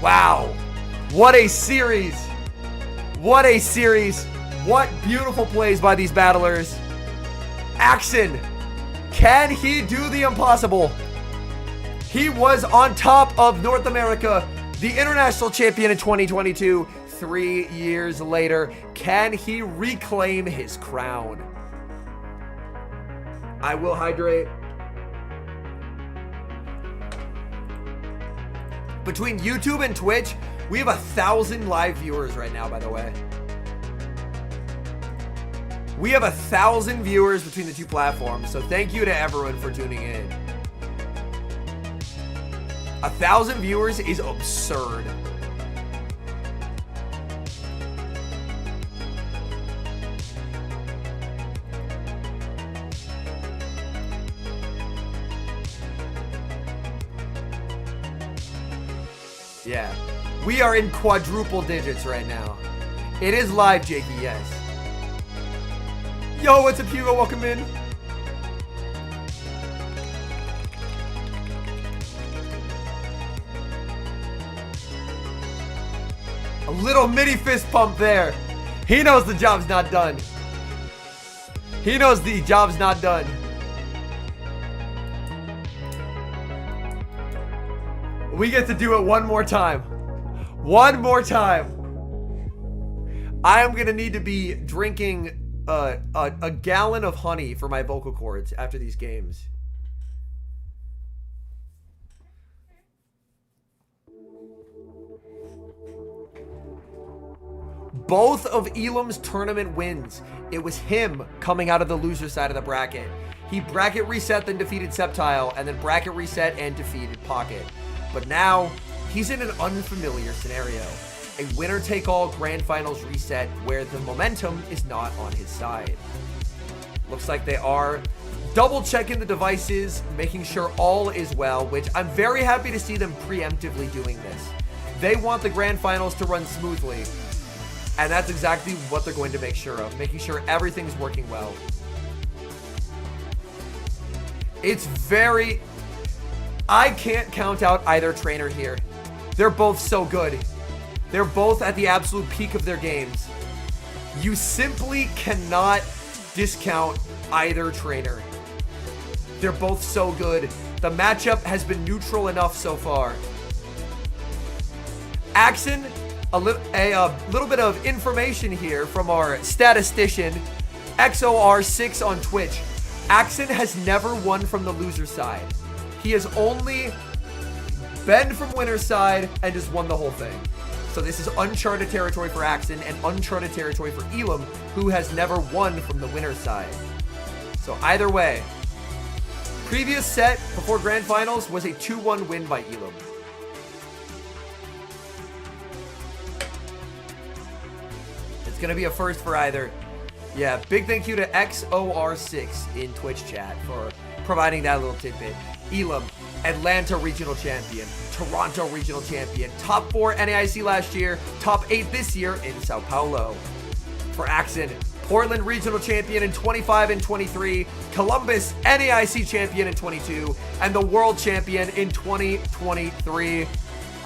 Wow. What a series. What a series. What beautiful plays by these battlers. Axen. Can he do the impossible? He was on top of North America, the international champion in 2022. 3 years later, can he reclaim his crown? I will hydrate. Between YouTube and Twitch, we have 1,000 live viewers right now, by the way. We have 1,000 viewers between the 2 platforms, so thank you to everyone for tuning in. 1,000 viewers is absurd. Yeah, we are in quadruple digits right now. It is live, Jakey, yes. Yo, what's up, Hugo? Welcome in. A little mini fist pump there. He knows the job's not done. He knows the job's not done. We get to do it one more time. One more time. I am gonna need to be drinking a gallon of honey for my vocal cords after these games. Both of Elam's tournament wins, it was him coming out of the loser side of the bracket. He bracket reset, then defeated Sceptile, and then bracket reset and defeated Pocket. But now, he's in an unfamiliar scenario. A winner-take-all Grand Finals reset where the momentum is not on his side. Looks like they are double-checking the devices, making sure all is well, which I'm very happy to see them preemptively doing this. They want the Grand Finals to run smoothly, and that's exactly what they're going to make sure of, making sure everything's working well. It's very... I can't count out either trainer here. They're both so good. They're both at the absolute peak of their games. You simply cannot discount either trainer. They're both so good. The matchup has been neutral enough so far. Axon, a little bit of information here from our statistician, XOR6 on Twitch. Axon has never won from the loser side. He has only been from winner's side and just won the whole thing. So this is uncharted territory for Axon and uncharted territory for Elam, who has never won from the winner's side. So either way, previous set before Grand Finals was a 2-1 win by Elam. It's going to be a first for either. Yeah, big thank you to XOR6 in Twitch chat for providing that little tidbit. Elam, Atlanta Regional Champion, Toronto Regional Champion, top 4 NAIC last year, top 8 this year in Sao Paulo. For Axon, Portland Regional Champion in 25 and 23, Columbus NAIC Champion in 22, and the World Champion in 2023.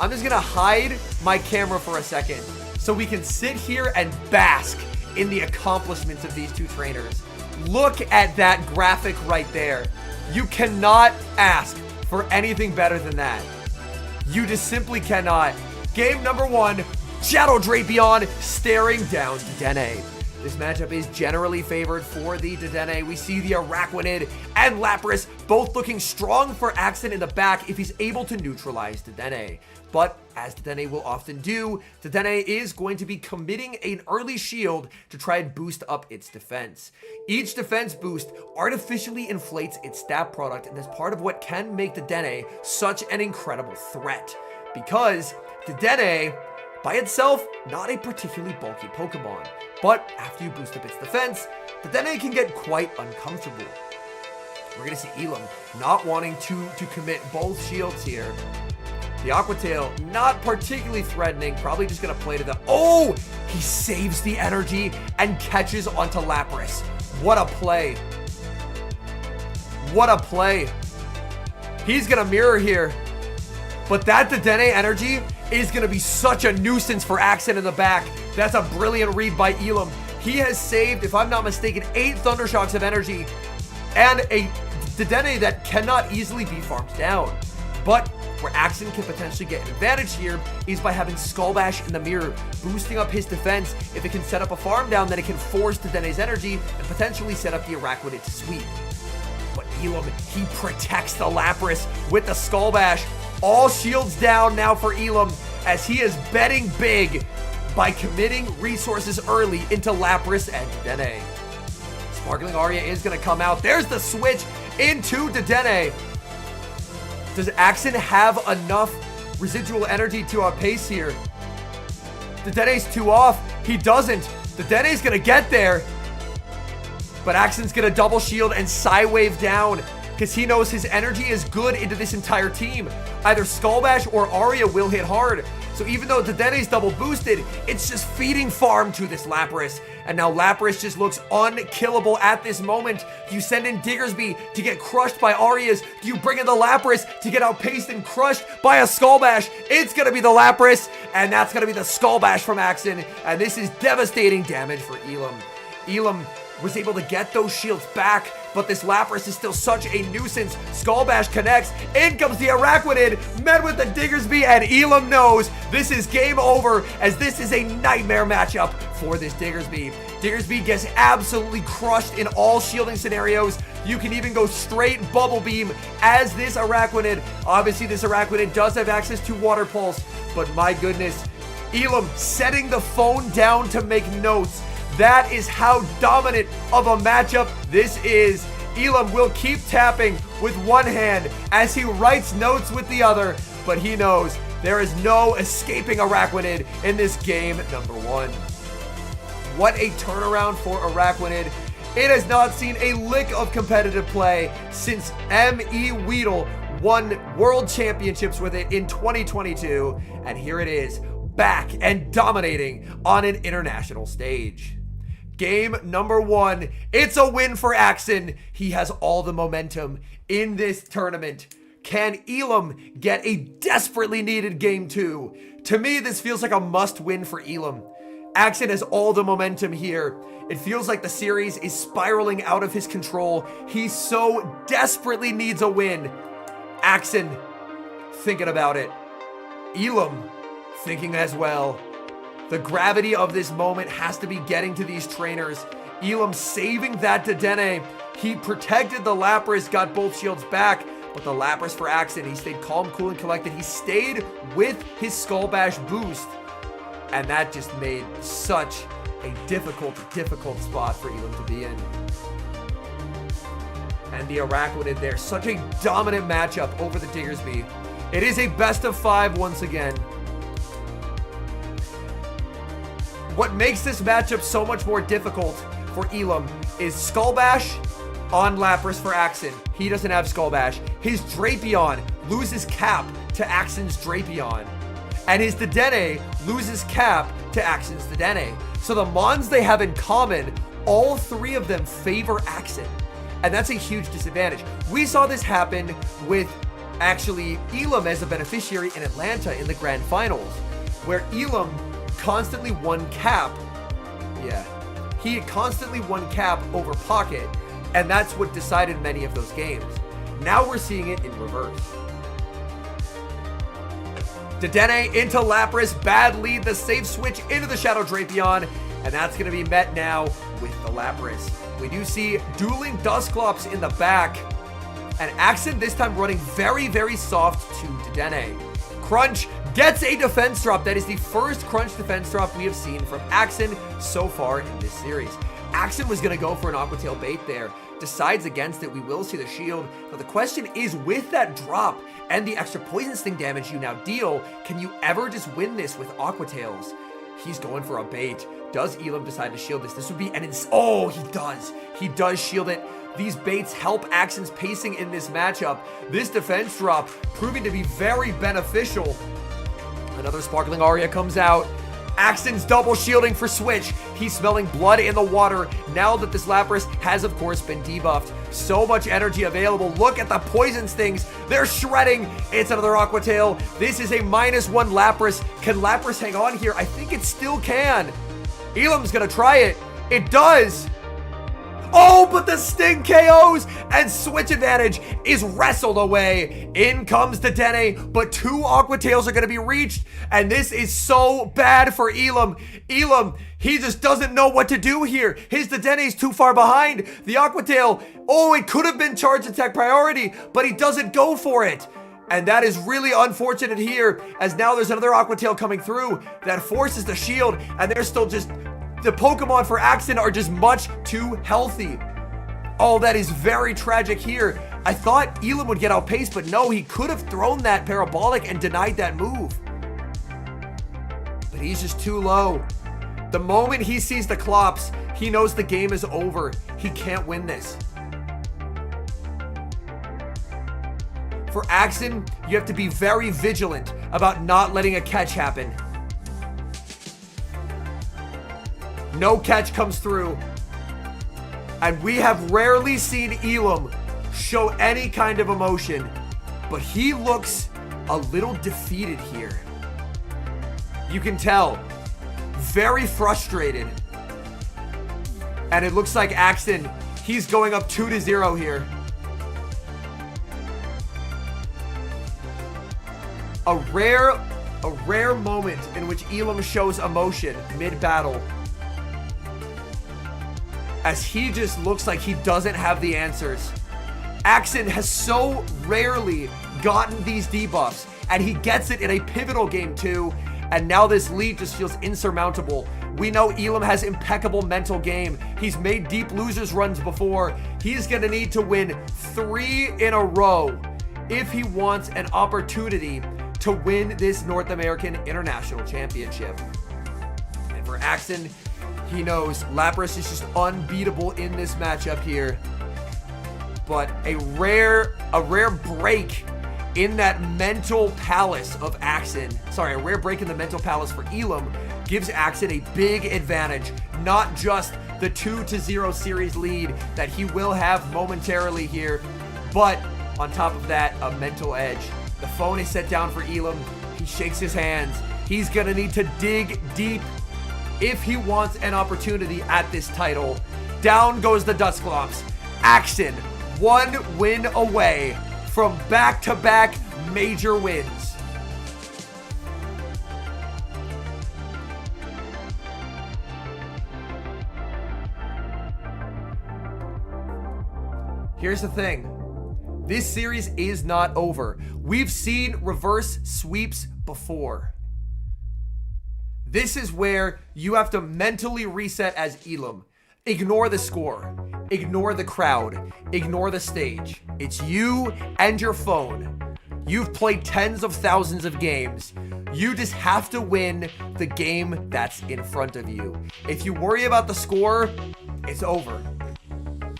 I'm just gonna hide my camera for a second so we can sit here and bask in the accomplishments of these two trainers. Look at that graphic right there. You cannot ask for anything better than that. You just simply cannot. Game number 1, Shadow Drapion staring down Dedenne. This matchup is generally favored for the Dedenne. We see the Araquanid and Lapras both looking strong for Axon in the back if he's able to neutralize Dedenne. But as Dedenne will often do, Dedenne is going to be committing an early shield to try and boost up its defense. Each defense boost artificially inflates its stat product, and that's part of what can make Dedenne such an incredible threat. Because Dedenne, by itself, not a particularly bulky Pokemon. But after you boost up its defense, Dedenne can get quite uncomfortable. We're going to see Elam not wanting to commit both shields here. The Aqua Tail, not particularly threatening, probably just going to play to the... Oh! He saves the energy and catches onto Lapras. What a play. What a play. He's going to mirror here. But that Dedenne energy is going to be such a nuisance for Axon in the back. That's a brilliant read by Elam. He has saved, if I'm not mistaken, 8 Thundershocks of energy and a Dedenne that cannot easily be farmed down. But where Axon can potentially get an advantage here is by having Skull Bash in the mirror, boosting up his defense. If it can set up a farm down, then it can force Dedenne's energy and potentially set up the Araquanid to sweep. But Elam, he protects the Lapras with the Skull Bash. All shields down now for Elam as he is betting big by committing resources early into Lapras and Dedenne. Sparkling Aria is going to come out. There's the switch into Dedenne. Does Axon have enough residual energy to outpace here? Dedenne's too off. He doesn't. Dedenne's going to get there. But Axon's going to double shield and Psy Wave down. because he knows his energy is good into this entire team. Either Skull Bash or Arya will hit hard. So even though Dedene's double boosted, it's just feeding farm to this Lapras. And now Lapras just looks unkillable at this moment. Do you send in Diggersby to get crushed by Arya's? Do you bring in the Lapras to get outpaced and crushed by a Skull Bash? It's going to be the Lapras, and that's going to be the Skull Bash from Axen. And this is devastating damage for Elam. Elam was able to get those shields back, but this Lapras is still such a nuisance. Skull Bash connects. In comes the Araquanid, met with the Diggersby, and Elam knows this is game over, as this is a nightmare matchup for this Diggersby. Diggersby gets absolutely crushed in all shielding scenarios. You can even go straight Bubble Beam as this Araquanid. Obviously, this Araquanid does have access to Water Pulse, but my goodness, Elam setting the phone down to make notes. That is how dominant of a matchup this is. Elam will keep tapping with one hand as he writes notes with the other, but he knows there is no escaping Araquanid in this game number 1. What a turnaround for Araquanid. It has not seen a lick of competitive play since M.E. Weedle won World Championships with it in 2022, and here it is, back and dominating on an international stage. Game number 1, it's a win for Axen. He has all the momentum in this tournament. Can Elam get a desperately needed game 2? To me, this feels like a must win for Elam. Axen has all the momentum here. It feels like the series is spiraling out of his control. He so desperately needs a win. Axen thinking about it. Elam thinking as well. The gravity of this moment has to be getting to these trainers. Elam saving that Dedenne. He protected the Lapras, got both shields back, but the Lapras for Axen, he stayed calm, cool, and collected. He stayed with his Skull Bash boost, and that just made such a difficult spot for Elam to be in. And the Araquanid there, such a dominant matchup over the Diggersby. It is a best of 5 once again. What makes this matchup so much more difficult for Elam is Skull Bash on Lapras for Axen. He doesn't have Skull Bash. His Drapion loses cap to Axen's Drapion. And his Dedenne loses cap to Axen's Dedenne. So the Mons they have in common, all 3 of them favor Axen. And that's a huge disadvantage. We saw this happen with actually Elam as a beneficiary in Atlanta in the Grand Finals, where Elam constantly won cap. Yeah. He constantly won cap over Pocket, and that's what decided many of those games. Now we're seeing it in reverse. Dedenne into Lapras, bad lead, the safe switch into the Shadow Drapion, and that's going to be met now with the Lapras. We do see dueling Dusclops in the back, and Axen this time running very, very soft to Dedenne. Crunch gets a defense drop. That is the first Crunch defense drop we have seen from Axen so far in this series. Axen was going to go for an Aqua Tail bait there, decides against it. We will see the shield. But the question is, with that drop and the extra Poison Sting damage you now deal, can you ever just win this with Aqua Tails? He's going for a bait. Does Elam decide to shield this? This would be an oh, he does. He does shield it. These baits help Axen's pacing in this matchup. This defense drop proving to be very beneficial. Another Sparkling Aria comes out. Axen's double shielding for Switch. He's smelling blood in the water now that this Lapras has, of course, been debuffed. So much energy available. Look at the Poison Stings. They're shredding. It's another Aqua Tail. This is a -1 Lapras. Can Lapras hang on here? I think it still can. Elam's gonna try it. It does. Oh, but the Sting KOs, and Switch advantage is wrestled away. In comes Dedenne, but 2 Aqua Tails are going to be reached, and this is so bad for Elam. Elam, he just doesn't know what to do here. His Dedenne is too far behind. The Aqua Tail, oh, it could have been charge attack priority, but he doesn't go for it. And that is really unfortunate here, as now there's another Aqua Tail coming through that forces the shield, and they're still just... The Pokemon for Axen are just much too healthy. Oh, that is very tragic here. I thought Elam would get outpaced, but no, he could have thrown that Parabolic and denied that move. But he's just too low. The moment he sees the Clops, he knows the game is over. He can't win this. For Axon, you have to be very vigilant about not letting a catch happen. No catch comes through. And we have rarely seen Elam show any kind of emotion, but he looks a little defeated here. You can tell, very frustrated. And it looks like Axon, he's going up 2-0 here. A rare moment in which Elam shows emotion mid-battle, as he just looks like he doesn't have the answers. Axon has so rarely gotten these debuffs, and he gets it in a pivotal game too, and now this lead just feels insurmountable. We know Elam has impeccable mental game. He's made deep losers runs before. He's gonna need to win 3 in a row if he wants an opportunity to win this North American International Championship. And for Axon, he knows Lapras is just unbeatable in this matchup here. But a rare break in that mental palace of Axon. Sorry, a rare break in the mental palace for Elam gives Axon a big advantage. Not just the 2-0 series lead that he will have momentarily here, but on top of that, a mental edge. The phone is set down for Elam. He shakes his hands. He's gonna need to dig deep if he wants an opportunity at this title. Down goes the Dusclops. Axon, 1 win away from back-to-back major wins. Here's the thing. This series is not over. We've seen reverse sweeps before. This is where you have to mentally reset as Elam. Ignore the score. Ignore the crowd. Ignore the stage. It's you and your phone. You've played tens of thousands of games. You just have to win the game that's in front of you. If you worry about the score, it's over.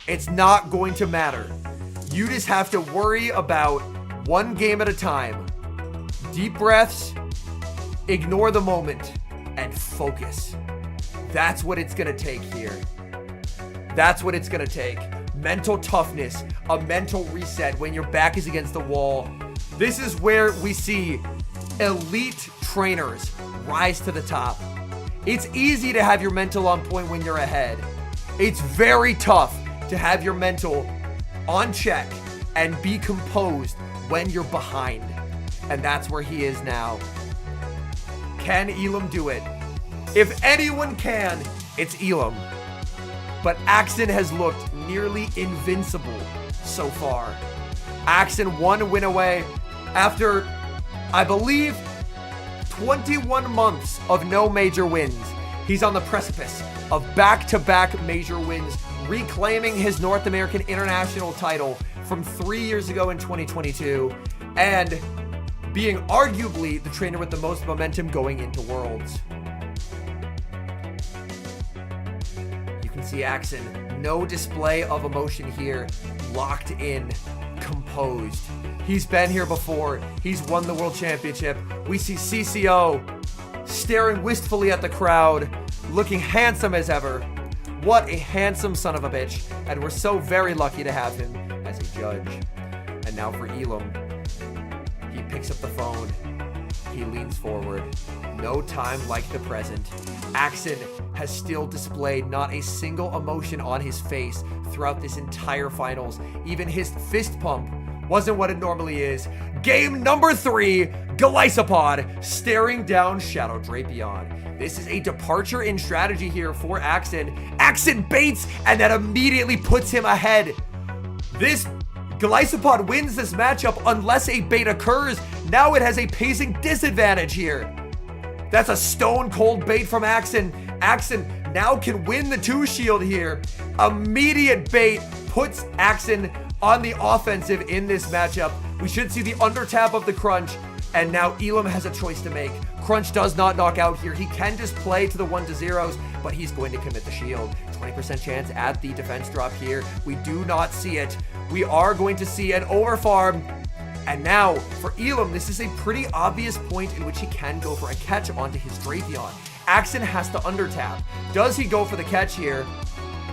It's not going to matter. You just have to worry about one game at a time. Deep breaths, ignore the moment, and focus. That's what it's gonna take here. That's what it's gonna take. Mental toughness, a mental reset when your back is against the wall. This is where we see elite trainers rise to the top. It's easy to have your mental on point when you're ahead. It's very tough to have your mental on check and be composed when you're behind. And that's where he is now. Can Elam do it? If anyone can, it's Elam. But Axon has looked nearly invincible so far. Axon 1 win away after, I believe, 21 months of no major wins. He's on the precipice of back-to-back major wins, reclaiming his North American International title from 3 years ago in 2022, and being arguably the trainer with the most momentum going into Worlds. You can see Axon, no display of emotion here, locked in, composed. He's been here before. He's won the World Championship. We see CCO staring wistfully at the crowd, looking handsome as ever. What a handsome son of a bitch, and we're so very lucky to have him as a judge. And now for Elam. He picks up the phone. He leans forward. No time like the present. Axon has still displayed not a single emotion on his face throughout this entire finals. Even his fist pump wasn't what it normally is. Game number 3, Glisopod staring down Shadow Drapion. This is a departure in strategy here for Axon. Axon baits, and that immediately puts him ahead. This Glisopod wins this matchup unless a bait occurs. Now it has a pacing disadvantage here. That's a stone cold bait from Axon. Axon now can win the 2 shield here. Immediate bait puts Axon on the offensive in this matchup. We should see the undertap of the Crunch, and now Elam has a choice to make. Crunch does not knock out here. He can just play to the 1-0s, but he's going to commit the shield. 20% chance at the defense drop here. We do not see it. We are going to see an overfarm. And now, for Elam, this is a pretty obvious point in which he can go for a catch onto his Drapion. Axen has to undertap. Does he go for the catch here?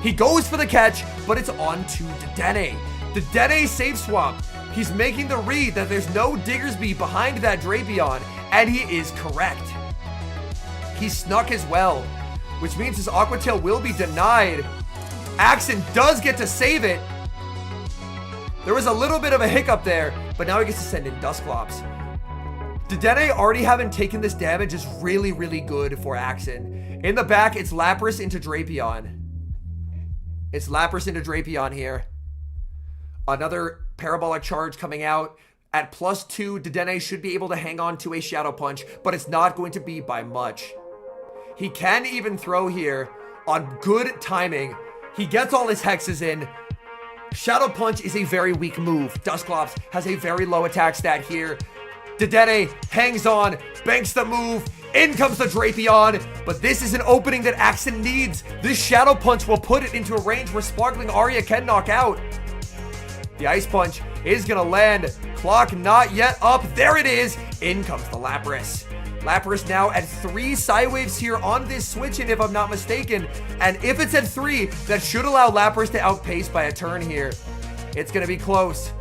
He goes for the catch, but it's on to Dedenne. Dedenne safe swap. He's making the read that there's no Diggersby behind that Drapion, and he is correct. He snuck as well, which means his Aqua Tail will be denied. Axen does get to save it. There was a little bit of a hiccup there, but now he gets to send in Dusclops. Dedenne already having taken this damage is really, really good for Axen. In the back, it's Lapras into Drapion. It's Lapras into Drapion here. Another Parabolic Charge coming out. At +2, Dedenne should be able to hang on to a Shadow Punch, but it's not going to be by much. He can even throw here on good timing. He gets all his hexes in. Shadow Punch is a very weak move. Dusclops has a very low attack stat here. Dedenne hangs on, banks the move. In comes the Drapion, but this is an opening that Axen needs. This Shadow Punch will put it into a range where Sparkling Aria can knock out. The Ice Punch is gonna land. Clock not yet up. There it is. In comes the Lapras. Lapras now at 3 Psywaves here on this switch, and if I'm not mistaken. And if it's at 3, that should allow Lapras to outpace by a turn here. It's gonna be close.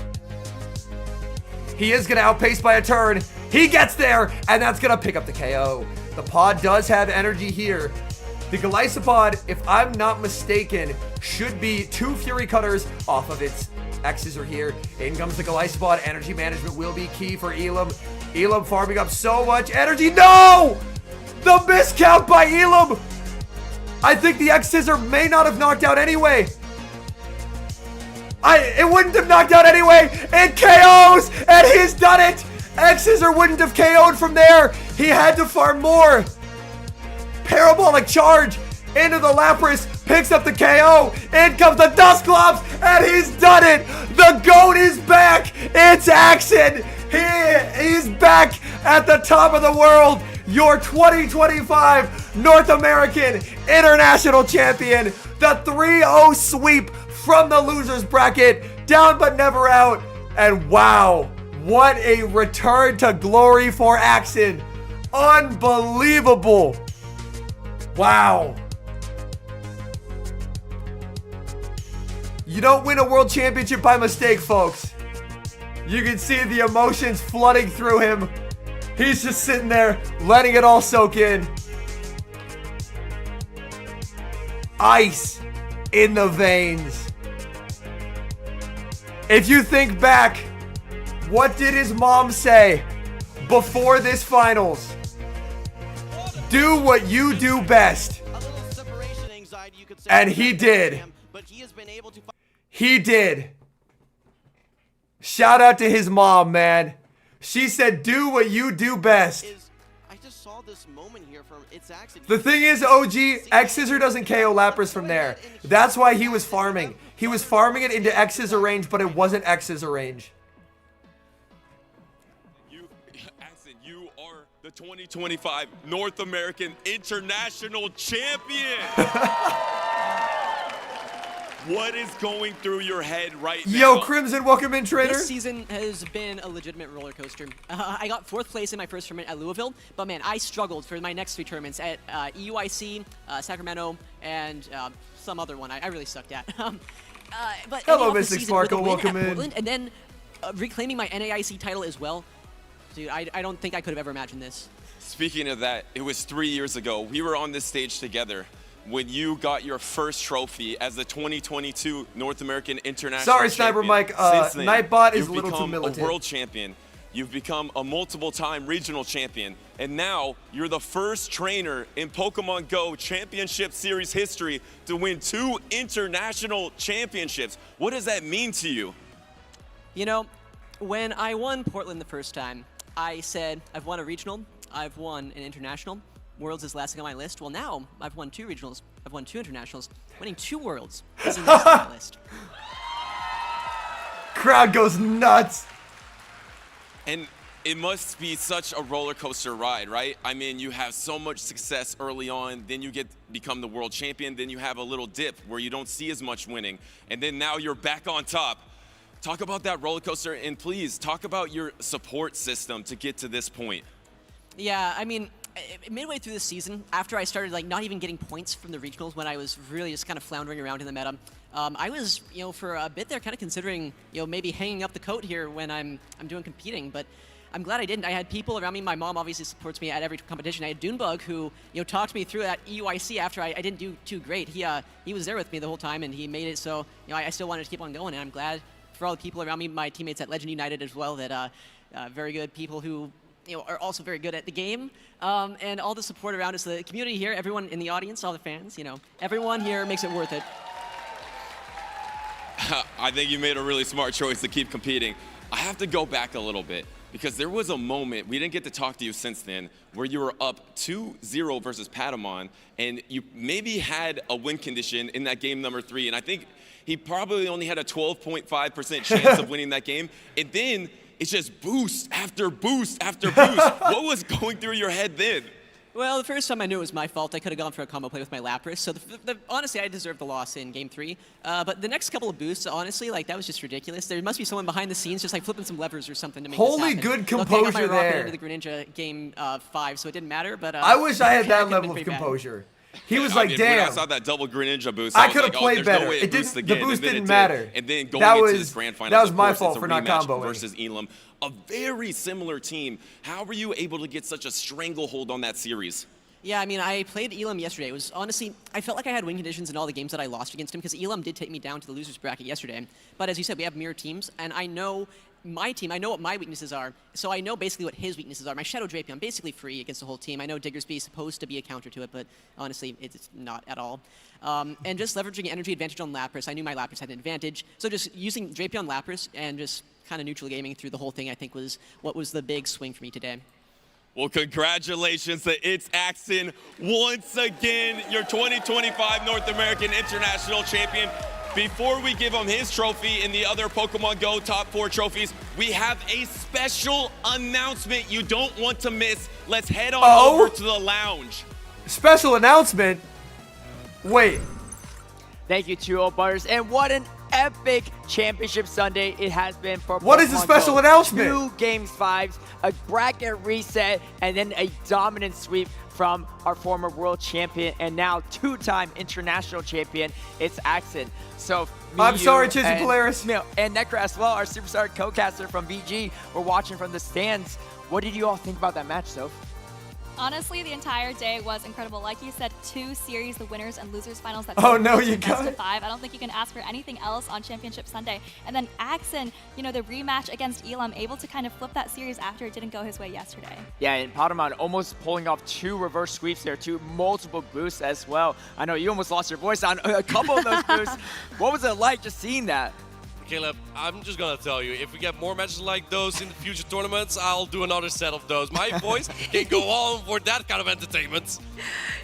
He is gonna outpace by a turn. He gets there, and that's gonna pick up the KO. The pod does have energy here. The Golisopod, if I'm not mistaken, should be 2 Fury Cutters off of its X-Scissor here. In comes the Golisopod. Energy management will be key for Elam. Elam farming up so much energy. No! The miscount by Elam! I think the X-Scissor may not have knocked out anyway. It wouldn't have knocked out anyway. It KOs, and he's done it. X-Scissor wouldn't have KO'd from there. He had to farm more. Parabolic Charge into the Lapras, picks up the KO. In comes the Dusclops, and he's done it. The GOAT is back. It's Axen. He's back at the top of the world. Your 2025 North American International Champion. The 3-0 sweep from the losers bracket. Down but never out. And wow, what a return to glory for Axen. Unbelievable. Wow. You don't win a world championship by mistake, folks. You can see the emotions flooding through him. He's just sitting there, letting it all soak in. Ice in the veins. If you think back, what did his mom say before this finals? Do what you do best. And he did. He did. Shout out to his mom, man. She said, do what you do best. I just saw this moment here from It's Axen. The thing is, OG, X-Scissor doesn't KO Lapras from there. That's why he was farming. He was farming it into X-Scissor range, but it wasn't X-Scissor range. Axen, you are the 2025 North American International Champion. What is going through your head right now? Yo, Crimson, welcome in, trainer. This season has been a legitimate roller coaster. I got 4th place in my first tournament at Louisville, but man, I struggled for my next 3 tournaments at EUIC, Sacramento, and some other one I really sucked at. But hello, Mystic Sparkle, welcome in. Portland, and then reclaiming my NAIC title as well. Dude, I don't think I could have ever imagined this. Speaking of that, it was 3 years ago. We were on this stage together when you got your first trophy as the 2022 North American International Sorry, Sniper Champion. Mike. Nightbot is a little too militant. You've become a world champion. You've become a multiple-time regional champion. And now you're the first trainer in Pokemon Go Championship Series history to win 2 international championships. What does that mean to you? You know, when I won Portland the first time, I said, I've won a regional, I've won an international. Worlds is last thing on my list. Well, now I've won 2 regionals. I've won 2 internationals. Winning 2 worlds is the next on my list. Crowd goes nuts. And it must be such a roller coaster ride, right? I mean, you have so much success early on, then you become the world champion, then you have a little dip where you don't see as much winning, and then now you're back on top. Talk about that roller coaster, and please talk about your support system to get to this point. Yeah, I mean, midway through the season, after I started like not even getting points from the regionals, when I was really just kind of floundering around in the meta, I was, for a bit there kind of considering, maybe hanging up the coat here when I'm doing competing, but I'm glad I didn't. I had people around me. My mom obviously supports me at every competition. I had Dunebug, who talked me through that EUIC after I didn't do too great. He was there with me the whole time, and he made it so I still wanted to keep on going, and I'm glad for all the people around me, my teammates at Legend United as well, that very good people who are also very good at the game, and all the support around us, the community here, everyone in the audience, all the fans, everyone here makes it worth it. I think you made a really smart choice to keep competing. I have to go back a little bit, because there was a moment, we didn't get to talk to you since then, where you were up 2-0 versus Patamon, and you maybe had a win condition in that game number 3, and I think he probably only had a 12.5% chance of winning that game, and then it's just boost after boost after boost. What was going through your head then? Well, the first time I knew it was my fault. I could have gone for a combo play with my Lapras. So honestly, I deserved the loss in Game 3. But the next couple of boosts, honestly, that was just ridiculous. There must be someone behind the scenes just flipping some levers or something to make this happen. Good Look, composure I got my rocket there. into the Greninja Game 5, so it didn't matter. But I wish I had that could've level been of pretty bad. composure. He was like, When damn. I saw that double Greninja boost, I was could have like, played there's better. No way It boosts didn't. The again. boost And then didn't it matter. did. And then going that into was this grand final, that was of my course, fault it's a for not rematch comboing versus Elam, a very similar team. How were you able to get such a stranglehold on that series? Yeah, I mean, I played Elam yesterday. It was honestly, I felt like I had win conditions in all the games that I lost against him, because Elam did take me down to the losers bracket yesterday. But as you said, we have mirror teams, and I know my team, I know what my weaknesses are, so I know basically what his weaknesses are. My Shadow Drapion, basically free against the whole team. I know Diggersby is supposed to be a counter to it, but honestly, it's not at all. And just leveraging energy advantage on Lapras. I knew my Lapras had an advantage, so just using Drapion Lapras and just kind of neutral gaming through the whole thing, I think was what was the big swing for me today. Well, congratulations to It's Axon once again, your 2025 North American International Champion. Before we give him his trophy and the other Pokemon Go top 4 trophies, we have a special announcement you don't want to miss. Let's head on over to the lounge. Special announcement? Wait. Thank you to all Butters, and what an epic championship Sunday it has been for What is the Pokemon special Go. announcement? 2 games 5, a bracket reset, and then a dominant sweep from our former world champion and now 2-time international champion, It's Axon. So I'm sorry, Chizzy Polaris. And Necro as well, our superstar co-caster from BG, we're watching from the stands. What did you all think about that match, Soph? Honestly, the entire day was incredible. Like you said, 2 series, the winners and losers finals. That Oh, no, you best got of 5. I don't think you can ask for anything else on Championship Sunday. And then Axon, the rematch against Elam, able to kind of flip that series after it didn't go his way yesterday. Yeah, and Patamon almost pulling off 2 reverse sweeps there, 2 multiple boosts as well. I know you almost lost your voice on a couple of those boosts. What was it like just seeing that? Caleb, I'm just gonna tell you, if we get more matches like those in the future tournaments, I'll do another set of those. My voice can go on for that kind of entertainment.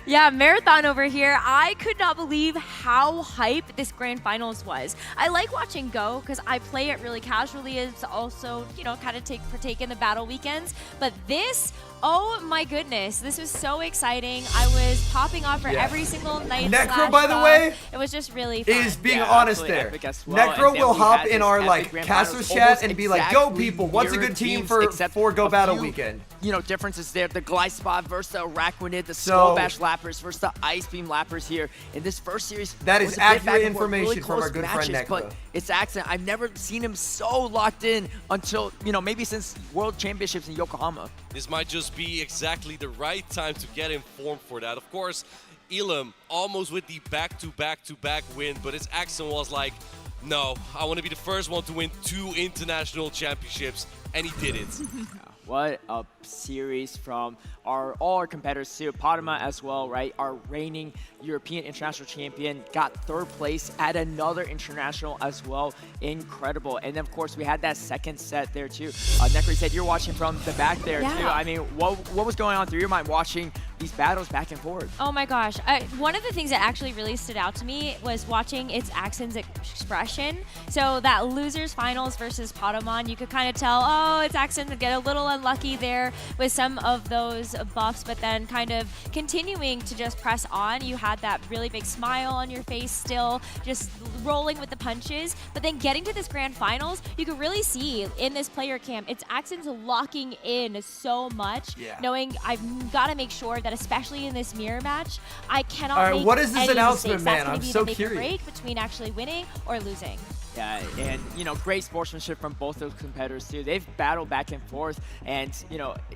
Yeah, Marathon over here. I could not believe how hype this grand finals was. I like watching Go because I play it really casually. It's also, kind of partake in the battle weekends. But this, oh my goodness, this was so exciting. I was popping off for every single night. Necro, by the way, it was just really fun. is being honest there. Well. Necro will hop in our casters chat and be like, "Go people, what's a good team for Go Battle Weekend?" Differences there. The Glide Spot versus the Araquanid, the Skull Bash Lapras versus the Ice Beam Lapras here in this first series. That is accurate information really from our good friend matches, Necro. But it's Axon. I've never seen him so locked in until, maybe since World Championships in Yokohama. This might just be exactly the right time to get in form for that. Of course, Elam almost with the back-to-back-to-back win, but his Axon was like, no, I want to be the first one to win 2 international championships, and he did it. What a series from all our competitors too. Padma as well, right? Our reigning European international champion got 3rd place at another international as well. Incredible. And then of course we had that second set there too. Necro said you're watching from the back there too. I mean, what was going on through your mind watching these battles back and forth. Oh my gosh. One of the things that actually really stood out to me was watching its Axon's expression. So that losers finals versus Potomon, you could kind of tell, oh, it's Axon to get a little unlucky there with some of those buffs, but then kind of continuing to just press on. You had that really big smile on your face still, just rolling with the punches. But then getting to this grand finals, you could really see in this player cam, it's Axon's locking in so much, knowing I've got to make sure that especially in this mirror match, I cannot make what is this any announcement, mistakes. man? I'm That's so going to be the make or curious. break between actually winning or losing. Yeah, and great sportsmanship from both those competitors too. They've battled back and forth, and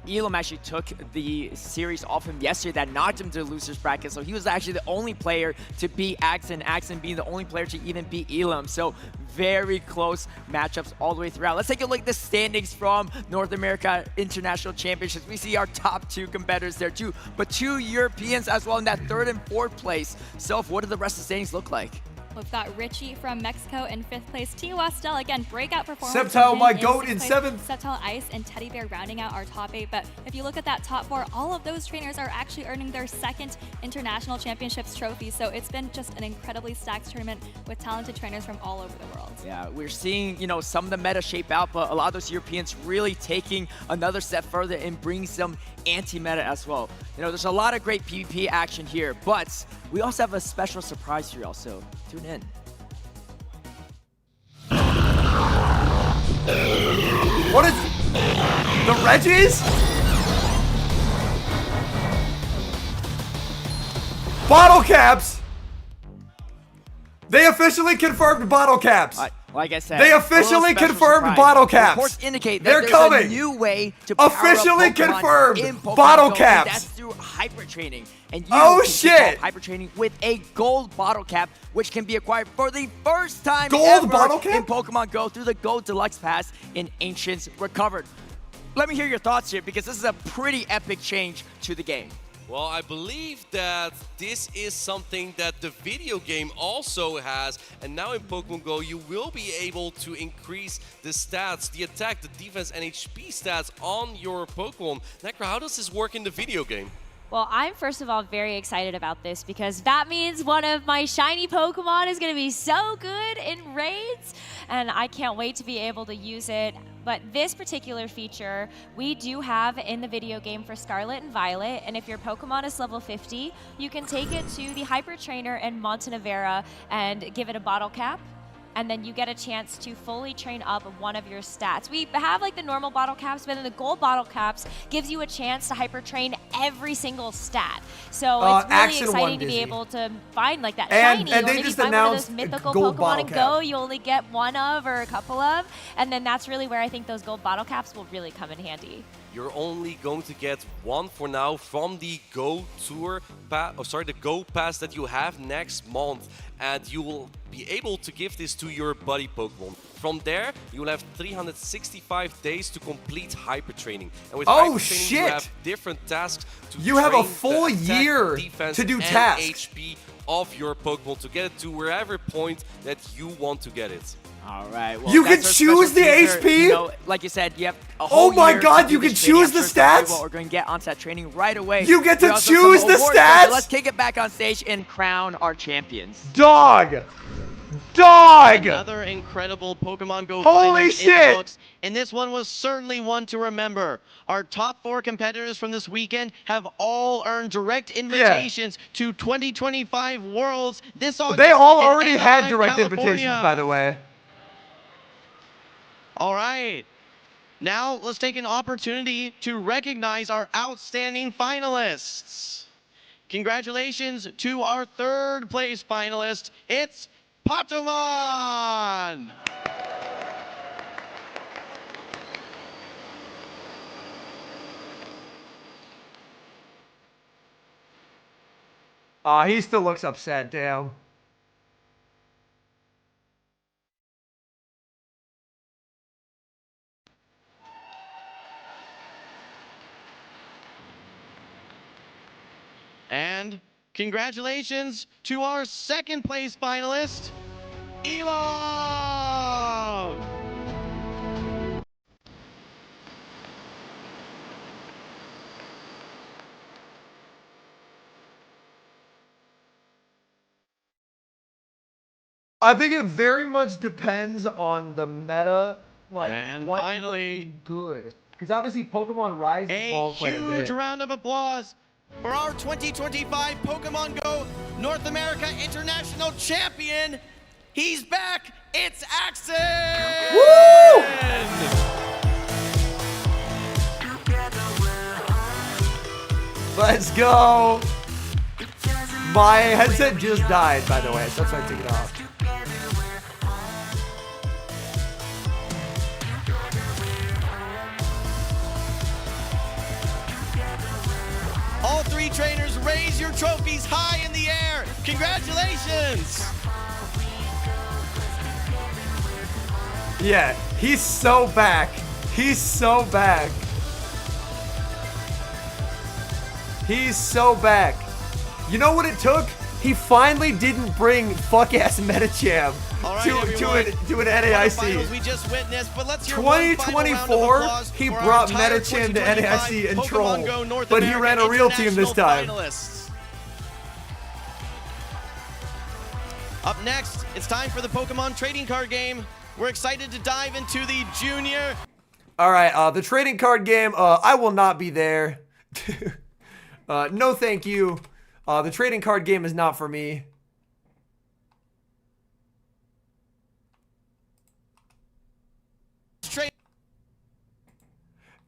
Elam actually took the series off him yesterday that knocked him to the losers bracket. So he was actually the only player to beat Axon, Axon being the only player to even beat Elam. So very close matchups all the way throughout. Let's take a look at the standings from North America International Championships. We see our top 2 competitors there too, but 2 Europeans as well in that 3rd and 4th place. So what do the rest of the standings look like? We've got Richie from Mexico in 5th place. Tiwa still, again, breakout performance. Septile, my Jin goat, in 6th place. 7th. Septile Ice and Teddy Bear rounding out our top 8. But if you look at that top 4, all of those trainers are actually earning their 2nd International Championships trophy. So it's been just an incredibly stacked tournament with talented trainers from all over the world. Yeah, we're seeing, some of the meta shape out, but a lot of those Europeans really taking another step further and bringing some anti-meta as well. There's a lot of great PvP action here, but we also have a special surprise for y'all, so tune in. What is the Reggies? Bottle caps. They officially confirmed bottle caps. Like I said, they officially confirmed bottle caps. Reports indicate that they're there's coming. a new way to power officially up Pokemon confirmed in Pokemon bottle Go, caps. and that's through hyper training. And you Oh, can shit. kick off hyper training with a gold bottle cap, which can be acquired for the first time Gold ever bottle cap? in Pokemon Go through the Gold Deluxe Pass in Ancients Recovered. Let me hear your thoughts here, because this is a pretty epic change to the game. Well, I believe that this is something that the video game also has, and now in Pokemon Go, you will be able to increase the stats, the attack, the defense, and HP stats on your Pokemon. Necro, how does this work in the video game? Well, I'm first of all very excited about this because that means one of my shiny Pokemon is going to be so good in raids, and I can't wait to be able to use it. But this particular feature we do have in the video game for Scarlet and Violet, and if your Pokemon is level 50, you can take it to the Hyper Trainer in Montenevera and give it a bottle cap. And then you get a chance to fully train up one of your stats. We have like the normal bottle caps, but then the gold bottle caps gives you a chance to hyper train every single stat. So it's really exciting to be able to find like that shiny. And or they maybe just find one of announced those a mythical gold Pokemon bottle in cap. Go you only get one of or a couple of. And then that's really where I think those gold bottle caps will really come in handy. You're only going to get one for now from the Go Tour pass, the Go Pass that you have next month, and you will be able to give this to your buddy Pokemon. From there, you will have 365 days to complete hyper training. And with hyper training, you have different tasks to You have a train full the attack, year defense, to do and tasks. HP of your Pokemon to get it to wherever point that you want to get it. All right. Well, You can that's our choose the special feature. HP? Like you said, you have a whole my year God, to do you can this training. choose I'm the sure some stats? people are going to get onto that training right away. You get to We also have choose some the awards, so stats? let's kick it back on stage and crown our champions. Dog! Another incredible Pokemon Go Holy finals in the shit! books, and this one was certainly one to remember. Our top 4 competitors from this weekend have all earned direct invitations to 2025 Worlds this August. They all in already had Anaheim, direct California. invitations, by the way. All right. Now let's take an opportunity to recognize our outstanding finalists. Congratulations to our 3rd place finalist. It's Potomon! He still looks upset, damn. And congratulations to our 2nd place finalist, Elon! I think it very much depends on the meta. Like, And what finally, good. Because obviously Pokemon Rise a evolved quite a huge bit. round of applause. For our 2025 Pokemon Go North America International Champion, he's back. It's Axon! Woo! Let's go. My headset just died, by the way, so that's why I took it off. All three trainers raise your trophies high in the air. Congratulations! Yeah, he's so back. He's so back. He's so back. You know what it took? He finally didn't bring fuck-ass Metacham to an NAIC. We just witnessed, but let's hear one final round of 2024, applause he for our brought entire Metacham to 2025 NAIC and Pokemon troll, Go North but he America ran a real team this time. International Finalists. Up next, it's time for the Pokemon trading card game. We're excited to dive into the junior. All right, the trading card game, I will not be there. No, thank you. The trading card game is not for me.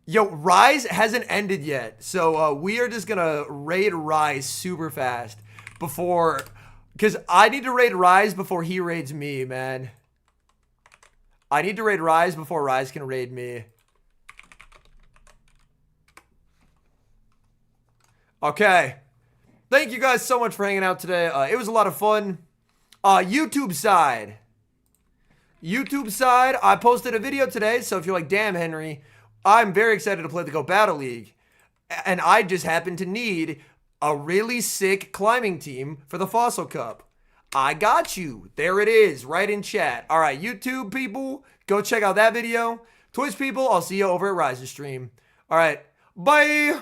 Yo, Rise hasn't ended yet, so we are just gonna raid Rise super fast before, because I need to raid Rise before he raids me, man. I need to raid Rise before Rise can raid me. Okay. Thank you guys so much for hanging out today. It was a lot of fun. YouTube side, I posted a video today, so if you're like, damn, Henry, I'm very excited to play the Go Battle League, and I just happen to need a really sick climbing team for the Fossil Cup. I got you. There it is, right in chat. All right, YouTube people, go check out that video. Twitch people, I'll see you over at Rise's stream. All right, bye.